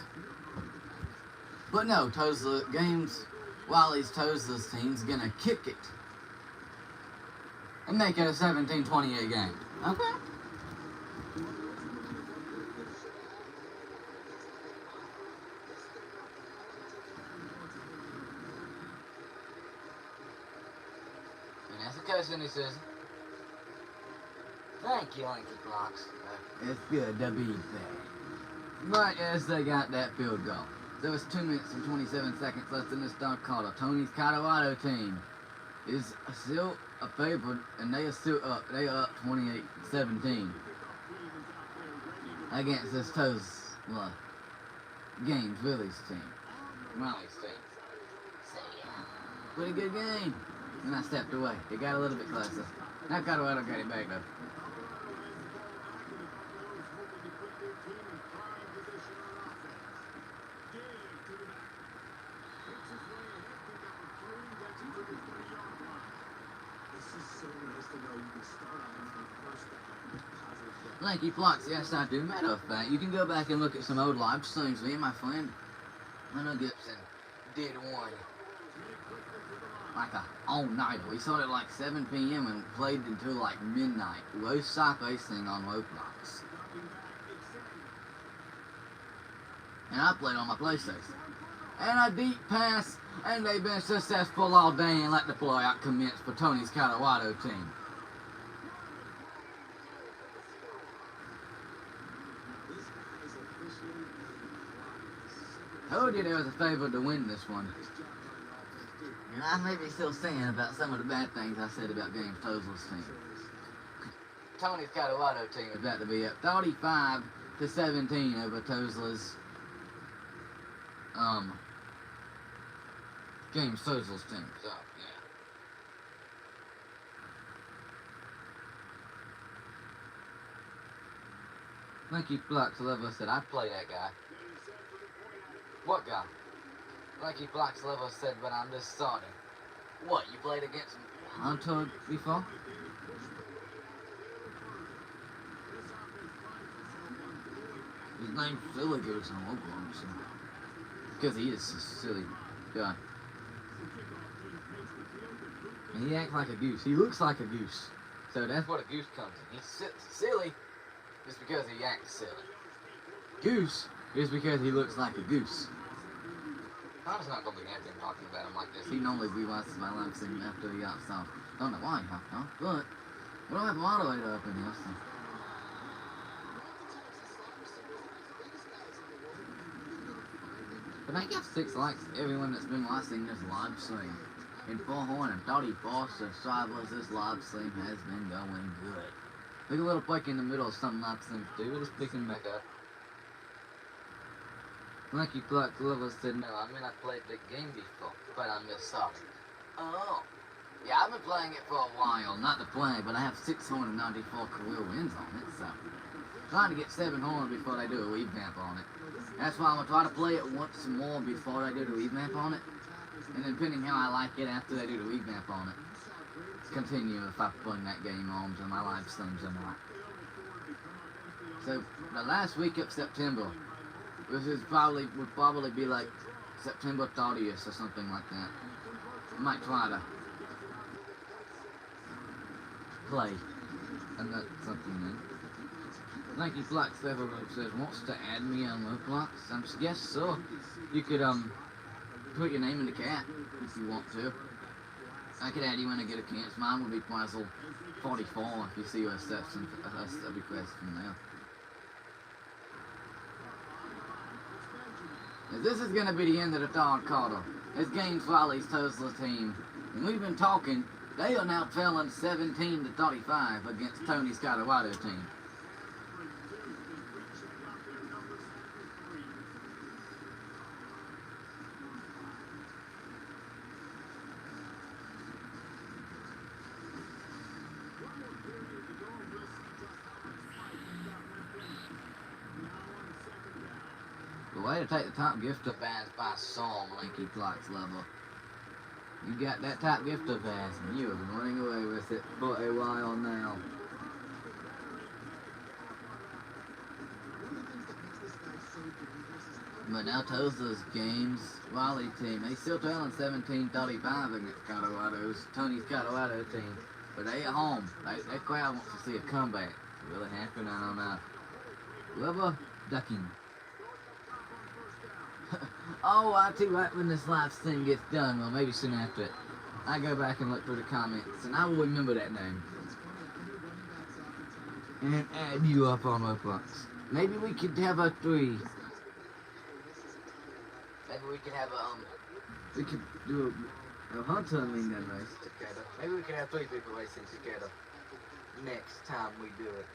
But no, Tulsa Games, Wiley's Tulsa's team's gonna kick it and make it a 17-28 game. Okay? And as a cousin, he says, thank you, Linky Blocks. It's good to be there. But yes, they got that field goal. There was 2 minutes and 27 seconds left in this third quarter. Tony's Colorado team is still a favorite, and they are still up. They are up 28-17 against this Tulsa Games Willie's team. Riley's team. So yeah, pretty good game. And I stepped away. It got a little bit closer. Now Colorado got it back though. Lanky Flocks, yes I do. Matter of fact, you can go back and look at some old live streams. Me and my friend Leonard Gibson did one like a all-nighter. We started like 7 p.m. and played until like midnight. Road stock racing on Roblox. And I played on my PlayStation. And a deep pass, and they've been successful all day and let the blowout commence for Tony's Colorado team. Told you there was a favorite to win this one. And I may be still saying about some of the bad things I said about Games Tulsa's team. Tony's Colorado team is about to be up 35-17 over Tulsa's Games Tulsa's team. So yeah. Lanky Flux Level said I'd play that guy. What guy? Lanky Flux Level said, but I'm just starting. What, you played against Hunter before? His name's Silly Goose in Oklahoma, so. Because he is a silly guy. And he acts like a goose. He looks like a goose. So that's what a goose comes in. He's silly just because he acts silly. Goose is because he looks like a goose. I'm just not going to be happy talking about him like this. He normally rewatches my live stream after he got off. Don't know why he hopped off, but we don't have a moderator up in here, so. But I got 6 likes to everyone that's been watching this live stream. In Bullhorn and 34 subscribers, this live stream has been going good. Took a little break in the middle of some live streams too. We're just picking back up. Lucky Clark Glover said, no, I mean I played the game before, but I missed Sonic. Oh. Yeah, I've been playing it for a while, not to play, but I have 694 career wins on it, so trying to get 700 before they do a revamp on it. That's why I'm gonna try to play it once more before they do the revamp on it, and then depending how I like it after they do the revamp on it, continue if I bring that game on to my live streams or not. So the last week of September, which would probably be like September 30th or something like that. I might try to play and that's something then. Thank you, Black Feather says wants to add me on Roblox. Yes, so you could put your name in the cat if you want to. I could add you when I get a chance. Mine would be Puzzle 44 if you see a request from there. This is going to be the end of the third quarter. This game's Riley's Tesla team. And we've been talking, they are now trailing 17 to 35 against Tony's Colorado team. The way to take the top gift of bass by Saul, Lanky Clock's level. You got that top gift of bass and you have been running away with it for a while now. But now Toza's games, Raleigh team, they still trailing 17-35 against Tony's Colorado team. But they at home. That crowd wants to see a comeback. It's really happening, I don't know. Whoever ducking. Oh, I'll tell you right when this live stream gets done, well maybe soon after it, I go back and look through the comments and I will remember that name. And add you up on Roblox. Maybe we could have a 3. Maybe we could have we could do a hunter and gun race together. Maybe we could have 3 people racing together next time we do it.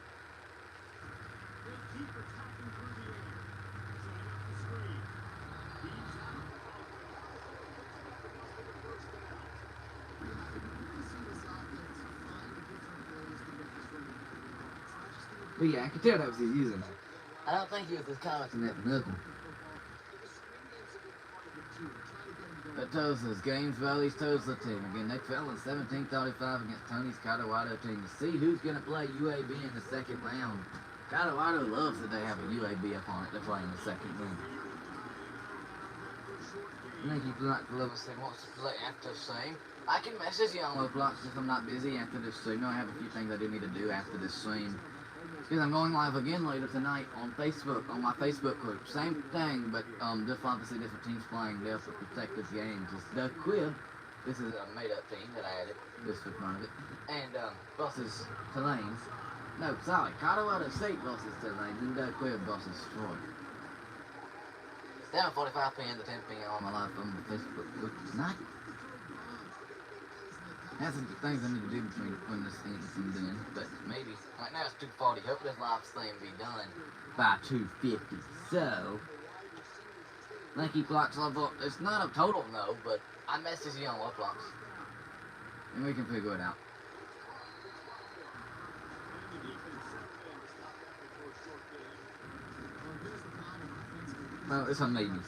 But yeah, I could tell that was his username. I don't think he was just commenting at the nothing. But Toza's games, Valley's Toza team. Again, they fell in 17-35 against Tony's Colorado team. To see who's going to play UAB in the second round. Colorado loves that they have a UAB opponent to play in the second round. Nikki Black Lover said wants to play after stream. I can message you on Roblox if I'm not busy after this stream. I have a few things I do need to do after this stream. Because I'm going live again later tonight on Facebook, on my Facebook group. Same thing, but obviously different teams playing there for protective games. It's the Quib. This is a made-up team that I added, just for fun of it. And versus Tulane. No, sorry, Colorado State versus Tulane, and the Quib versus Troy. It's down 45 p.m. to 10 p.m. on my live on the Facebook group tonight. That's some things I need to do between when this ends and then, but maybe. Right now it's 2:40. Hope this live stream be done by 2:50. So, Lanky Blocks level. It's not a total no, but I message you on Roblox, and we can figure it out. Well, it's a maybe.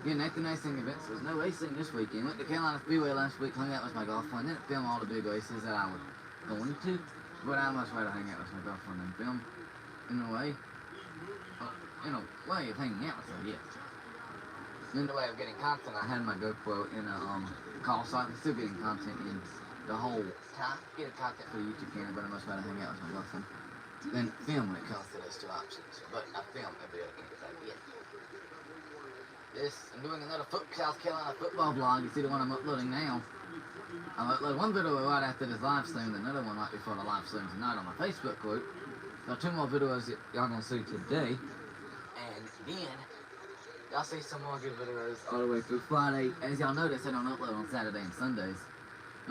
Again, that's the nice thing about it. There's no racing this weekend. Went to Carolina Speedway last week, hung out with my girlfriend. Didn't film all the big races that I was going to, but I'd much rather hang out with my girlfriend than film. In a way. Of hanging out with her, yes. In the way of getting content, I had my GoPro in a call, so I'm still getting content in the whole time. Getting content for the YouTube channel, but I'd much rather hang out with my girlfriend than film when it comes to those 2 options. But I film every other game, yeah. I'm doing another South Carolina football vlog. You see the one I'm uploading now. I'll upload one video right after this live stream, and another one right before the live stream tonight on my Facebook group. So 2 more videos that y'all gonna see today. And then, y'all see some more good videos all the way through Friday. As y'all notice, I don't upload on Saturday and Sundays.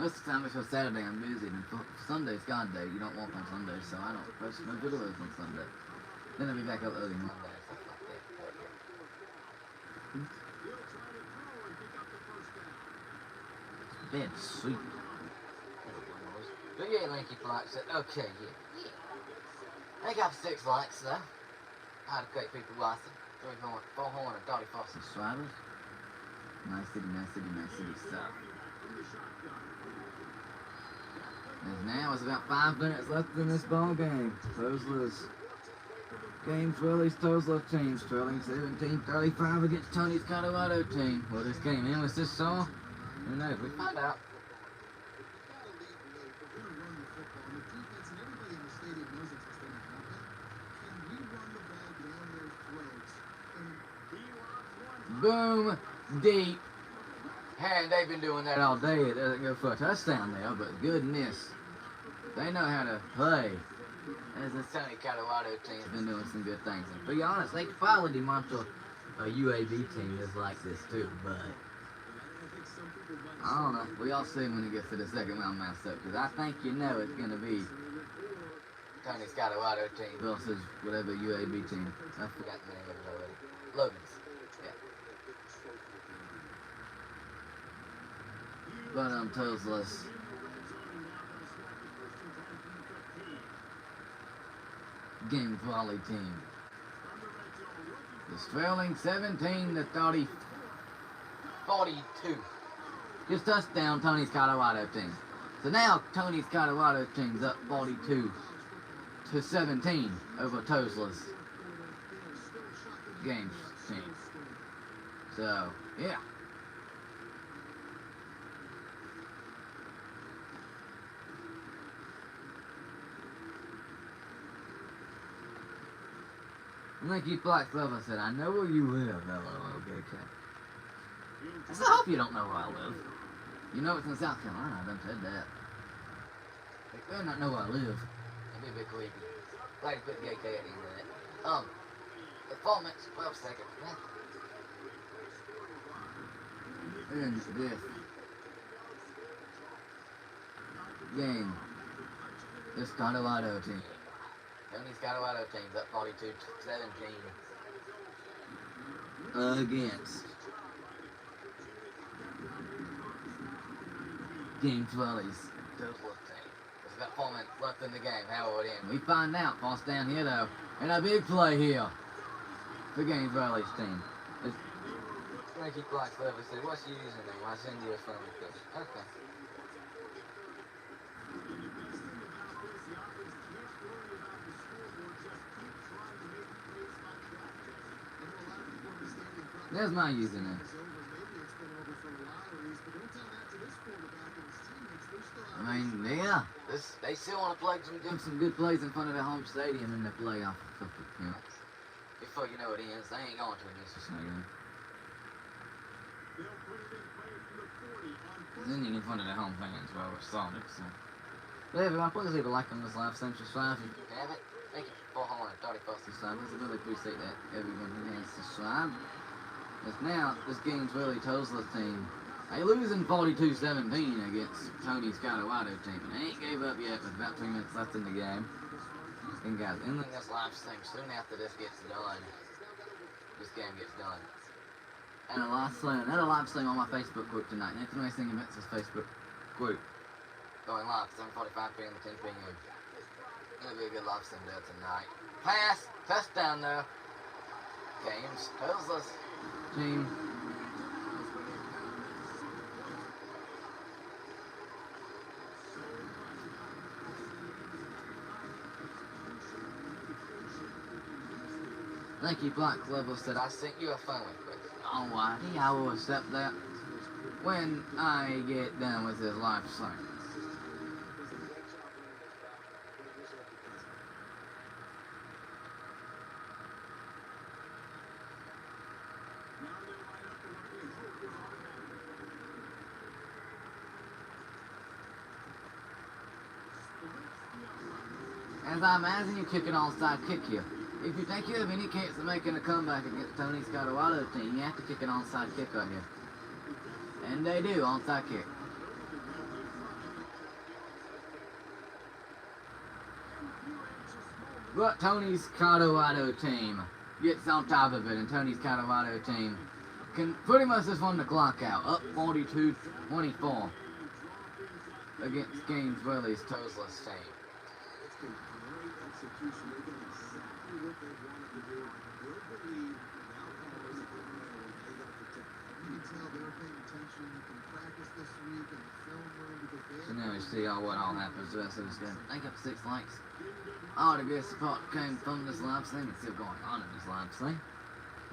Most of the time, if it's Saturday, I'm busy, and Sunday's God Day. You don't walk on Sunday, so I don't post no videos on Sunday. Then I'll be back uploading Monday and stuff like that. Bed sweet. But yeah, Linky Flight said, okay, yeah. They got 6 likes, though. How to great people watching. 3 horn, 4 horn, and 34 subscribers. Nice city stuff. And now it's about 5 minutes left in this ball game. Tozla's game Twilly's Tozla teams trailing 17-35 against Tony's Colorado team. Will this game end with this song? Who knows? We find out. Boom, deep. And they've been doing that all day. It doesn't go for a touchdown there, but goodness, they know how to play. As the Tony Colorado team's been doing some good things. And to be honest, they could probably demonitor a UAB team just like this too, but I don't know. We all see when it gets to the second round matchup, because I think you know it's going to be Tony's Colorado team versus whatever UAB team. I forgot the name of it already. Logan's. But Tozla's game volley team is trailing 17-42. Just touchdown, Tony's Colorado team. So now Tony's Colorado team's up 42-17 over Tozla's game team. So yeah. Linky Black Lover said, I know where you live, LOLGK. I said, I hope you don't know where I live. You know it's in South Carolina, I done said that. They better not know where I live. That'd be a bit creepy. Glad you put the AK at the end of that. The 4 minutes, 12 seconds. And this game, this Colorado team. Tony's Colorado team's up 42-17 against Game Twilly's Tozla team. There's about 4 minutes left in the game. How will it end? We find out. False down here though, and a big play here for Game Twilly's team. Ricky Black Clever said, "What's your username? I'll send you a phone request." Okay. There's my username. I mean, yeah. They still want to play some good plays in front of their home stadium in the playoff. Yeah. Before you know it ends, they ain't going to in this stadium. Then in front of their home fans, well, we're Sonic, so. But everyone, please leave a like on this live stream, subscribe if you have it. Thank you for 431st subscribers. I really appreciate that, everyone who has subscribed. As now, this game's really Tozla's team. They losing 42-17 against Tony's Colorado team. And they ain't gave up yet with about 3 minutes left in the game. And guys, ending this live stream soon after this gets done. This game gets done. And another live stream on my Facebook group tonight. Nathan Racing Events' Facebook group. Going live 7:45 p.m. to 10 p.m. Gonna be a good live stream there tonight. Pass! Touchdown there. Games. Tozla's team. Linky Black Level said, I sent you a phone request. Alrighty, I will accept that when I get done with this live stream. As I imagine you kick an onside kick here. If you think you have any chance of making a comeback against Tony's Colorado team, you have to kick an onside kick right here. And they do, onside kick. But Tony's Colorado team gets on top of it, and Tony's Colorado team can pretty much just run the clock out, up 42-24 against Gainesville's Toseless team. So now we see what all happens the rest of this game. Thank you for 6 likes. All the good support came from this live stream and still going on in this live stream.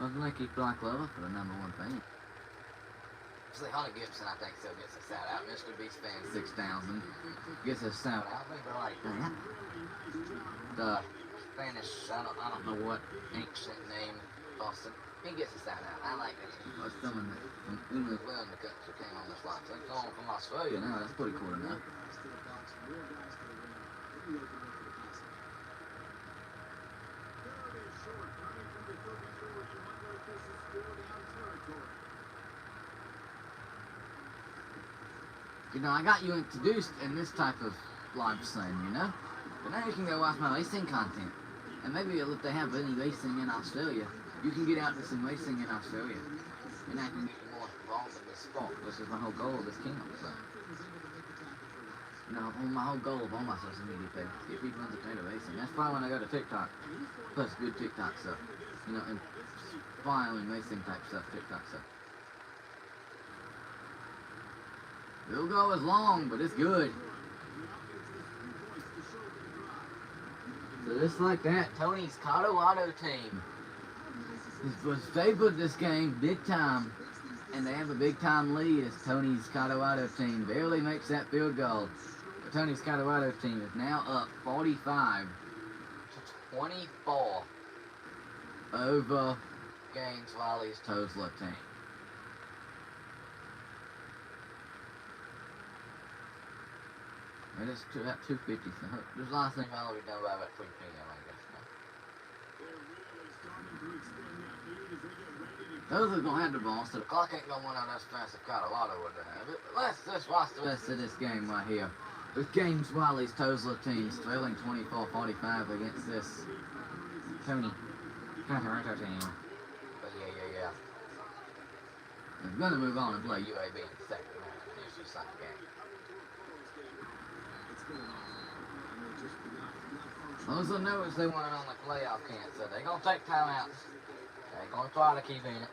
Well, thank you, Black Lover, for the #1 fan. Actually, Hunter Gibson, I think, still gets a shout out. Mr. Beast Fan 6000 gets a shout out. Maybe like that. The Spanish, I don't know what ancient name, Boston. He gets a shout out. I like it. Well, someone from England, well, in the country came on this live stream. Someone from Australia now. That's pretty cool to know. You know, I got you introduced in this type of live stream, you know? But now you can go watch my racing content. And maybe if they have any racing in Australia, you can get out to some racing in Australia. And I can get you more involved in this sport, which is my whole goal of this channel, so. You know, my whole goal of all my social media pages, get people entertained racing. That's why when I go to TikTok, plus good TikTok stuff. You know, and filing racing type stuff, TikTok stuff. It'll go as long, but it's good. So just like that, Tony's Colorado team was favored this game big time, and they have a big time lead as Tony's Colorado team barely makes that field goal. But Tony's Colorado team is now up 45-24 over Gainesville's Tosla team. And it's about 2:50, so this last thing I'll be done by about 3 p.m. I guess. Those are gonna have the ball, so the clock ain't gonna run out as fast as Colorado would have it. But let's just watch the rest of this game right here. With Gainesville's Tosla team trailing 24-45 against this Tony Colorado team. But yeah. I'm gonna move on and play UAB in the second match. Here's your second game. Those will notice they weren't on the playoff camp, so they're going to take timeouts. They're going to try to keep in it.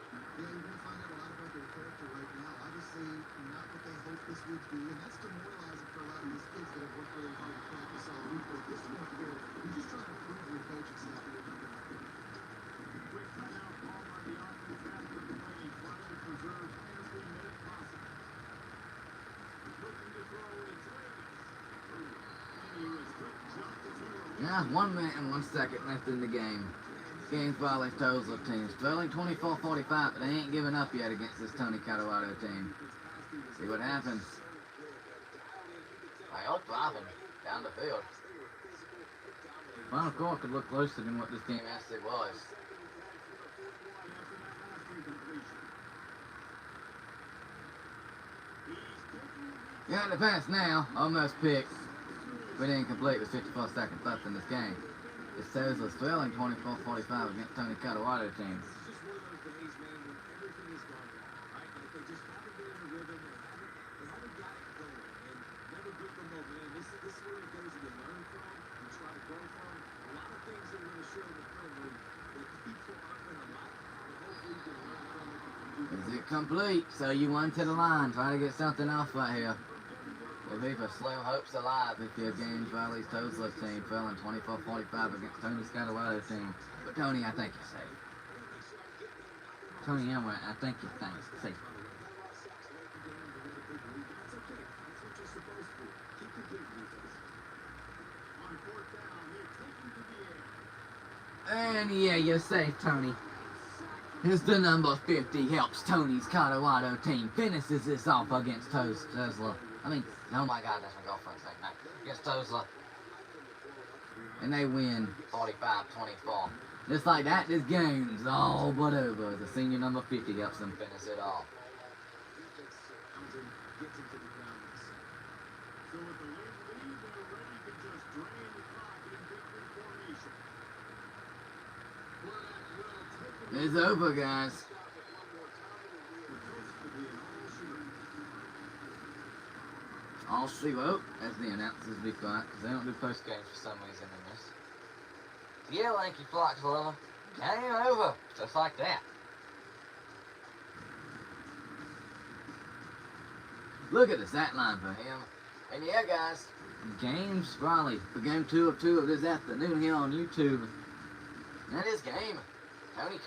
Now, 1 minute and 1 second left in the game. Gainesville's Tosla team trailing 24-45, but they ain't giving up yet against this Tony Colorado team. See what happens. They are driving down the field. Final score could look closer than what this game actually was. Yeah, the pass now, almost picked. But incomplete with 54 seconds left in this game. It says it's trailing 24-45 against Tony Colorado team. Is it complete? So you went to the line. Try to get something off right here. We'll leave our slow hopes alive if your Gainesville's Tosla team fell in 24-45 against Tony's Colorado team. But Tony, I think you're safe. Tony Elmer, I think you're safe. And yeah, you're safe, Tony. As the number 50 helps Tony's Colorado team finishes this off against Tosla. Oh my God, that's my girlfriend's name now. Against Tosla. And they win 45-24. Just like that, this game's all but over. The senior number 50 helps them finish it off. It's over, guys. I'll see. Oh, as the announcers be quiet, because they don't do post games for some reason in this. Yeah, Lanky Flocks lover. Game over. Just like that. Look at the stat line for him. And yeah, guys, Games Riley for game 2 of 2 of this afternoon here on YouTube. That is game. Tony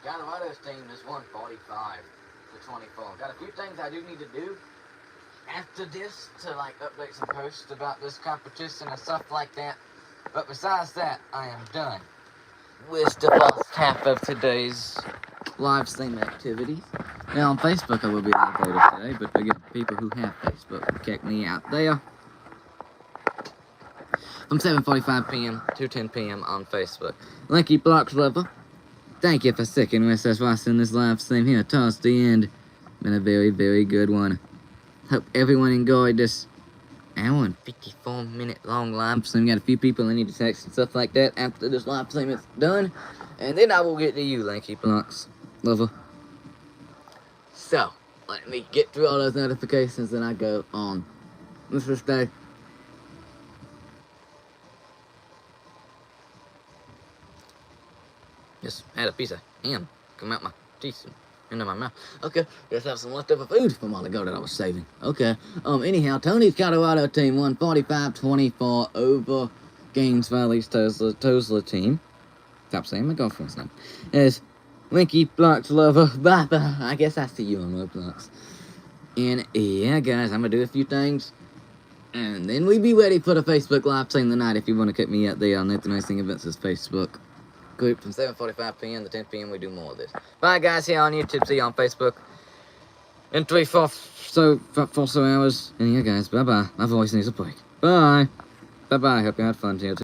Colorado's team is 145-24. Got a few things I do need to do after this to like update some posts about this competition and stuff like that. But besides that, I am done with the first half of today's live stream activities. Now on Facebook I will be live later today, but again, people who have Facebook, check me out there. From 7:45 p.m. to 10 p.m. on Facebook. Lanky Blocks Lover, thank you for sticking with us watching this live stream here towards the end. Been a very, very good one. Hope everyone enjoyed this hour and 54-minute long live stream. Got a few people I need to text and stuff like that after this live stream is done. And then I will get to you, Lanky Blocks Lover. So, let me get through all those notifications and I go on. Let's just stay. Just had a piece of ham come out my teeth and into my mouth. Okay, just have some leftover food from a while ago that I was saving. Okay. Anyhow, Tony's Colorado team won 45-24 over Gaines Valley's Tosla team. Stop saying my girlfriend's name. As Lanky Blocks Lover. Bye bye. I guess I see you on Roblox. And yeah, guys, I'm gonna do a few things. And then we be ready for the Facebook live stream tonight if you want to keep me out there on Nathan Racing Events' Facebook group. From 7:45 p.m. to 10 p.m. we do more of this. Bye, guys, here on YouTube. See you on Facebook in 4 so hours. And yeah, guys, bye-bye. My voice needs a break. Bye. Bye-bye. Hope you had fun here.